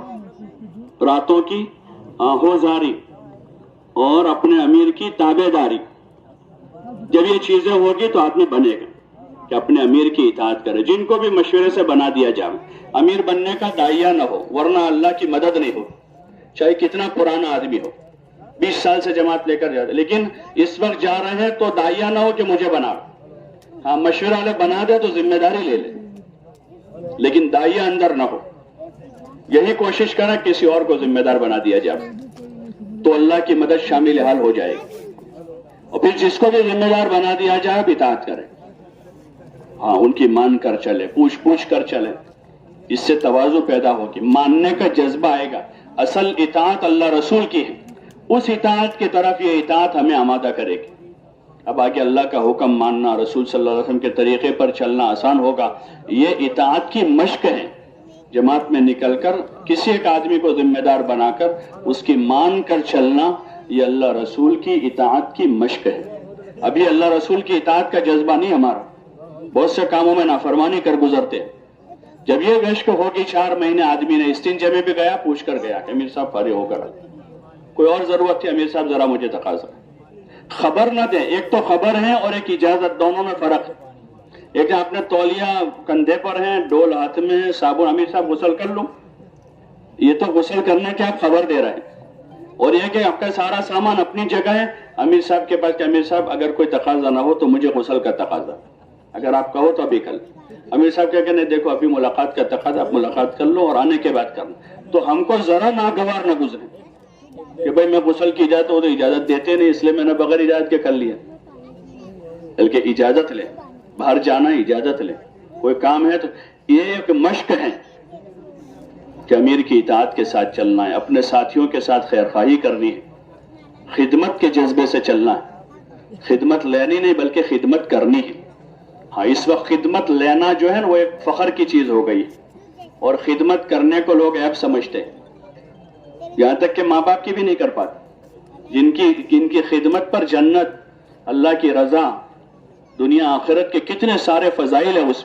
راتوں کی آہوزاری اور اپنے امیر کی تابع داری، جب یہ چیزیں ہوگی تو آدمی بنے گا کہ اپنے امیر کی اطاعت کرے، جن کو بھی مشورے سے بنا دیا جائے، امیر بننے کا داعیہ نہ ہو، ورنہ اللہ کی مدد نہیں ہو، چاہے کتنا پرانا آدمی ہو، 20 سال سے جماعت لے کر جاتے، لیکن اس وقت جا رہے ہیں تو داعیہ نہ ہو کہ مجھے بنا، ہاں مشورہ والے بنا دے تو ذمہ داری لے لے، لیکن داعیہ اندر نہ ہو۔ یہی کوشش کریں کسی اور کو ذمہ دار بنا دیا جائے تو اللہ کی مدد شامل حال ہو جائے گی، اور پھر جس کو بھی ذمہ دار بنا دیا جائے اطاعت کرے، ہاں ان کی مان کر چلے، پوچھ کر چلے، اس سے تواضع پیدا ہوگی، ماننے کا جذبہ آئے گا۔ اصل اطاعت اللہ رسول کی ہے، اس اطاعت کی طرف یہ اطاعت ہمیں آمادہ کرے گی۔ اب آگے اللہ کا حکم ماننا، رسول صلی اللہ علیہ وسلم کے طریقے پر چلنا آسان ہوگا، یہ اطاعت کی مشق ہے۔ جماعت میں نکل کر کسی ایک آدمی کو ذمہ دار بنا کر اس کی مان کر چلنا، یہ اللہ رسول کی اطاعت کی مشق ہے۔ ابھی اللہ رسول کی اطاعت کا جذبہ نہیں ہمارا، بہت سے کاموں میں نافرمانی کر گزرتے۔ جب یہ مشق ہوگی 4 مہینے، آدمی نے استنجے میں بھی گیا، پوچھ کر گیا کہ امیر صاحب فارغ ہو کر کوئی اور ضرورت تھی، امیر صاحب ذرا مجھے تقاضا، خبر نہ دیں، ایک تو خبر ہے اور ایک اجازت، دونوں میں فرق ہے۔ ایک آپ نے تولیہ کندھے پر ہے، ڈول ہاتھ میں ہے، صابن، امیر صاحب غسل کر لو، یہ تو غسل کرنے کے آپ خبر دے رہے ہیں، اور یہ کہ آپ کا سارا سامان اپنی جگہ ہے، امیر صاحب کے پاس کہ امیر صاحب اگر کوئی تقاضا نہ ہو تو مجھے غسل کا تقاضا، اگر آپ کہو تو ابھی کل۔ امیر صاحب کیا کہنے، دیکھو ابھی ملاقات کا تقاضا، آپ ملاقات کر لو اور آنے کے بعد کرنا، تو ہم کو ذرا ناگوار نہ گزرے کہ بھائی میں غسل کی اجازت ہو تو اجازت دیتے نہیں، اس لیے میں نے بغیر اجازت کے کر لیا، بلکہ اجازت لیں، باہر جانا ہے اجازت لیں، کوئی کام ہے تو یہ ایک مشق ہے کہ امیر کی اطاعت کے ساتھ چلنا ہے، اپنے ساتھیوں کے ساتھ خیرخواہی کرنی ہے، خدمت کے جذبے سے چلنا ہے، خدمت لینی نہیں بلکہ خدمت کرنی ہے۔ ہاں اس وقت خدمت لینا جو ہے نا وہ ایک فخر کی چیز ہو گئی اور خدمت کرنے کو لوگ عیب سمجھتے ہیں، یہاں تک کہ ماں باپ کی بھی نہیں کر پاتے، جن کی خدمت پر جنت، اللہ کی رضا، دنیا آخرت کے کتنے سارے فضائل ہیں، اس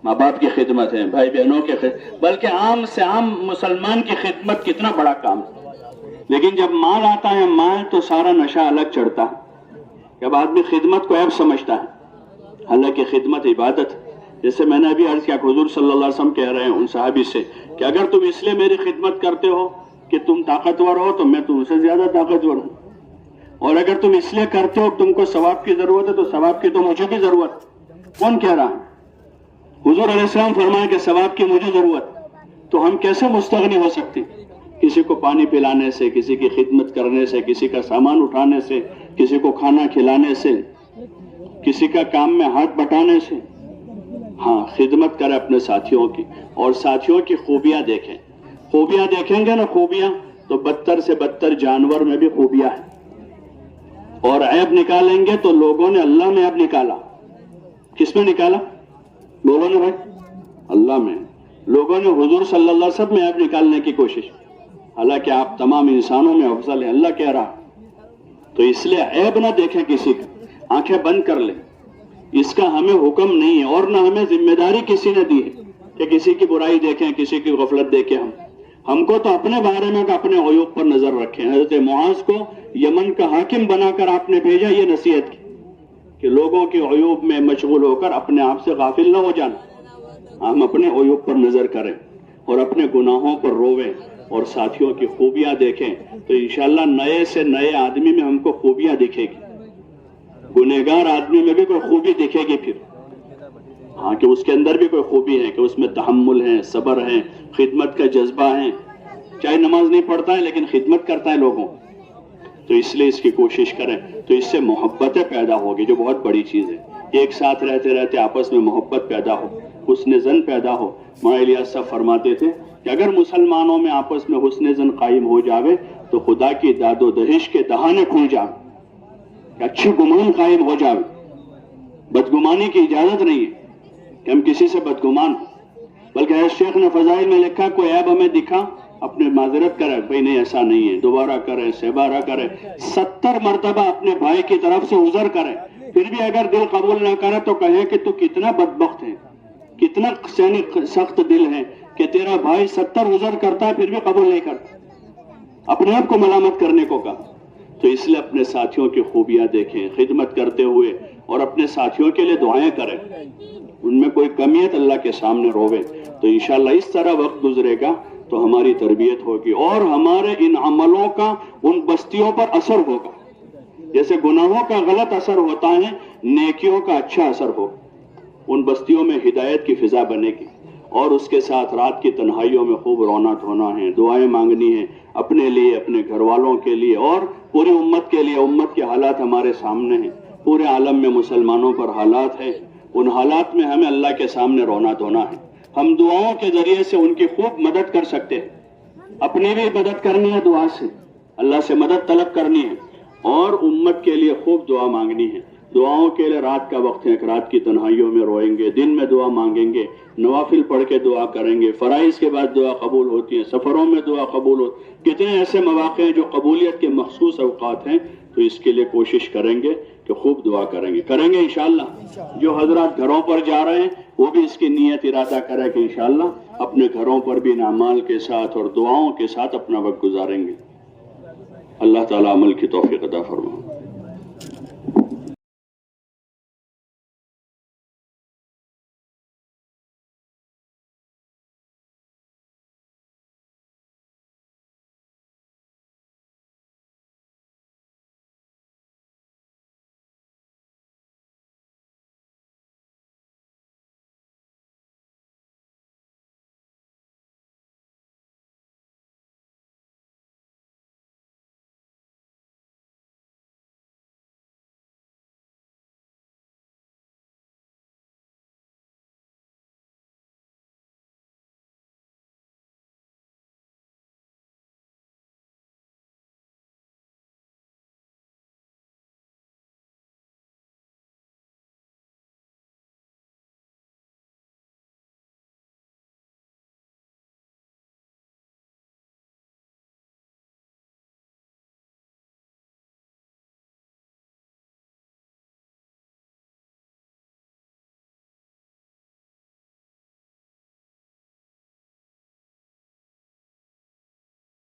ماں باپ کی خدمت ہے، بھائی بہنوں کی خدمت، بلکہ عام سے عام مسلمان کی خدمت کتنا بڑا کام ہے۔ لیکن جب مال آتا ہے مال تو سارا نشہ الگ چڑھتا ہے، جب آدمی خدمت کو عیب سمجھتا ہے، حالانکہ خدمت عبادت ہے۔ جیسے میں نے ابھی عرض کیا کہ حضور صلی اللہ علیہ وسلم کہہ رہے ہیں ان صحابی سے کہ اگر تم اس لیے میری خدمت کرتے ہو کہ تم طاقتور ہو تو میں تم سے زیادہ طاقتور ہوں، اور اگر تم اس لیے کرتے ہو تم کو ثواب کی ضرورت ہے تو ثواب کی تو مجھے بھی ضرورت ہے۔ کون کہہ رہا ہے؟ حضور علیہ السلام فرمائے کہ ثواب کی مجھے ضرورت، تو ہم کیسے مستغنی ہو سکتے؟ کسی کو پانی پلانے سے، کسی کی خدمت کرنے سے، کسی کا سامان اٹھانے سے، کسی کو کھانا کھلانے سے، کسی کا کام میں ہاتھ بٹانے سے۔ ہاں خدمت کرے اپنے ساتھیوں کی، اور ساتھیوں کی خوبیاں دیکھیں۔ خوبیاں دیکھیں گے نا، خوبیاں تو بدتر سے بدتر جانور میں بھی خوبیاں ہیں، اور عیب نکالیں گے تو لوگوں نے اللہ میں عیب نکالا۔ کس میں نکالا؟ لوگوں نے بھائی اللہ میں، لوگوں نے حضور صلی اللہ علیہ وسلم میں عیب نکالنے کی کوشش، حالانکہ آپ تمام انسانوں میں افضل ہیں، اللہ کہہ رہا۔ تو اس لیے عیب نہ دیکھیں کسی کا، آنکھیں بند کر لیں، اس کا ہمیں حکم نہیں ہے، اور نہ ہمیں ذمہ داری کسی نے دی ہے کہ کسی کی برائی دیکھیں، کسی کی غفلت دیکھیں۔ ہم کو تو اپنے بارے میں اپنے عیوب پر نظر رکھیں۔ حضرت معاذ کو یمن کا حاکم بنا کر آپ نے بھیجا، یہ نصیحت کی کہ لوگوں کے عیوب میں مشغول ہو کر اپنے آپ سے غافل نہ ہو جانا، ہم اپنے عیوب پر نظر کریں اور اپنے گناہوں پر رویں اور ساتھیوں کی خوبیاں دیکھیں، تو انشاءاللہ نئے سے نئے آدمی میں ہم کو خوبیاں دکھے گی، گنہگار آدمی میں بھی کوئی خوبی دکھے گی پھر، ہاں کہ اس کے اندر بھی کوئی خوبی ہے، کہ اس میں تحمل ہے، صبر ہے، خدمت کا جذبہ ہے، چاہے نماز نہیں پڑھتا ہے لیکن خدمت کرتا ہے لوگوں، تو اس لیے اس کی کوشش کریں، تو اس سے محبتیں پیدا ہوگی جو بہت بڑی چیز ہے۔ ایک ساتھ رہتے رہتے آپس میں محبت پیدا ہو، حسن ظن پیدا ہو۔ مولانا الیاس صاحب فرماتے تھے کہ اگر مسلمانوں میں آپس میں حسن ظن قائم ہو جاوے تو خدا کی داد و دہش کے دہانے کھل جاوے، کہ اچھی گمان قائم ہو جاوے، بدگمانی کی اجازت نہیں ہے کہ ہم کسی سے بدگمان ہوں، بلکہ حضرت شیخ نے فضائل میں لکھا کوئی عیب ہمیں دکھا اپنے معذرت کرے، بھئی نہیں ایسا نہیں ہے، دوبارہ کرے، سہبارہ کرے، 70 مرتبہ اپنے بھائی کی طرف سے عذر کرے، پھر بھی اگر دل قبول نہ کرے تو کہے کہ تو کتنا بدبخت ہے، کتنا سخت دل ہے کہ تیرا بھائی 70 عذر کرتا ہے پھر بھی قبول نہیں کرتا، اپنے آپ کو ملامت کرنے کو کہا۔ تو اس لیے اپنے ساتھیوں کی خوبیاں دیکھیں، خدمت کرتے ہوئے، اور اپنے ساتھیوں کے لیے دعائیں کریں، ان میں کوئی کمی ہے تو اللہ کے سامنے روے، تو انشاءاللہ اس طرح وقت گزرے گا تو ہماری تربیت ہوگی، اور ہمارے ان عملوں کا ان بستیوں پر اثر ہوگا، جیسے گناہوں کا غلط اثر ہوتا ہے نیکیوں کا اچھا اثر ہوگا، ان بستیوں میں ہدایت کی فضا بنے گی، اور اس کے ساتھ رات کی تنہائیوں میں خوب رونا دھونا ہے، دعائیں مانگنی ہے اپنے لیے، اپنے گھر والوں کے لیے، اور پوری امت کے لیے۔ امت کے حالات ہمارے سامنے ہیں، پورے عالم میں مسلمانوں پر حالات ہیں، ان حالات میں ہمیں اللہ کے سامنے رونا دھونا ہے۔ ہم دعاؤں کے ذریعے سے ان کی خوب مدد کر سکتے ہیں، اپنی بھی مدد کرنی ہے دعا سے، اللہ سے مدد طلب کرنی ہے، اور امت کے لیے خوب دعا مانگنی ہے۔ دعاؤں کے لیے رات کا وقت ہے کہ رات کی تنہائیوں میں روئیں گے، دن میں دعا مانگیں گے، نوافل پڑھ کے دعا کریں گے، فرائض کے بعد دعا قبول ہوتی ہے، سفروں میں دعا قبول ہوتی، کتنے ایسے مواقع ہیں جو قبولیت کے مخصوص اوقات ہیں، تو اس کے لیے کوشش کریں گے کہ خوب دعا کریں گے انشاءاللہ۔ جو حضرات گھروں پر جا رہے ہیں وہ بھی اس کی نیت ارادہ کریں کہ انشاءاللہ اپنے گھروں پر بھی اعمال کے ساتھ اور دعاؤں کے ساتھ اپنا وقت گزاریں گے۔ اللہ تعالیٰ عمل کی توفیق عطا فرمائے۔